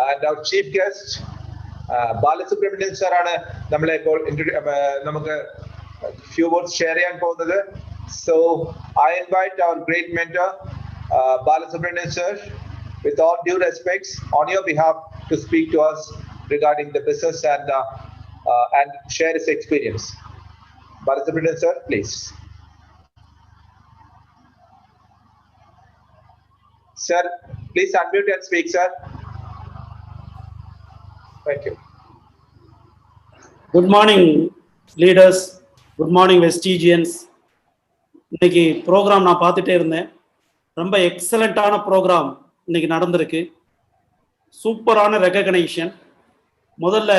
and our chief guest Balasubramanian sir ആണ് നമ്മളെ ഇപ്പോൾ നമുക്ക് few words share ചെയ്യാൻ പോകുന്നത്. So I invite our great mentor Balasubramanian sir, with all due respects, on your behalf, to speak to us regarding the business and share his experience. Balasubramanian sir, please. Sir, please unmute and speak, sir. Thank you. Good morning, leaders. Good morning, Vestigians. இன்னைக்கு program நான் பார்த்துட்டே இருந்தேன். ரொம்ப எக்ஸலண்ட்டான program இன்னைக்கு நடந்திருக்கு. சூப்பரான ரெகக்னைஷன். முதல்ல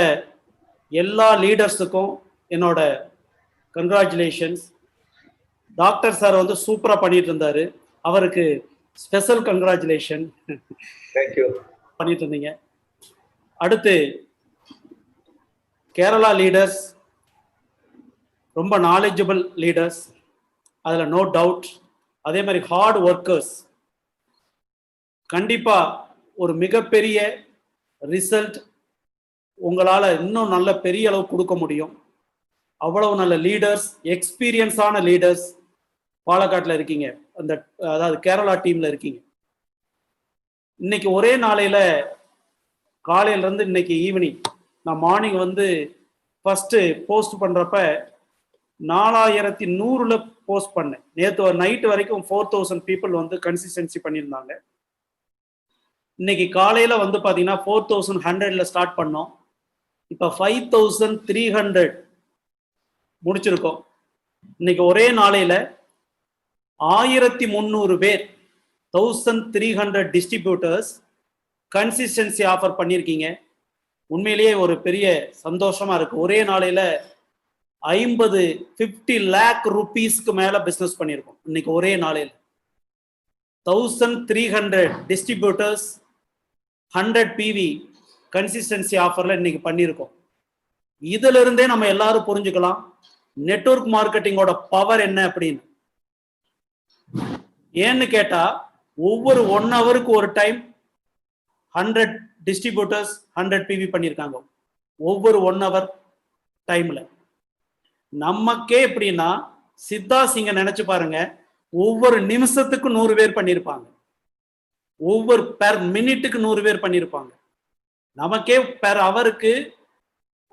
எல்லா லீடர்ஸுக்கும் என்னோட கங்க்ராச்சுலேஷன்ஸ். டாக்டர் சார் வந்து சூப்பராக பண்ணிட்டு இருந்தாரு, அவருக்கு ஸ்பெஷல் கங்க்ராச்சுலேஷன். தேங்க்யூ பண்ணிட்டு இருந்தீங்க. அடுத்து கேரளா லீடர்ஸ் ரொம்ப நாலேஜபிள் லீடர்ஸ், அதில் நோ டவுட். அதே மாதிரி ஹார்ட் ஒர்க்கர்ஸ். கண்டிப்பாக ஒரு மிகப்பெரிய ரிசல்ட் உங்களால் இன்னும் நல்ல பெரிய அளவு கொடுக்க முடியும். அவ்வளவு நல்ல லீடர்ஸ், எக்ஸ்பீரியன்ஸான லீடர்ஸ் பாலக்காட்டில் இருக்கீங்க, அந்த அதாவது கேரளா டீமில் இருக்கீங்க. இன்னைக்கு ஒரே நாளையில் காலையிலேருந்து இன்னைக்கு ஈவினிங், நான் மார்னிங் வந்து ஃபஸ்ட்டு போஸ்ட் பண்ணுறப்ப 4100 போஸ்ட் பண்ணேன். நேற்று ஒரு நைட்டு வரைக்கும் 4000 பீப்புள் வந்து கன்சிஸ்டன்சி பண்ணியிருந்தாங்க. இன்னைக்கு காலையில் வந்து பார்த்தீங்கன்னா 4100 ஸ்டார்ட் பண்ணோம். இப்போ 5300 முடிச்சிருக்கோம். இன்னைக்கு ஒரே நாளையில 1300 பேர் 1300 டிஸ்ட்ரிபியூட்டர்ஸ் கன்சிஸ்டன்சி ஆஃபர் பண்ணியிருக்கீங்க. உண்மையிலேயே ஒரு பெரிய சந்தோஷமா இருக்கு. ஒரே நாளையில 50 lakh rupeesக்கு மேல பிசினஸ் பண்ணியிருக்கோம். இன்னைக்கு ஒரே நாளையில 1300 டிஸ்ட்ரிபியூட்டர்ஸ் 100 PV கன்சிஸ்டன்சி ஆஃபர்ல இன்னைக்கு பண்ணியிருக்கோம். இதுல இருந்தே நம்ம எல்லாரும் புரிஞ்சுக்கலாம் நெட்வொர்க் மார்க்கெட்டிங்கோட பவர் என்ன அப்படின்னு. ஏன்னு கேட்டா ஒவ்வொரு 1 ஹவருக்கு ஒரு டைம் 100 டிஸ்ட்ரிபியூட்டர்ஸ் 100 PV பண்ணியிருக்காங்க ஒவ்வொரு 1 ஹவர் டைம்ல. நமக்கே எப்படின்னா சித்தாஸ் இங்க நினைச்சு பாருங்க, ஒவ்வொரு நிமிஷத்துக்கு 100 பேர் பண்ணியிருப்பாங்க, ஒவ்வொரு பெர் மினிட்டுக்கு 100 பேர் பண்ணியிருப்பாங்க. நமக்கே பெர் அவருக்கு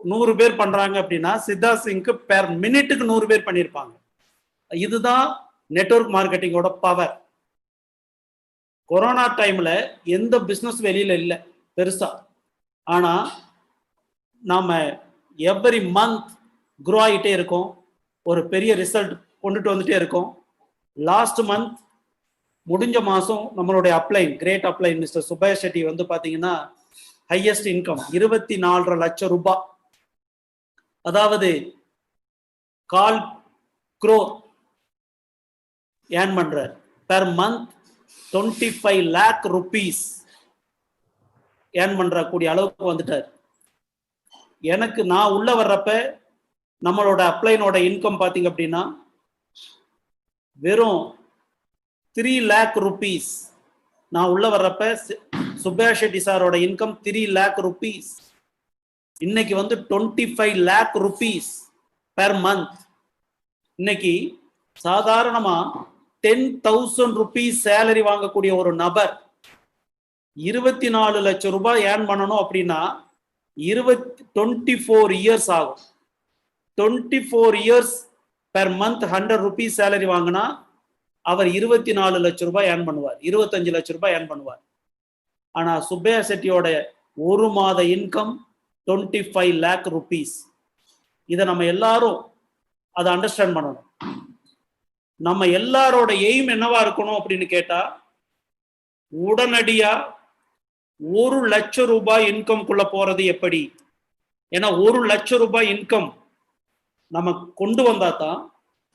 100 பேர் பண்றாங்க அப்படின்னா சித்தாஸ் சிங்க்கு பெர் மினிட்டுக்கு 100 பேர் பண்ணியிருப்பாங்க. இதுதான் நெட்வொர்க் மார்க்கெட்டிங்கோட பவர். கொரோனா டைம்ல எந்த பிசினஸ் வெளியில இல்லை பெருசா, ஆனா நாம எவ்ரி மந்த் க்ரோ ஆகிட்டே இருக்கோம், ஒரு பெரிய ரிசல்ட் கொண்டுட்டு வந்துட்டே இருக்கோம். லாஸ்ட் மந்த் முடிஞ்ச மாசம் நம்மளுடைய அப்ளைன் கிரேட் அப்ளைன் மிஸ்டர் சுபேஷ் செட்டி வந்து பாத்தீங்கன்னா ஹையஸ்ட் இன்கம் 24.5 லட்சம் ரூபாய், அதாவது 1/4 crore ஏர்ன் பண்றார். Per month 25 lakh rupees earn பண்ற கூடிய அளவுக்கு வந்துட்டார். எனக்கு நான் உள்ள வர்றப்ப நம்மளோட அப்ளைனோட இன்கம் பாத்தீங்க அப்படின்னா வெறும் 3 lakh rupees. நான் உள்ள வர்றப்ப சுபேஷ் செட்டி சாரோட இன்கம் 3 lakh rupees. இன்னைக்கு வந்து 25 lakh rupees பெர் மந்த். இன்னைக்கு சாதாரணமா 10,000 rupees சேலரி வாங்கக்கூடிய ஒரு நபர் 24 லட்சம் ரூபாய் ஏர்ன் பண்ணணும் அப்படின்னா 24 இயர்ஸ் ஆகும். 24 years per month 100 rupees salary வாங்கினா அவர் 24 லட்சம் ரூபாய் ஏர்ன் பண்ணுவார், 25 லட்சம் ரூபாய் ஏர்ன் பண்ணுவார். ஆனா சுப்பையா செட்டியோட ஒரு மாத இன்கம் 25 lakh rupees. இதை நம்ம எல்லாரும் அதை அண்டர்ஸ்டாண்ட் பண்ணணும். நம்ம எல்லாரோட எய்ம் என்னவா இருக்கணும் அப்படின்னு கேட்டா உடனடியா 1 லட்சம் ரூபாய் இன்கம்குள்ள போறது எப்படி. ஏன்னா 1 லட்சம் ரூபாய் இன்கம் நம்ம கொண்டு வந்தா தான்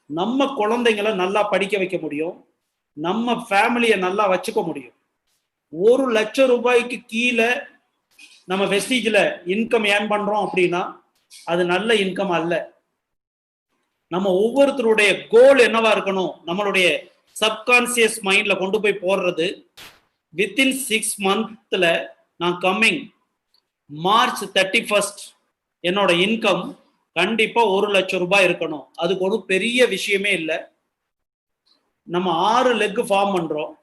நம்ம குழந்தைங்களை நல்லா படிக்க வைக்க முடியும், நம்ம ஃபேமிலியை நல்லா வச்சுக்க முடியும். 1 லட்சம் ரூபாய்க்கு கீழே நம்ம வெஸ்டீஜ்ல இன்கம் ஏர்ன் பண்றோம் அப்படின்னா அது நல்ல இன்கம் அல்ல. நம்ம ஒவ்வொருத்தருடைய கோல் என்னவா இருக்கணும், நம்மளுடைய சப்கான்சியஸ் மைண்ட்ல கொண்டு போய் போடுறது வித்தின் 6 monthsல நான் கம்மிங் March 31st என்னோட இன்கம் கண்டிப்பா 1 லட்சம் ரூபாய் இருக்கணும். அதுக்கு ஒரு பெரிய விஷயமே இல்லை. நம்ம 6 லெக் ஃபார்ம் பண்றோம்,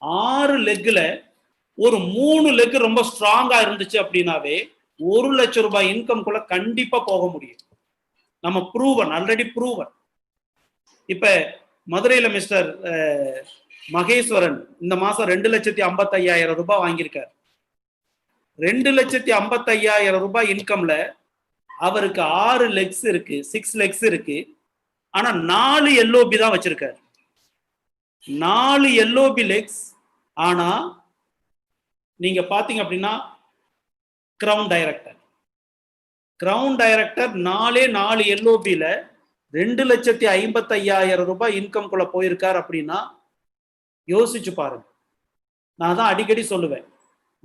6 லெக்ல ஒரு 3 லெக் ரொம்ப ஸ்ட்ராங்கா இருந்துச்சு அப்படின்னாவே 1 லட்சம் ரூபாய் இன்கம் குள்ள கண்டிப்பா போக முடியும். நம்ம ப்ரூவன், ஆல்ரெடி ப்ரூவன். இப்ப மதுரையில மிஸ்டர் மகேஸ்வரன் இந்த மாசம் 2,55,000 ரூபாய் வாங்கியிருக்காரு. 2,55,000 ரூபாய் இன்கம்ல அவருக்கு 6 லெக்ஸ் இருக்கு, 6 லெக்ஸ் இருக்கு. ஆனா 4 LOB தான் வச்சிருக்காரு, 4 LOB லெக்ஸ். ஆனா நீங்க பாத்தீங்க அப்படின்னா கிரவுன் டைரக்டர் 4 LOBல 2,55,000 ரூபாய் இன்கம் குள்ள போயிருக்காரு அப்படின்னா யோசிச்சு பாருங்க. நான் தான் அடிக்கடி சொல்லுவேன்,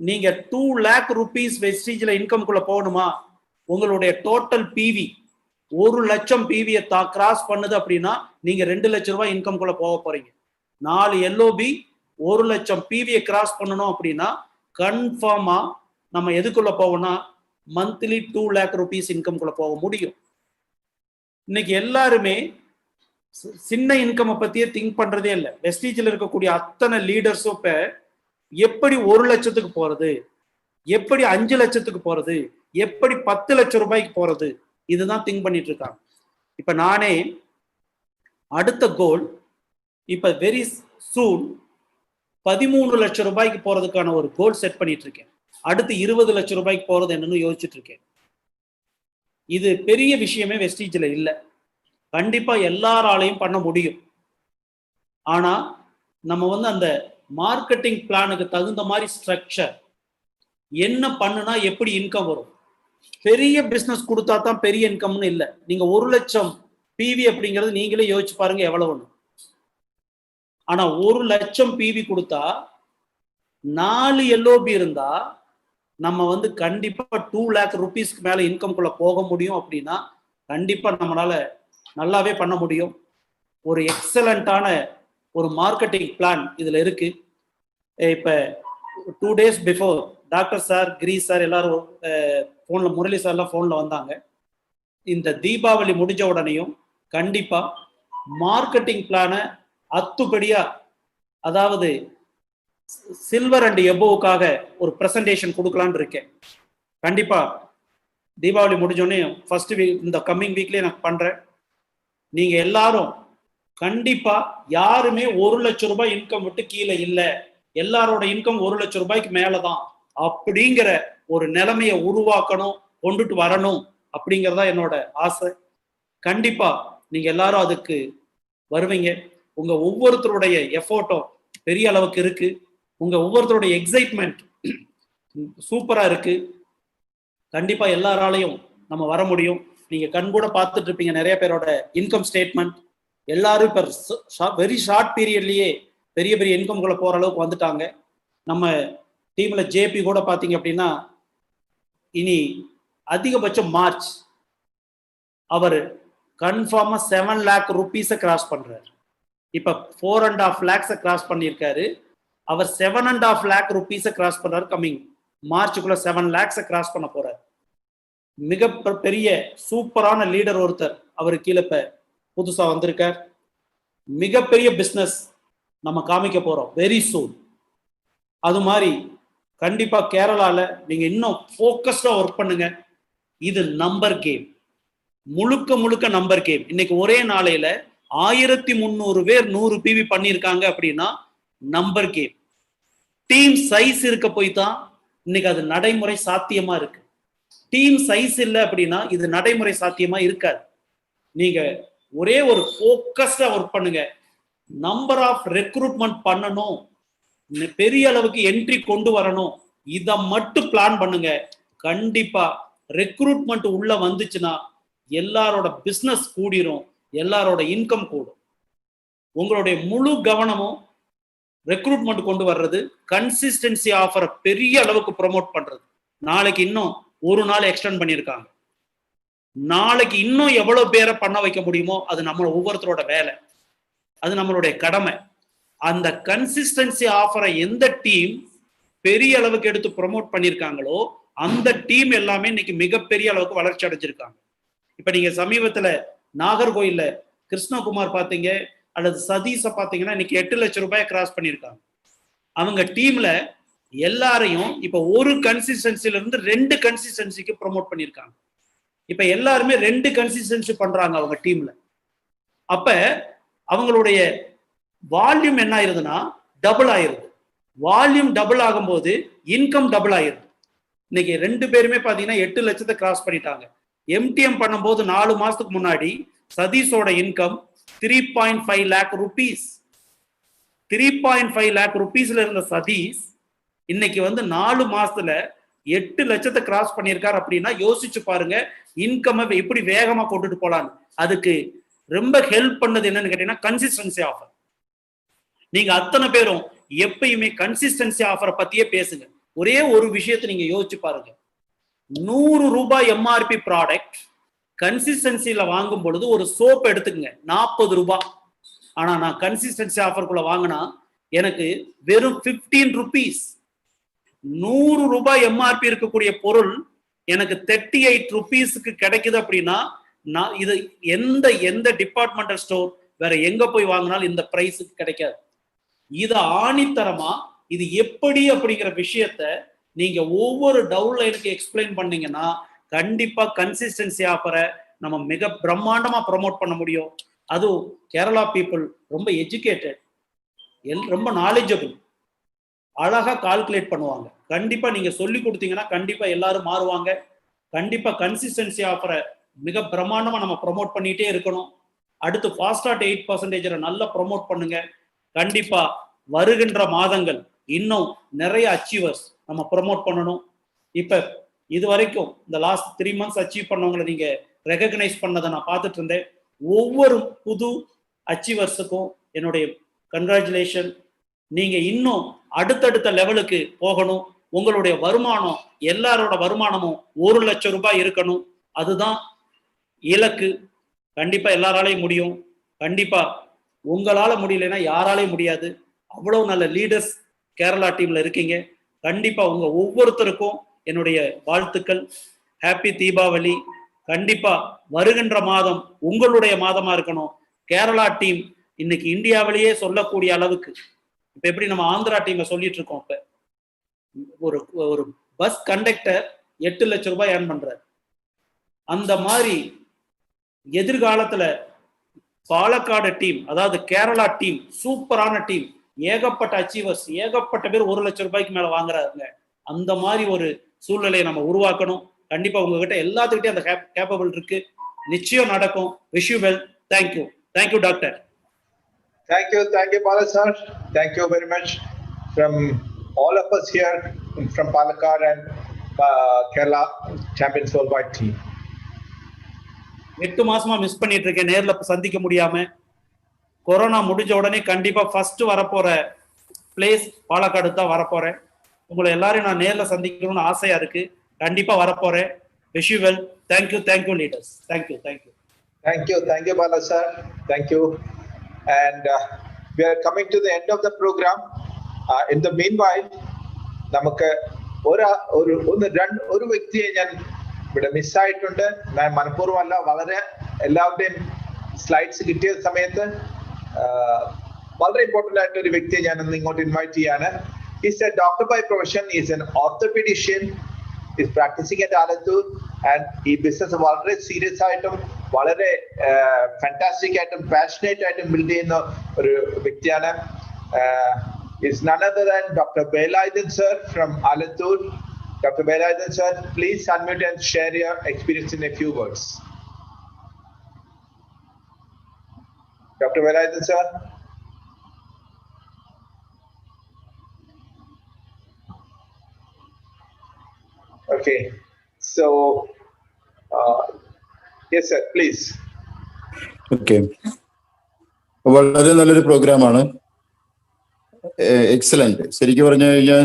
நீங்க 2 lakh rupees வெஸ்டீஜ்ல இன்கம் குள்ள போகணுமா, உங்களுடைய டோட்டல் PV 1 லட்சம் PV-யை கிராஸ் பண்ணுது அப்படின்னா நீங்க 2 லட்சம் ரூபாய் இன்கம் குள்ள போக போறீங்க. 4 LOB 1 லட்சம் PV-யை கிராஸ் பண்ணணும் அப்படின்னா கன்ஃபார்மா நம்ம எதுக்குள்ள போவோம்னா மந்த்லி 2 lakh rupees இன்கம் குள்ள போக முடியும். இன்னைக்கு எல்லாருமே சின்ன இன்கம் பத்தியே திங்க் பண்றதே இல்லை. வெஸ்டீஜ்ல இருக்கக்கூடிய அத்தனை லீடர்ஸும் இப்ப எப்படி 1 லட்சத்துக்கு போறது, எப்படி 5 லட்சத்துக்கு போறது, எப்படி 10 லட்சம் ரூபாய்க்கு போறது, இதுதான் திங்க் பண்ணிட்டு இருக்காங்க. இப்ப நானே அடுத்த கோல் இப்ப வெரி சூன் 13 லட்சம் ரூபாய்க்கு போறதுக்கான ஒரு கோல் செட் பண்ணிட்டு இருக்கேன். அடுத்து 20 லட்சம் ரூபாய்க்கு போறது என்னன்னு யோசிச்சுட்டு இருக்கேன். இது பெரிய விஷயமே வெஸ்டீஜ்ல இல்லை. கண்டிப்பா எல்லாராலையும் பண்ண முடியும். ஆனா நம்ம வந்து அந்த மார்க்கெட்டிங் பிளானுக்கு தகுந்த மாதிரி ஸ்ட்ரக்சர் என்ன பண்ணுனா எப்படி இன்கம் வரும். பெரிய பிசினஸ் கொடுத்தா தான் பெரிய இன்கம்னு இல்லை. நீங்க 1 லட்சம் பிவி அப்படிங்கிறது நீங்களே யோசிச்சு பாருங்க எவ்வளவுன்னு. ஆனா 1 லட்சம் பிவி கொடுத்தா 4 எல்ஓபி இருந்தா நம்ம வந்து கண்டிப்பா 2 lakh rupeesக்கு மேல இன்கம்குள்ள போக முடியும். அப்படின்னா கண்டிப்பா நம்மளால நல்லாவே பண்ண முடியும். ஒரு எக்ஸலண்டான ஒரு மார்க்கெட்டிங் பிளான் இதுல இருக்கு. இப்ப 2 days before doctor sir, Girish sir எல்லாரும் போன்ல, முரளி சார்லாம் போன்ல வந்தாங்க. இந்த தீபாவளி முடிஞ்ச உடனேயும் கண்டிப்பா மார்க்கெட்டிங் பிளான அத்துப்படியா, அதாவது சில்வர் அண்ட் எபோவுக்காக ஒரு பிரசன்டேஷன் கொடுக்கலான்னு இருக்கேன். கண்டிப்பா தீபாவளி முடிஞ்சோடனே ஃபர்ஸ்ட் வீக், இந்த கம்மிங் வீக்லயே நான் பண்றேன். நீங்க எல்லாரும் கண்டிப்பா யாருமே 1 லட்சம் ரூபாய் இன்கம் விட்டு கீழே இல்லை, எல்லாரோட இன்கம் 1 லட்சம் ரூபாய்க்கு மேலதான் அப்படிங்கிற ஒரு நிலைமையை உருவாக்கணும், கொண்டுட்டு வரணும் அப்படிங்கிறதா என்னோட ஆசை. கண்டிப்பா நீங்க எல்லாரும் அதுக்கு வருவீங்க. உங்க ஒவ்வொருத்தருடைய எஃபோர்ட்டும் பெரிய அளவுக்கு இருக்கு. உங்க ஒவ்வொருத்தருடைய எக்ஸைட்மெண்ட் சூப்பரா இருக்கு. கண்டிப்பா எல்லாராலையும் நம்ம வர முடியும். நீங்க கண் கூட பார்த்துட்டு இருப்பீங்க நிறைய பேரோட இன்கம் ஸ்டேட்மெண்ட். எல்லாரும் இப்ப வெரி ஷார்ட் பீரியட்லயே பெரிய பெரிய இன்கம்குள்ள போற அளவுக்கு வந்துட்டாங்க. நம்ம டீம்ல ஜேபி கூட பாத்தீங்க அப்படின்னா இனி அதிகபட்சம் மார்ச் அவர் கன்ஃபார்மா 7 lakh rupees கிராஸ் பண்றாரு. இப்ப 4.5 lakhs கிராஸ் பண்ணியிருக்காரு. அவர் 7.5 lakh rupees கிராஸ் பண்றாரு. கம்மிங் மார்ச்சுக்குள்ள 7 lakhs கிராஸ் பண்ண போறாரு. மிக பெரிய சூப்பரான லீடர் ஒருத்தர் அவரு கீழே இப்ப புதுசா வந்திருக்கார். மிகப்பெரிய பிசினஸ் நம்ம காமிக்க போறோம் வெரி சூன். அது மாதிரி கண்டிப்பா கேரளால நீங்க இன்னும் போக்கஸ்டா ஒர்க் பண்ணுங்க. இது நம்பர் கேம், முழுக்க முழுக்க நம்பர் கேம். இன்னைக்கு ஒரே நாளையில 1300 பேர் 100 பிவி பண்ணியிருக்காங்க அப்படின்னா நம்பர் கேம். டீம் சைஸ் இருக்க போய் தான் இன்னைக்கு அது நடைமுறை சாத்தியமா இருக்கு. டீம் சைஸ் இல்லை அப்படின்னா இது நடைமுறை சாத்தியமா இருக்காது. நீங்க ஒரே ஒரு போக்கஸ்டா ஒர்க் பண்ணுங்க. நம்பர் ஆஃப் ரெக்ரூட்மெண்ட் பண்ணணும், பெரிய அளவுக்கு என்ட்ரி கொண்டு வரணும், இதை மட்டும் பிளான் பண்ணுங்க. கண்டிப்பா ரெக்ரூட்மெண்ட் உள்ள வந்துச்சுன்னா எல்லாரோட பிசினஸ் கூடிரும், எல்லாரோட இன்கம் கூடும். உங்களுடைய முழு கவனமும் ரெக்ரூட்மெண்ட் கொண்டு வர்றது, கன்சிஸ்டன்சி ஆஃபரை பெரிய அளவுக்கு ப்ரொமோட் பண்றது. நாளைக்கு இன்னும் ஒரு நாள் எக்ஸ்டெண்ட் பண்ணியிருக்காங்க. நாளைக்கு இன்னும் எவ்வளவு பேரை பண்ண வைக்க முடியுமோ அது நம்ம ஒவ்வொருத்தரோட வேலை, அது நம்மளுடைய கடமை. அந்த கன்சிஸ்டன்சி ஆஃபரை எந்த டீம் பெரிய அளவுக்கு எடுத்து ப்ரொமோட் பண்ணியிருக்காங்களோ அந்த டீம் எல்லாமே இன்னைக்கு மிகப்பெரிய அளவுக்கு வளர்ச்சி அடைஞ்சிருக்காங்க. இப்ப நீங்க சமீபத்துல நாகர்கோயில்ல கிருஷ்ணகுமார் பாத்தீங்க அல்லது சதீஷ பாத்தீங்கன்னா இன்னைக்கு 8 லட்சம் ரூபாய் கிராஸ் பண்ணியிருக்காங்க. அவங்க டீம்ல எல்லாரையும் இப்ப ஒரு கன்சிஸ்டன்சில இருந்து 2 கன்சிஸ்டன்சிக்கு ப்ரொமோட் பண்ணியிருக்காங்க. இப்ப எல்லாருமே 2 கன்சிஸ்டன்சி பண்றாங்க அவங்க டீம்ல. அப்ப அவங்களுடைய வால்யூம் என்ன ஆயிருதுன்னா டபுள் ஆயிருது. வால்யூம் டபுள் ஆகும்போது இன்கம் டபுள் ஆயிருது. இன்னைக்கு 2 பேருமே பாத்தீங்கன்னா 8 லட்சத்தை கிராஸ் பண்ணிட்டாங்க. எம்டிஎம் பண்ணும்போது 4 மாசத்துக்கு முன்னாடி சதீஷோட இன்கம் 3.5 lakh rupees. 3.5 lakh rupeesல இருந்த சதீஷ் இன்னைக்கு வந்து 4 மாசத்துல 8 லட்சத்தை கிராஸ் பண்ணியிருக்காரு. அப்படின்னா யோசிச்சு பாருங்க இன்கம் எப்படி வேகமா கொண்டுட்டு போலான்னு. அதுக்கு ரொம்ப ஹெல்ப் பண்ணது என்னன்னு கேட்டீங்கன்னா கன்சிஸ்டன்சி ஆஃபர். நீங்க அத்தனை பேரும் எப்பயுமே கன்சிஸ்டன்சி ஆஃபரை பத்தியே பேசுங்க. ஒரே ஒரு விஷயத்தை நீங்க யோசிச்சு பாருங்க. 100 ரூபாய் எம்ஆர்பி ப்ராடக்ட் கன்சிஸ்டன்சில வாங்கும் பொழுது ஒரு சோப் எடுத்துக்கங்க 40 ரூபாய். ஆனா நான் கன்சிஸ்டன்சி ஆஃபருக்குள்ள வாங்கினா எனக்கு வெறும் 15 rupees. 100 ரூபாய் எம்ஆர்பி இருக்கக்கூடிய பொருள் எனக்கு 38 rupeesக்கு கிடைக்குது. அப்படின்னா நான் இது எந்த டிபார்ட்மெண்டல் ஸ்டோர் வேற எங்க போய் வாங்கினாலும் இந்த பிரைஸுக்கு கிடைக்காது. இதை ஆணித்தரமா இது எப்படி அப்படிங்கிற விஷயத்த நீங்க ஒவ்வொரு டவுன்லைனுக்கு எக்ஸ்பிளைன் பண்ணீங்கன்னா கண்டிப்பா கன்சிஸ்டன்சி ஆஃபரை நம்ம மிக பிரம்மாண்டமா ப்ரமோட் பண்ண முடியும். அதுவும் கேரளா பீப்புள் ரொம்ப எஜுகேட்டட், ரொம்ப நாலேஜபிள், அழகா கால்குலேட் பண்ணுவாங்க. கண்டிப்பா நீங்க சொல்லி கொடுத்தீங்கன்னா கண்டிப்பா எல்லாரும் மாறுவாங்க. கண்டிப்பா கன்சிஸ்டன்சி ஆஃபரை மிக பிரம்மாண்டமா நம்ம ப்ரமோட் பண்ணிட்டே இருக்கணும். அடுத்து ஃபாஸ்டாட் 8% நல்லா ப்ரொமோட் பண்ணுங்க. கண்டிப்பா வருகின்ற மாதங்கள் இன்னும் நிறைய அச்சீவர்ஸ் நம்ம ப்ரொமோட் பண்ணணும். இப்ப இது வரைக்கும் இந்த லாஸ்ட் 3 months அச்சீவ் பண்ணவங்களை நீங்க ரெகக்னைஸ் பண்ணதை நான் பார்த்துட்டு இருந்தேன். ஒவ்வொரு புது அச்சீவர்ஸுக்கும் என்னுடைய கங்க்ராச்சுலேஷன். நீங்க இன்னும் அடுத்தடுத்த லெவலுக்கு போகணும். உங்களுடைய வருமானம், எல்லாரோட வருமானமும் 1 லட்சம் ரூபாய் இருக்கணும். அதுதான் இலக்கு. கண்டிப்பா எல்லாராலையும் முடியும். கண்டிப்பா உங்களால முடியலன்னா யாராலையும் முடியாது. அவ்வளவு நல்ல லீடர்ஸ் கேரளா டீம்ல இருக்கீங்க. கண்டிப்பா உங்க ஒவ்வொருத்தருக்கும் என்னுடைய வாழ்த்துக்கள். ஹாப்பி தீபாவளி. கண்டிப்பா வருகின்ற மாதம் உங்களுடைய மாதமா இருக்கணும். கேரளா டீம் இன்னைக்கு இந்தியாவிலேயே சொல்லக்கூடிய அளவுக்கு, இப்ப எப்படி நம்ம ஆந்திரா டீமை சொல்லிட்டு இருக்கோம், இப்ப ஒரு பஸ் கண்டக்டர் 8 லட்சம் ரூபாய் ஏர்ன் பண்றாரு. அந்த மாதிரி எதிர்காலத்துல பாலக்காடு டீம், அதாவது கேரளா டீம் சூப்பரான டீம், ஏகப்பட்ட அச்சீவர்ஸ், ஏகப்பட்ட பேர் 1 லட்சம் ரூபாய்க்கு மேல வாங்குறாங்க. அந்த மாதிரி ஒரு சூழ்நிலையை நம்ம உருவாக்கணும். கண்டிப்பா உங்ககிட்ட எல்லாத்துக்கிட்டே அந்த கேப்பபிள் இருக்கு. நிச்சயம் நடக்கும். Wish you well. Thank you. Thank you doctor. Thank you Bala sir. Thank you very much from all of us here from Palakkad and Kerala Champions Worldwide team. 8 மாசமா மிஸ் பண்ணிட்டு இருக்கேன், நேர்ல சந்திக்க முடியாம. கொரோனா முடிஞ்ச உடனே கண்டிப்பா ஃபர்ஸ்ட் வரப்போற பிளேஸ் பாலக்காடு தான் வரப்போறேன். உங்களை எல்லாரையும் நான் நேர்ல சந்திக்கணும்னு ஆசையா இருக்கு. கண்டிப்பா வரப்போறேன். Wish you well. Thank you leaders. Thank you Bala sir. Thank you. And we are coming to the end of the program. In the meanwhile, നമുക്ക് ഒരു വ്യക്തിയെ ഞാൻ ഇവിടെ മിസ്സായിട്ടുണ്ട്. ഞാൻ മനഃപൂർവ്വമല്ല, വളരെ എല്ലാവരുടെയും സ്ലൈഡ്സ് കിട്ടിയ സമയത്ത് വളരെ ഇമ്പോർട്ടന്റ് ആയിട്ട് ഒരു വ്യക്തിയെ ഞാൻ ഇന്ന് ഇങ്ങോട്ട് ഇൻവൈറ്റ് ചെയ്യാണ്. He's a doctor by profession. He's an orthopedician. He's practicing at Alathur. And ഈ ബിസിനസ് വളരെ സീരിയസ് ആയിട്ടും വളരെ ഫാന്റാസ്റ്റിക് ആയിട്ടും പാഷനേറ്റ് ആയിട്ടും ബിൽഡ് ചെയ്യുന്ന ഒരു വ്യക്തിയാണ്. Is none other than Dr. Velayathan sir from Alathur. Dr. Velayathan sir, please unmute and share your experience in a few words. Dr. Velayathan sir. Okay, so yes sir, please. Okay, വളരെ നല്ലൊരു പ്രോഗ്രാമാണ്. Excellent. ശരിക്കും പറഞ്ഞു കഴിഞ്ഞാൽ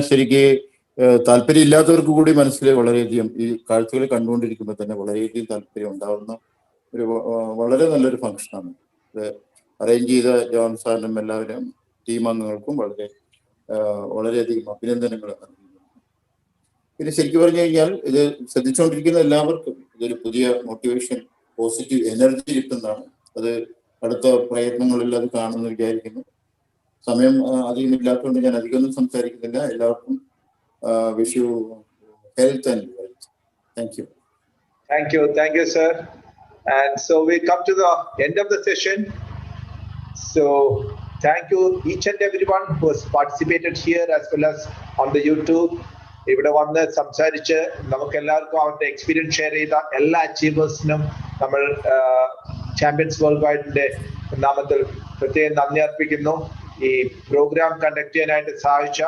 താല്പര്യം ഇല്ലാത്തവർക്ക് കൂടി മനസ്സിൽ വളരെയധികം ഈ കാഴ്ചകൾ കണ്ടുകൊണ്ടിരിക്കുമ്പോൾ തന്നെ വളരെയധികം താല്പര്യം ഉണ്ടാവുന്ന ഒരു വളരെ നല്ലൊരു ഫംഗ്ഷനാണ്. ഇത് അറേഞ്ച് ചെയ്ത ജോൺ സാറിനും എല്ലാവരും ടീം അംഗങ്ങൾക്കും വളരെയധികം അഭിനന്ദനങ്ങൾ. പിന്നെ ശരിക്കും പറഞ്ഞു കഴിഞ്ഞാൽ ഇത് ശ്രദ്ധിച്ചുകൊണ്ടിരിക്കുന്ന എല്ലാവർക്കും ഇതൊരു പുതിയ മോട്ടിവേഷൻ, പോസിറ്റീവ് എനർജി കിട്ടുന്നതാണ്. അത് അടുത്ത പ്രയത്നങ്ങളിൽ അത് കാണുമെന്ന് വിചാരിക്കുന്നു. സമയം അധികം ഇല്ലാത്തതുകൊണ്ട് ഞാൻ അധികമൊന്നും സംസാരിക്കുന്നില്ല. എല്ലാവർക്കും wish you health and wealth. Thank you sir. And so we come to the end of the session. So thank you each and everyone who has participated here as well as on the YouTube. ഇവിടെ വന്ന് സംസാരിച്ച് നമുക്ക് എല്ലാവർക്കും അവരുടെ experience share ചെയ്ത എല്ലാ അച്ചീവേഴ്സിനും നമ്മൾ champions world വൈഡിന്റെ നാമത്തിൽ പ്രത്യേകം നന്ദി അർപ്പിക്കുന്നു. ഈ പ്രോഗ്രാം കണ്ടക്ട് ചെയ്യാനായിട്ട് സഹായിച്ച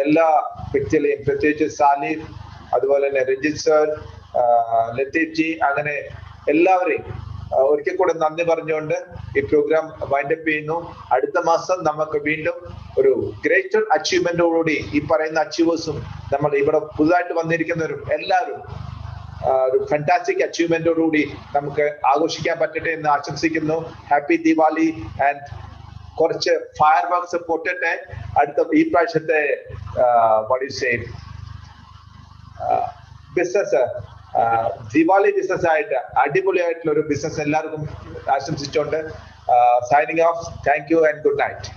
എല്ലാ വ്യക്തികളെയും, പ്രത്യേകിച്ച് സാലിഫ്, അതുപോലെ തന്നെ രഞ്ജിത്ത് സർ, ലത്തീഫ് ജി, അങ്ങനെ എല്ലാവരെയും ഒരിക്കൽ കൂടെ നന്ദി പറഞ്ഞുകൊണ്ട് ഈ പ്രോഗ്രാം വൈൻഡപ്പ് ചെയ്യുന്നു. അടുത്ത മാസം നമുക്ക് വീണ്ടും ഒരു ഗ്രേറ്റർ അച്ചീവ്മെന്റോടുകൂടി ഈ പറയുന്ന അച്ചീവേഴ്സും നമ്മൾ ഇവിടെ പുതുതായിട്ട് വന്നിരിക്കുന്നവരും എല്ലാവരും ഒരു ഫാന്റാസ്റ്റിക് അച്ചീവ്മെന്റോടുകൂടി നമുക്ക് ആഘോഷിക്കാൻ പറ്റട്ടെ എന്ന് ആശംസിക്കുന്നു. ഹാപ്പി ദിവാലി ആൻഡ് കുറച്ച് ഫയർ വർക്ക്സ് പൊട്ടട്ടെ. അടുത്ത ഈ പ്രാവശ്യത്തെ ബിസിനസ് ദിവാലി ബിസിനസ് ആയിട്ട് അടിപൊളിയായിട്ടുള്ള ഒരു ബിസിനസ് എല്ലാവർക്കും ആശംസിച്ചുകൊണ്ട് signing off. Thank you and good night.